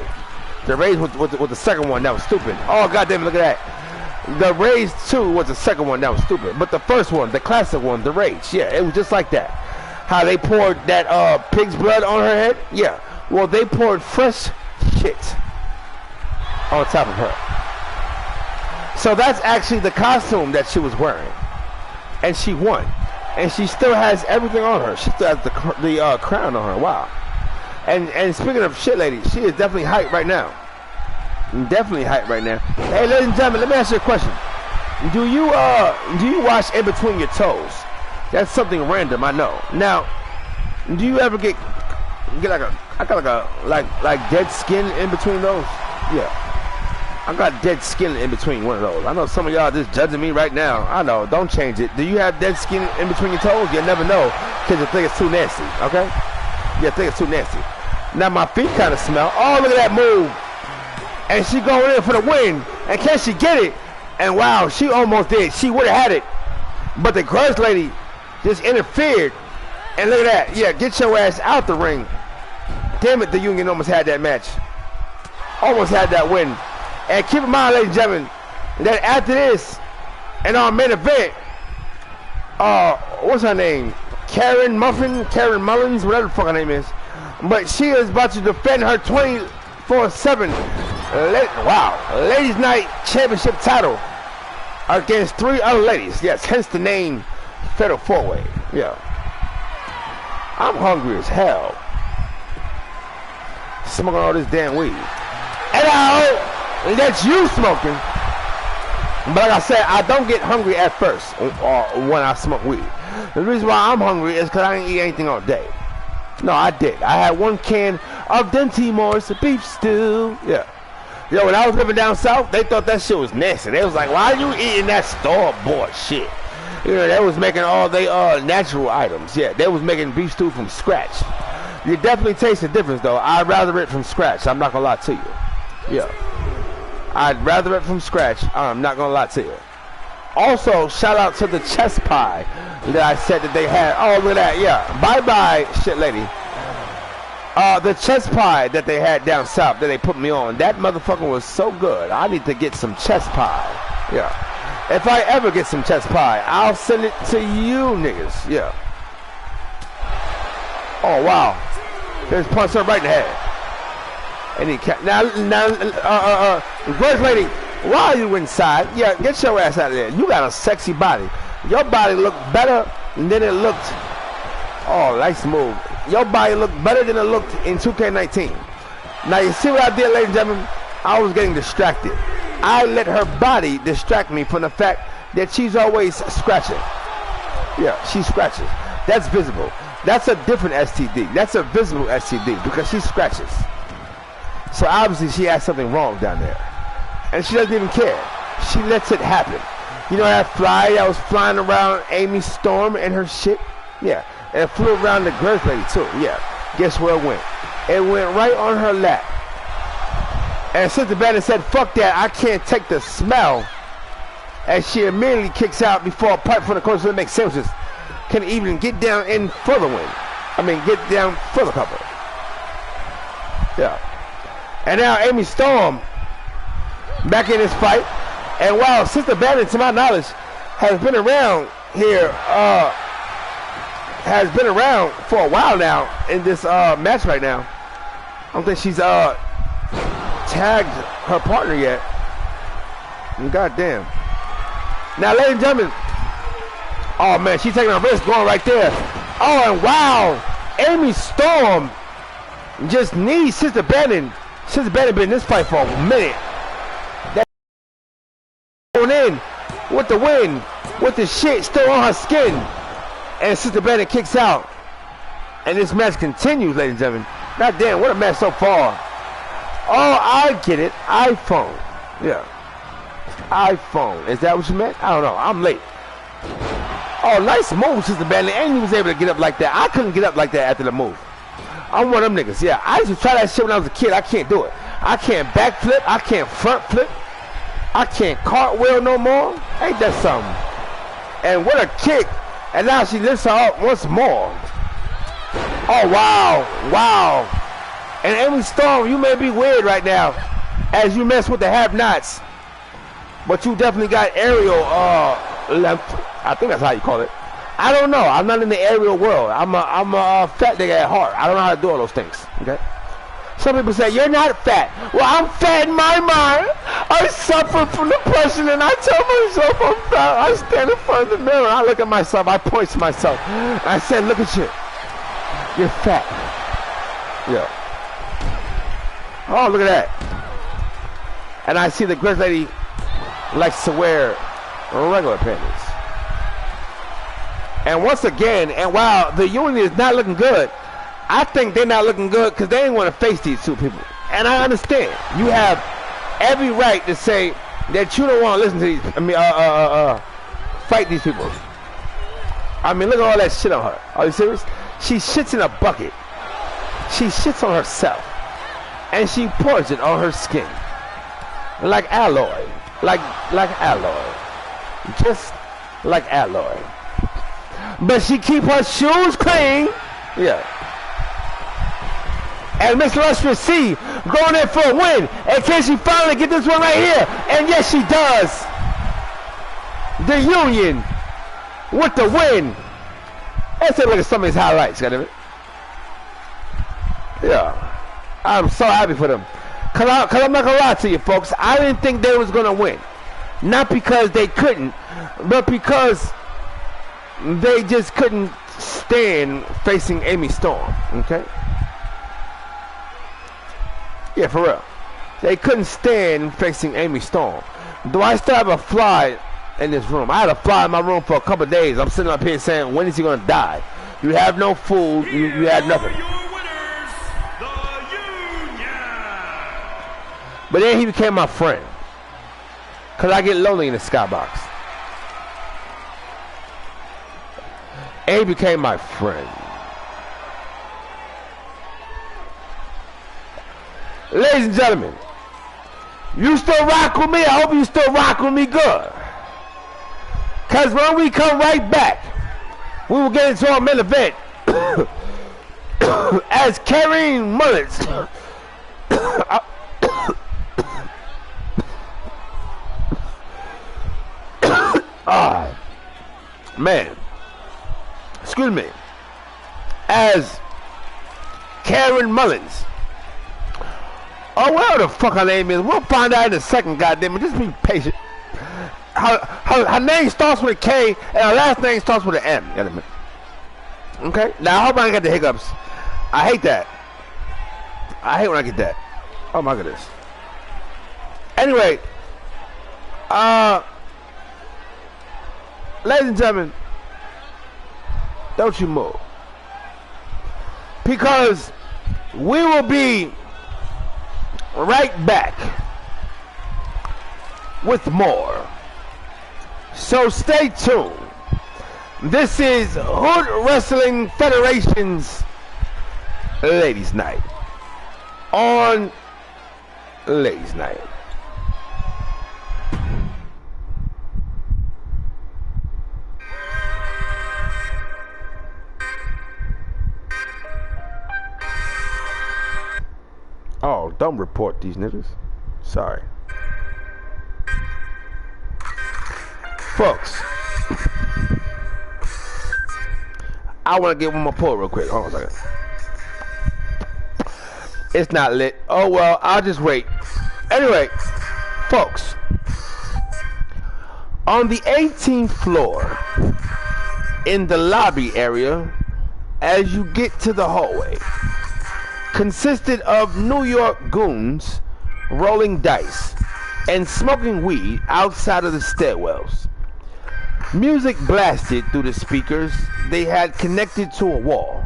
The Rage was the second one that was stupid. Oh, goddamn, look at that. The Rage 2 was the second one that was stupid. But the first one, the classic one, The Rage, yeah, it was just like that. How they poured that pig's blood on her head? Yeah. Well, they poured fresh shit on top of her. So that's actually the costume that she was wearing. And she won. And she still has everything on her. She still has the crown on her. Wow. And speaking of shit, lady, she is definitely hyped right now. Definitely hyped right now. Hey, ladies and gentlemen, let me ask you a question. Do you wash in between your toes? That's something random, I know. Now, do you ever get like dead skin in between those? Yeah. I got dead skin in between one of those. I know some of y'all just judging me right now. I know, don't change it. Do you have dead skin in between your toes? You'll never know because you think it's too nasty, okay? You think it's too nasty. Now my feet kind of smell. Oh, look at that move. And she going in for the win. And can she get it? And wow, she almost did. She would have had it. But the grudge lady just interfered. And look at that. Yeah, get your ass out the ring. Damn it, the Union almost had that match. Almost had that win. And keep in mind, ladies and gentlemen, that after this, in our main event, what's her name? Karen Mullins, whatever the fuck her name is. But she is about to defend her 24/7 Ladies Night Championship title against 3 other ladies. Yes, hence the name Fatal 4-Way. Yeah. I'm hungry as hell. Smoking all this damn weed. And I hope that's you smoking. But like I said, I don't get hungry at first when I smoke weed. The reason why I'm hungry is because I didn't eat anything all day. No, I did. I had 1 can of Dentimor's beef stew. Yeah. Yo, when I was living down south, they thought that shit was nasty. They was like, why are you eating that store-bought shit? You know, they was making all they natural items. Yeah, they was making beef stew from scratch. You definitely taste the difference, though. I'd rather it from scratch. I'm not going to lie to you. Yeah. I'd rather it from scratch. I'm not going to lie to you. Also, shout out to the chest pie that I said that they had. Oh, look at that. Yeah. Bye-bye, shit lady. The chest pie that they had down south that they put me on, that motherfucker was so good. I need to get some chest pie. Yeah. If I ever get some chest pie, I'll send it to you niggas. Yeah. Oh, wow. There's punch her right in the head. And he now, Grudge lady, why are you inside? Yeah, get your ass out of there. You got a sexy body. Your body looked better than it looked. Oh, nice move. Your body looked better than it looked in 2K19. Now, you see what I did, ladies and gentlemen? I was getting distracted. I let her body distract me from the fact that she's always scratching. Yeah, she scratches. That's visible. That's a different STD. That's a visible STD because she scratches. So obviously she has something wrong down there. And she doesn't even care. She lets it happen. You know that fly that was flying around Amy Storm and her shit? Yeah. And it flew around the Grudge lady too. Yeah. Guess where it went? It went right on her lap. And Sister Bannon said, fuck that, I can't take the smell. And she immediately kicks out before a pipe from the coach to make sandwiches can even get down in further wing. I mean, get down further cover. Yeah. And now Amy Storm back in this fight. And while Sister Bannon, to my knowledge, has been around here, has been around for a while now in this match right now. I don't think she's tagged her partner yet. Goddamn. Now, ladies and gentlemen. Oh, man, she's taking a risk going right there. Oh, and wow. Amy Storm just needs Sister Bannon. Sister Bannon been in this fight for a minute. That going in with the win, with the shit still on her skin. And Sister Bannon kicks out. And this match continues, ladies and gentlemen. God damn, what a match so far. Oh, I get it. iPhone. Yeah. iPhone. Is that what you meant? I don't know. I'm late. Oh, nice move, Sister Bannon. And he was able to get up like that. I couldn't get up like that after the move. I'm one of them niggas. Yeah, I used to try that shit when I was a kid. I can't do it. I can't backflip. I can't front flip. I can't cartwheel no more. Ain't that something? And what a kick. And now she lifts her up once more. Oh, wow. Wow. And Amy Storm, you may be weird right now as you mess with the have-nots. But you definitely got aerial length. I think that's how you call it. I don't know. I'm not in the aerial world. I'm a fat nigga at heart. I don't know how to do all those things. Okay. Some people say you're not fat. Well, I'm fat in my mind. I suffer from depression, and I tell myself I'm fat. I stand in front of the mirror. I look at myself. I point to myself. I said, "Look at you. You're fat." Yeah. Oh, look at that. And I see the great lady likes to wear regular panties. And once again, and while the union is not looking good, I think they're not looking good because they ain't want to face these two people. And I understand. You have every right to say that you don't want to listen to these, fight these people. I mean, look at all that shit on her. Are you serious? She shits in a bucket. She shits on herself. And she pours it on her skin. Like alloy. Like alloy. Just like alloy. But she keep her shoes clean. Yeah. And Miss Lustrous C going in for a win. And can she finally get this one right here? And yes, she does. The Union with the win. Let's take a look at some of these highlights, goddammit. Yeah. I'm so happy for them. Cause I'm not gonna lie to you folks. I didn't think they was gonna win. Not because they couldn't, but because they just couldn't stand facing Amy Storm. Okay? Yeah, for real. They couldn't stand facing Amy Storm. Do I still have a fly in this room? I had a fly in my room for a couple of days. I'm sitting up here saying, when is he gonna die? You have no food, you had nothing. But then he became my friend. Because I get lonely in the skybox. And he became my friend. Ladies and gentlemen, you still rock with me? I hope you still rock with me good. Because when we come right back, we will get into our main event. As Karen Mullins. Man, excuse me, as Karen Mullins, oh, whatever the fuck her name is, we'll find out in a second, goddammit, just be patient. Her name starts with a K, and her last name starts with an M, goddammit. Okay, now I hope I ain't got the hiccups. I hate that. I hate when I get that. Oh my goodness. Anyway, ladies and gentlemen, don't you move. Because we will be right back with more. So stay tuned. This is Hood Wrestling Federation's Ladies Night on Ladies Night. Oh, don't report these niggas. Sorry. Folks, I want to get one more pull real quick. Hold on a second. It's not lit. Oh, well, I'll just wait. Anyway, folks, On the 18th floor, in the lobby area, as you get to the hallway, consisted of New York goons rolling dice and smoking weed outside of the stairwells. Music blasted through the speakers they had connected to a wall.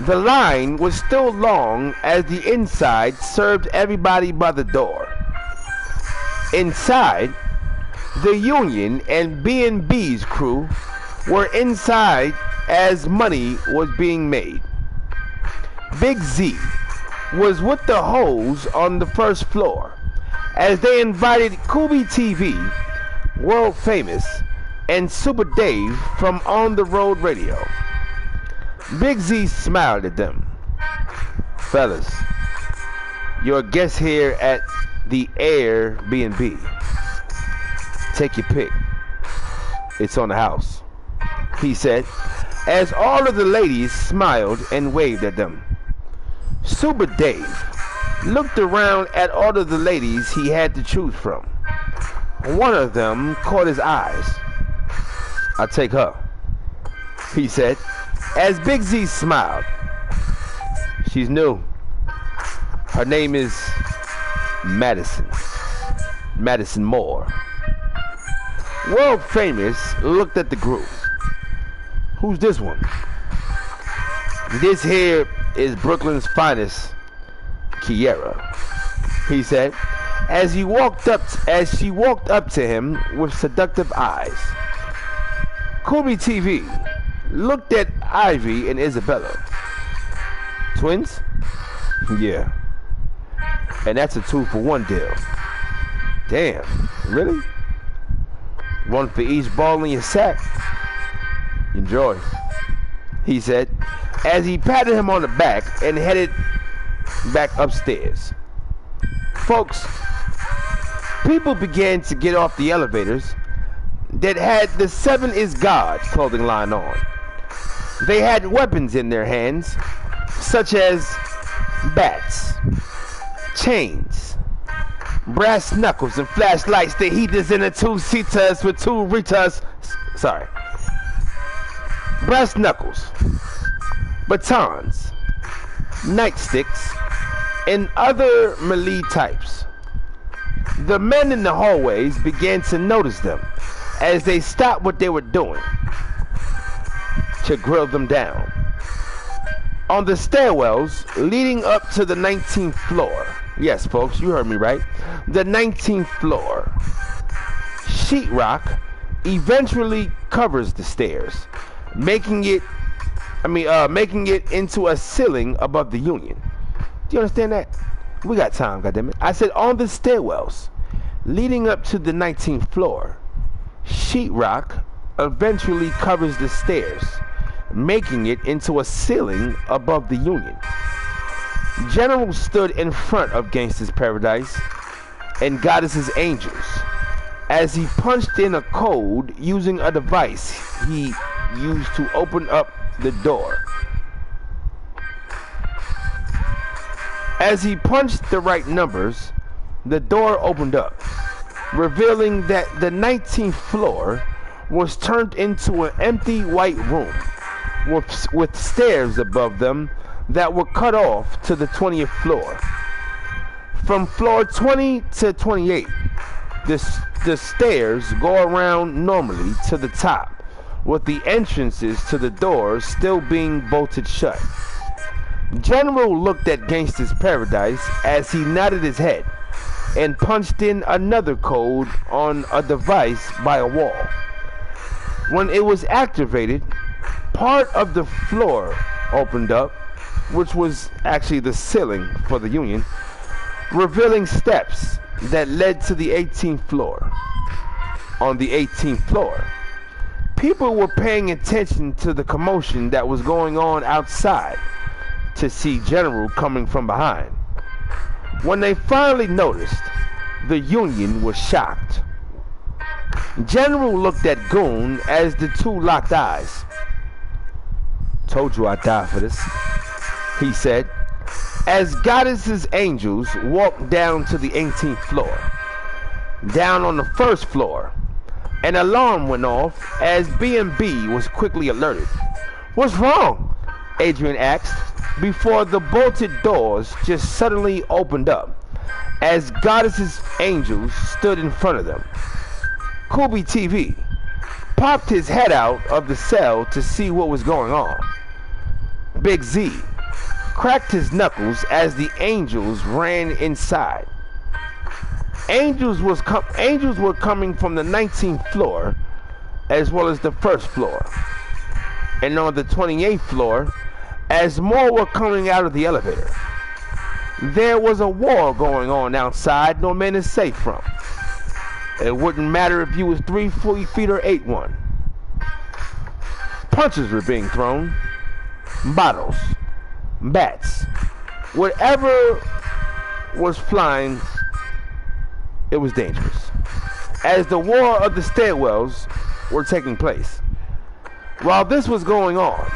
The line was still long as the inside served everybody by the door. Inside, the Union and B&B's crew were inside as money was being made. Big Z was with the hoes on the first floor as they invited Kubi TV, World Famous, and Super Dave from On the Road Radio. Big Z smiled at them. Fellas, your guest here at the Airbnb. Take your pick. It's on the house, he said, as all of the ladies smiled and waved at them. Super Dave looked around at all of the ladies he had to choose from. One of them caught his eyes. I'll take her, he said, as Big Z smiled. She's new. Her name is Madison Moore. World Famous looked at the group. Who's this one? This here is Brooklyn's finest, Kiera, he said, as she walked up to him with seductive eyes. Kubi TV looked at Ivy and Isabella. Twins? Yeah. And that's a 2-for-1 deal. Damn, really? One for each ball in your sack. Enjoy, he said, as he patted him on the back and headed back upstairs. Folks, people began to get off the elevators that had the 7 is God clothing line on. They had weapons in their hands, such as bats, chains, brass knuckles, and flashlights, the heaters, and the 2-seaters with 2 Ritas. Sorry. Brass knuckles, batons, nightsticks, and other melee types. The men in the hallways began to notice them as they stopped what they were doing to grill them down. On the stairwells leading up to the 19th floor, yes folks, you heard me right, the 19th floor, sheetrock eventually covers the stairs, making it into a ceiling above the Union. Do you understand that? We got time, goddammit. I said on the stairwells leading up to the 19th floor, sheetrock eventually covers the stairs, making it into a ceiling above the Union. General stood in front of Gangsta's Paradise and Goddess's Angels as he punched in a code using a device he used to open up the door. As he punched the right numbers, the door opened up, revealing that the 19th floor was turned into an empty white room with stairs above them that were cut off to the 20th floor. From floor 20 to 28, the stairs go around normally to the top, with the entrances to the doors still being bolted shut. General looked at Gangsta's Paradise as he nodded his head and punched in another code on a device by a wall. When it was activated, part of the floor opened up, which was actually the ceiling for the Union, revealing steps that led to the 18th floor. On the 18th floor, people were paying attention to the commotion that was going on outside to see General coming from behind. When they finally noticed, the Union was shocked. General looked at Goon as the two locked eyes. "Told you I'd die for this," he said, as Goddess's Angels walked down to the 18th floor. Down on the first floor, An alarm went off as B&B was quickly alerted. "What's wrong?" Adrian asked, before the bolted doors just suddenly opened up as Goddess's angels stood in front of them. Kubi TV popped his head out of the cell to see what was going on. Big Z cracked his knuckles as the angels ran inside. Angels were coming from the 19th floor as well as the first floor. And on the 28th floor, as more were coming out of the elevator. There was a war going on outside no man is safe from. It wouldn't matter if you was 3 feet or 8'1". Punches were being thrown, bottles, bats, whatever was flying, it was dangerous. As the war of the stairwells were taking place. While this was going on,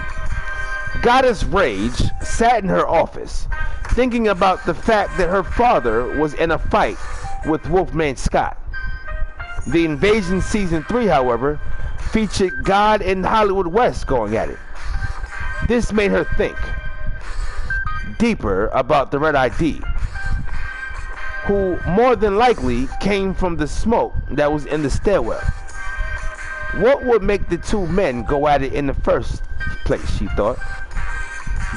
Goddess Rage sat in her office, thinking about the fact that her father was in a fight with Wolfman Scott. The Invasion Season 3, however, featured God and Hollywood West going at it. This made her think deeper about the Red ID, who more than likely came from the smoke that was in the stairwell. What would make the two men go at it in the first place, she thought.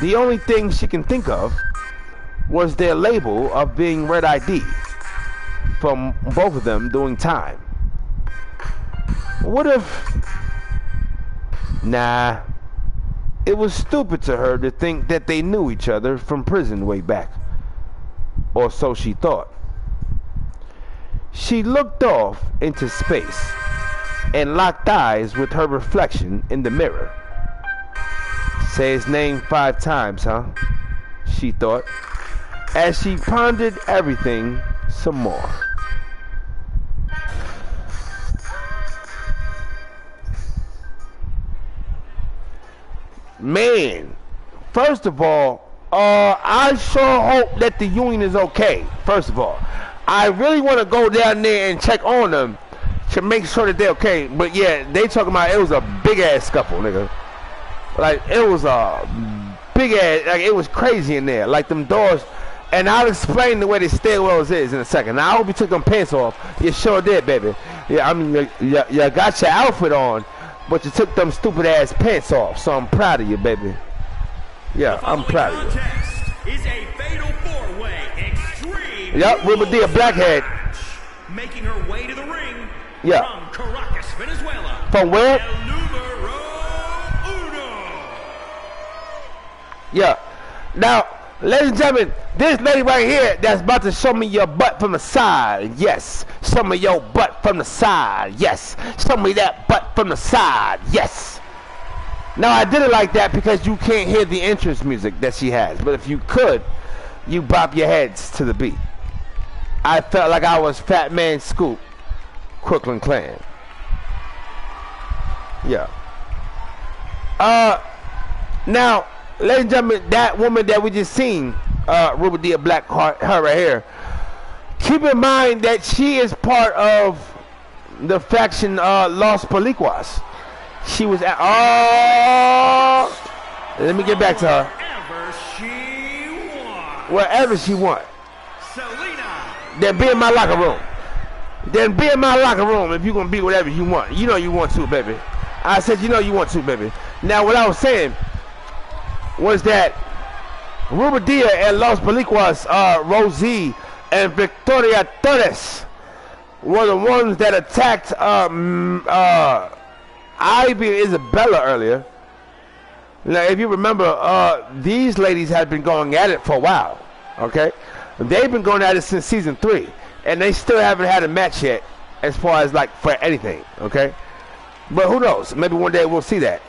The only thing she can think of was their label of being Red ID, from both of them doing time. What if... Nah. It was stupid to her to think that they knew each other from prison way back. Or so she thought. She looked off into space and locked eyes with her reflection in the mirror. Say his name 5 times, huh? She thought, as she pondered everything some more. Man, first of all, I sure hope that the union is okay. First of all, I really want to go down there and check on them to make sure that they're okay. But yeah, they talking about it was a big ass scuffle, nigga. Like it was a big ass, like it was crazy in there. Like them doors, and I'll explain the way the stairwells is in a second. Now I hope you took them pants off. You sure did, baby. Yeah, I mean you got your outfit on, but you took them stupid ass pants off. So I'm proud of you, baby. Yeah, I'm proud of you. Is a fatal 4-way extreme. Yep, Ruby D, a blackhead. Making her way to the ring. Yeah. From Caracas, Venezuela. From where? El Número Uno. Yeah. Now, ladies and gentlemen, this lady right here that's about to show me your butt from the side. Yes. Show me your butt from the side. Yes. Show me that butt from the side. Yes. Now, I did it like that because you can't hear the entrance music that she has. But if you could, you bop your heads to the beat. I felt like I was Fat Man Scoop, Crooklyn Clan. Yeah. Now, ladies and gentlemen, that woman that we just seen, Ruby D, Black Heart, her right here. Keep in mind that she is part of the faction Los Pelicuas. She was at, let me get back to her. Wherever she wants. Selena. Then be in my locker room. Then be in my locker room if you're going to be whatever you want. You know you want to, baby. I said you know you want to, baby. Now what I was saying was that Rubidia and Los Pelicuas, Rosie and Victoria Torres were the ones that attacked Ivy and Isabella earlier. Now, if you remember, these ladies had been going at it for a while, okay? They've been going at it since season 3, and they still haven't had a match yet as far as, like, for anything, okay? But who knows? Maybe one day we'll see that.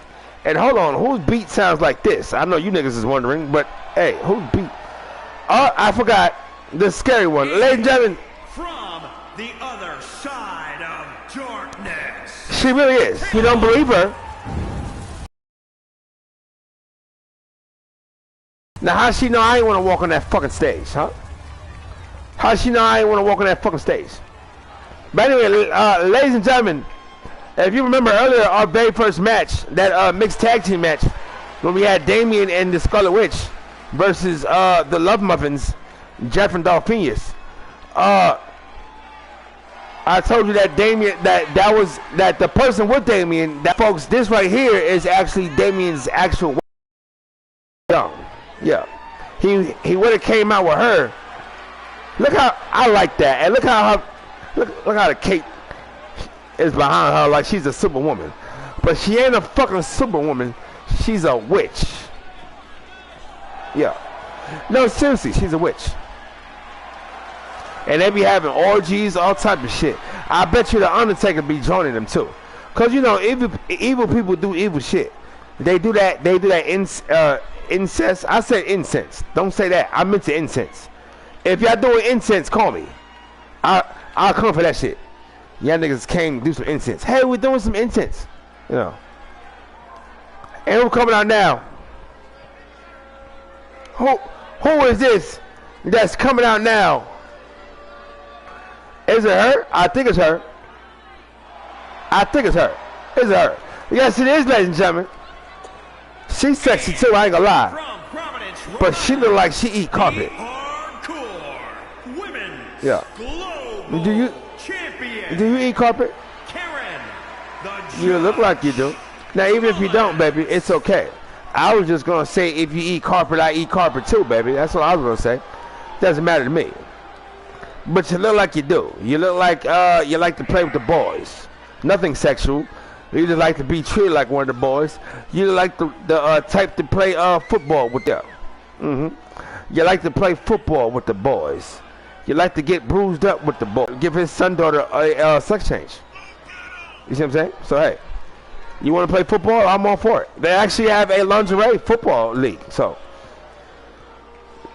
And hold on, whose beat sounds like this? I know you niggas is wondering, but, hey, whose beat? Oh, I forgot the scary one. Ladies and gentlemen. From the other side of darkness. She really is. You don't believe her? Now, how she know I ain't want to walk on that fucking stage, huh? How she know I ain't want to walk on that fucking stage? But anyway, ladies and gentlemen, If you remember earlier, our very first match, that mixed tag team match, when we had Damien and the Scarlet Witch versus the Love Muffins, Jeff and Dolphinius. I told you that Damien, that the person with Damien, that folks, this right here is actually Damien's actual. Yeah, he would have came out with her. Look how I like that, and look how the cape is behind her like she's a superwoman, but she ain't a fucking superwoman. She's a witch. Yeah, no, seriously, she's a witch. And they be having orgies, all type of shit. I bet you the Undertaker be joining them too, cause you know evil people do evil shit. They do that. Incest. I said incense. Don't say that. I meant to incense. If y'all doing incense, call me. I'll come for that shit. Y'all niggas came to do some incense. Hey, we're doing some incense. You know. And who coming out now? Who is this that's coming out now? Is it her? I think it's her. I think it's her. Is it her? Yes, it is, ladies and gentlemen. She's sexy too, I ain't gonna lie. But she look like she eat carpet. Yeah. Do you eat carpet? You look like you do. Now, even if you don't, baby, it's okay. I was just gonna say if you eat carpet, I eat carpet too, baby. That's what I was gonna say. Doesn't matter to me. But you look like you do. You look like you like to play with the boys. Nothing sexual. You just like to be treated like one of the boys. You like the type to play football with them. You like to play football with the boys. You like to get bruised up with the boys. Give his son daughter a sex change. You see what I'm saying? So hey, you want to play football? I'm all for it. They actually have a lingerie football league. So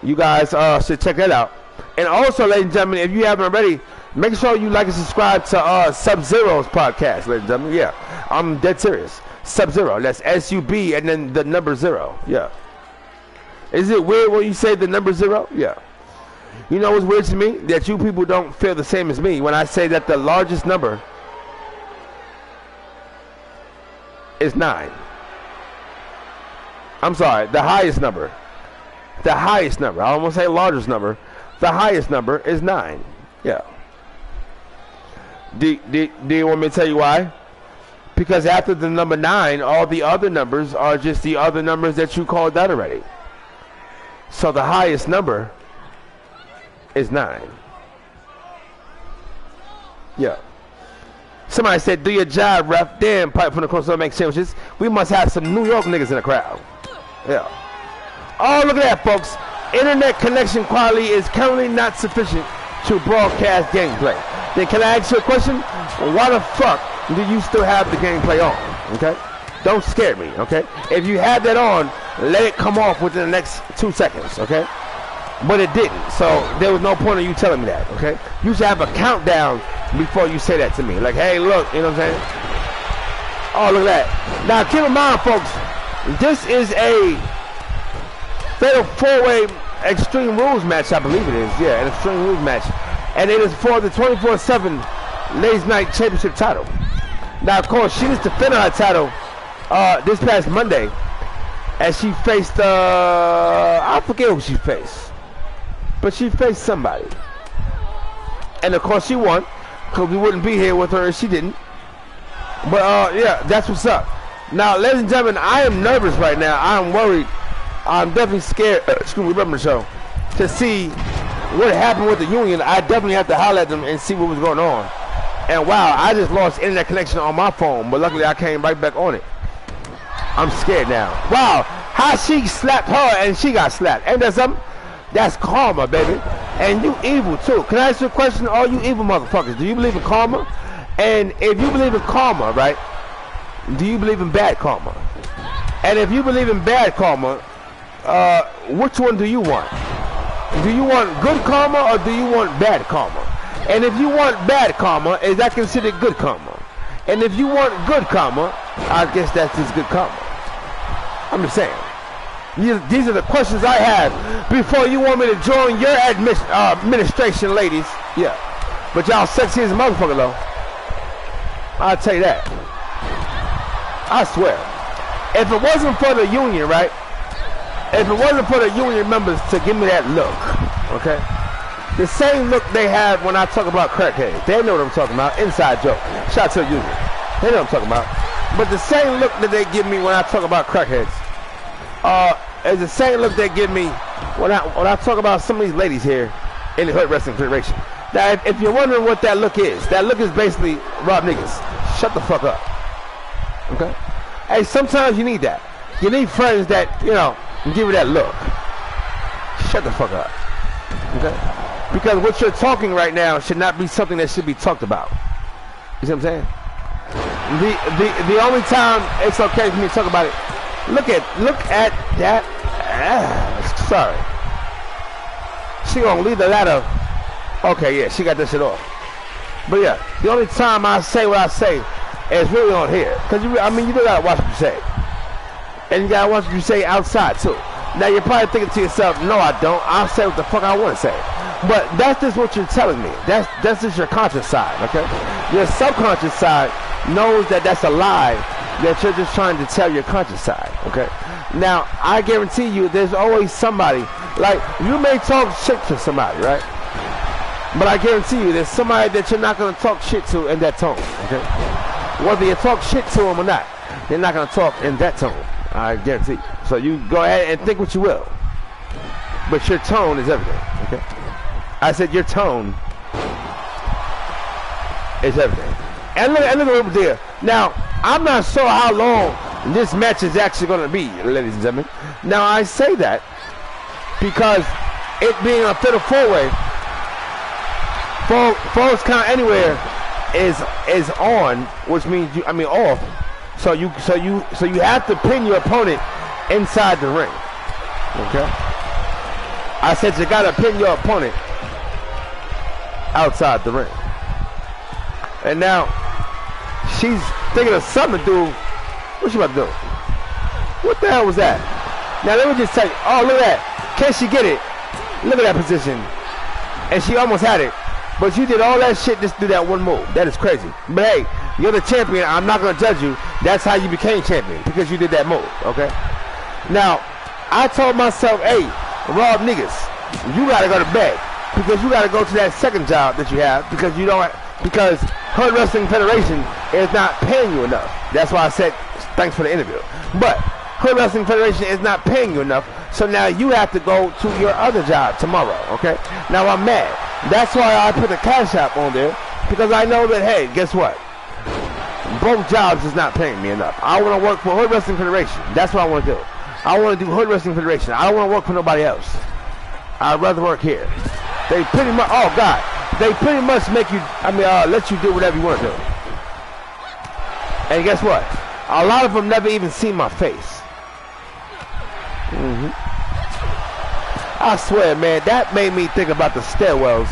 you guys should check that out. And also, ladies and gentlemen, if you haven't already, make sure you like and subscribe to Sub-Zero's podcast, ladies and gentlemen. Yeah, I'm dead serious. Sub-Zero, that's S-U-B and then the number 0. Yeah. Is it weird when you say the number 0? Yeah. You know what's weird to me? That you people don't feel the same as me when I say that the largest number is 9. I'm sorry, the highest number. The highest number. I almost say largest number. The highest number is 9. Yeah. Do you want me to tell you why? Because after the number 9, all the other numbers are just the other numbers that you called out already. So the highest number is 9. Yeah. Somebody said, do your job, ref. Damn, pipe from the crossover make sandwiches. We must have some New York niggas in the crowd. Yeah. Oh, look at that, folks. Internet connection quality is currently not sufficient to broadcast gameplay. Then can I ask you a question? Why the fuck do you still have the gameplay on? Okay? Don't scare me, okay? If you have that on, let it come off within the next 2 seconds, okay? But it didn't, so there was no point in you telling me that, okay? You should have a countdown before you say that to me. Like, hey, look, you know what I'm saying? Oh, look at that. Now, keep in mind, folks, this is a Fatal 4-Way Extreme Rules match, I believe it is. Yeah, an Extreme Rules match. And it is for the 24/7 Ladies Night Championship title. Now, of course, she just defended her title this past Monday as she faced, I forget who she faced. But she faced somebody. And, of course, she won because we wouldn't be here with her if she didn't. But, yeah, that's what's up. Now, ladies and gentlemen, I am nervous right now. I am worried. I'm definitely scared, remember the show, to see what happened with the union. I definitely have to holler at them and see what was going on. And wow, I just lost internet connection on my phone, but luckily I came right back on it. I'm scared now. Wow, how she slapped her and she got slapped. Ain't that something? That's karma, baby. And you evil too. Can I ask you a question? All you evil motherfuckers, do you believe in karma? And if you believe in karma, right, do you believe in bad karma? And if you believe in bad karma, which one do you want? Do you want good karma or do you want bad karma? And if you want bad karma, is that considered good karma? And if you want good karma, I guess that's just good karma. I'm just saying. These are the questions I have before you want me to join your administration, ladies. Yeah. But y'all sexy as a motherfucker, though. I'll tell you that. I swear. If it wasn't for the union, right? If it wasn't for the union members to give me that look, okay? The same look they have when I talk about crackheads. They know what I'm talking about. Inside joke. Shout out to the union. They know what I'm talking about. But the same look that they give me when I talk about crackheads is the same look they give me when I talk about some of these ladies here in the Hood Wrestling Federation. Now, if you're wondering what that look is basically rob niggas. Shut the fuck up. Okay? Hey, sometimes you need that. You need friends that, you know, give you that look. Shut the fuck up. Okay? Because what you're talking right now should not be something that should be talked about. You see what I'm saying? The only time it's okay for me to talk about it, look at that. Sorry. She gonna leave the ladder. Okay, yeah, she got this shit off. But yeah, the only time I say what I say is really on here. Cause you gotta watch what you say. And you gotta watch what you say outside too. Now you're probably thinking to yourself, no I don't. I'll say what the fuck I want to say. But that's just what you're telling me. That's just your conscious side, okay? Your subconscious side knows that that's a lie that you're just trying to tell your conscious side, okay? Now, I guarantee you there's always somebody, like, you may talk shit to somebody, right? But I guarantee you there's somebody that you're not going to talk shit to in that tone, okay? Whether you talk shit to them or not, they're not going to talk in that tone, I guarantee you. So you go ahead and think what you will. But your tone is everything, okay? I said your tone is everything. And look over there. Now, I'm not sure how long this match is actually going to be, ladies and gentlemen. Now, I say that because it being a fatal four-way, Falls Count Anywhere is on, which means off. So you have to pin your opponent inside the ring. Okay? I said you got to pin your opponent outside the ring. And now she's thinking of something to do. What's she about to do? What the hell was that? Now let me just tell you. Oh, look at that. Can she get it? Look at that position. And she almost had it. But you did all that shit just to do that one move. That is crazy. But hey, you're the champion. I'm not going to judge you. That's how you became champion. Because you did that move. Okay? Now, I told myself, hey, Rob niggas, you got to go to bed. Because you got to go to that second job that you have. Because you don't... Because Hood Wrestling Federation is not paying you enough. That's why I said thanks for the interview. But Hood Wrestling Federation is not paying you enough, so now you have to go to your other job tomorrow, okay? Now I'm mad. That's why I put the Cash App on there, because I know that, hey, guess what? Both jobs is not paying me enough. I want to work for Hood Wrestling Federation. That's what I want to do. I want to do Hood Wrestling Federation. I don't want to work for nobody else. I'd rather work here. They pretty much, oh God, they pretty much make you, let you do whatever you want to do. And guess what? A lot of them never even see my face. I swear, man, that made me think about the stairwells.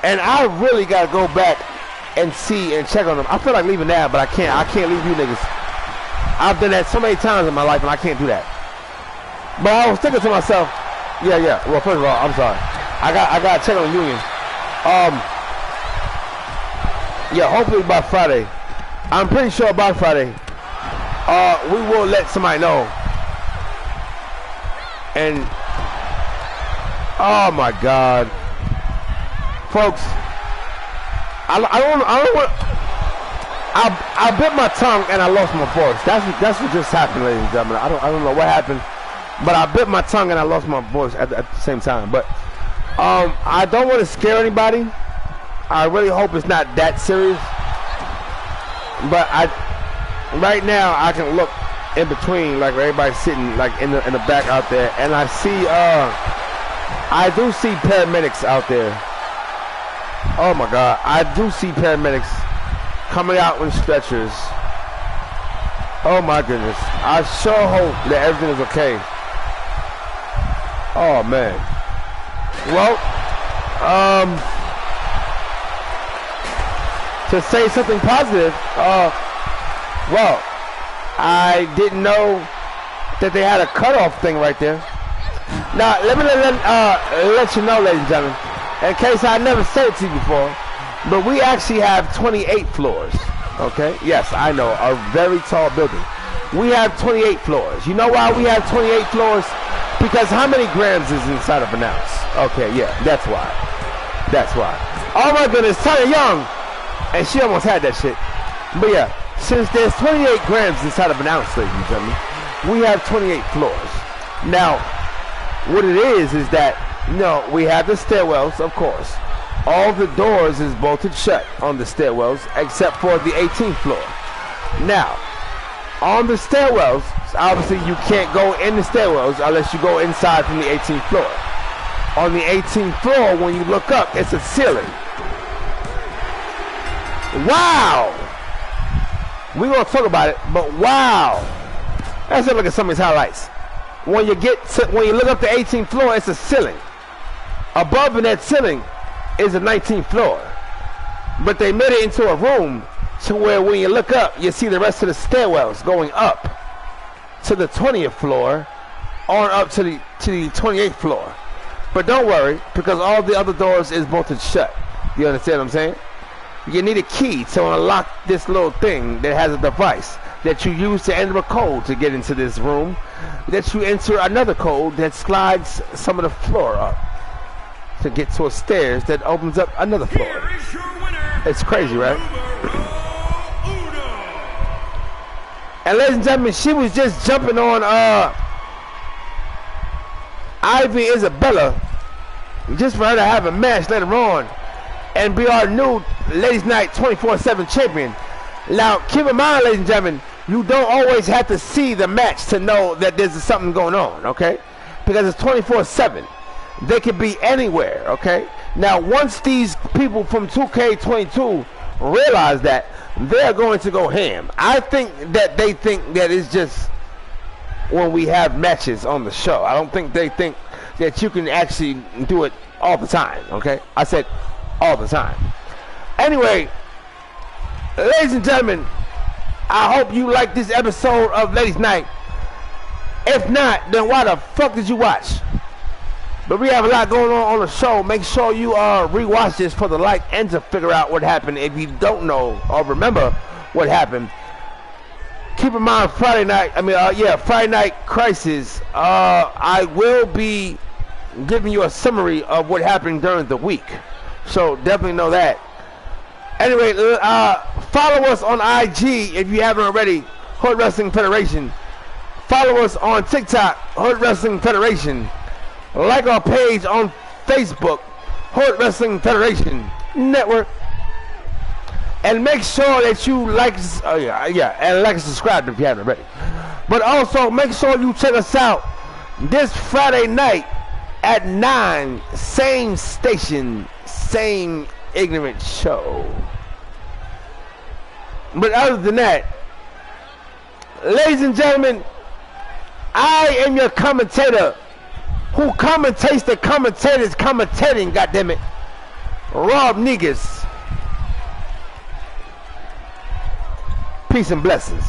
And I really got to go back and see and check on them. I feel like leaving now, but I can't. I can't leave you niggas. I've done that so many times in my life, and I can't do that. But I was thinking to myself, yeah. Well, first of all, I'm sorry. I got to check on the union. Yeah, hopefully by Friday. I'm pretty sure by Friday, we will let somebody know. And oh my God, folks, I bit my tongue and I lost my voice. That's what just happened, ladies and gentlemen. I don't know what happened, but I bit my tongue and I lost my voice at the same time. But I don't want to scare anybody. I really hope it's not that serious. But right now I can look in between, like where everybody's sitting, like in the back out there, and I see I do see paramedics out there. Oh my God, I do see paramedics coming out in stretchers. Oh my goodness, I sure hope that everything is okay. Oh man. Well, to say something positive, well, I didn't know that they had a cutoff thing right there. Now, let me let you know, ladies and gentlemen, in case I never said it to you before, but we actually have 28 floors. Okay? Yes, I know. A very tall building. We have 28 floors. You know why we have 28 floors? Because how many grams is inside of an ounce? Okay, yeah, that's why. That's why. Oh my goodness, Tanya Young. And she almost had that shit. But yeah, since there's 28 grams inside of an ounce, ladies and gentlemen, we have 28 floors. Now, what it is that, you know, we have the stairwells, of course. All the doors is bolted shut on the stairwells except for the 18th floor. Now, on the stairwells, obviously you can't go in the stairwells unless you go inside from the 18th floor. On the 18th floor, when you look up, it's a ceiling. Wow! We're going to talk about it, but wow! Let's look at some of these highlights. When you look up the 18th floor, it's a ceiling. Above in that ceiling is the 19th floor. But they made it into a room to where when you look up, you see the rest of the stairwells going up to the 20th floor on up to the 28th floor. But don't worry, because all the other doors is bolted shut. You understand what I'm saying? You need a key to unlock this little thing that has a device that you use to enter a code to get into this room, that you enter another code that slides some of the floor up to get to a stairs that opens up another floor. It's crazy, right? And ladies and gentlemen, she was just jumping on Ivy Isabella just for her to have a match later on and be our new Ladies Night 24/7 champion. Now, keep in mind, ladies and gentlemen, you don't always have to see the match to know that there's something going on, okay? Because it's 24/7. They could be anywhere, okay? Now, once these people from 2K22 realize that, they're going to go ham. I think that they think that it's just when we have matches on the show. I don't think they think that you can actually do it all the time, okay? I said all the time. Anyway, ladies and gentlemen, I hope you like this episode of Ladies Night. If not, then why the fuck did you watch? But we have a lot going on the show. Make sure you rewatch this for the like and to figure out what happened. If you don't know or remember what happened, keep in mind Friday Night Crisis. I will be giving you a summary of what happened during the week, so definitely know that. Anyway, follow us on IG if you haven't already, Hood Wrestling Federation. Follow us on TikTok, Hood Wrestling Federation. Like our page on Facebook, Hood Wrestling Federation Network. And make sure that you like and subscribe if you haven't already. But also make sure you check us out this Friday night at 9, same station, same ignorant show. But other than that, ladies and gentlemen, I am your commentator who commentates the commentators commentating, goddammit, Rob Negus. Peace and blessings.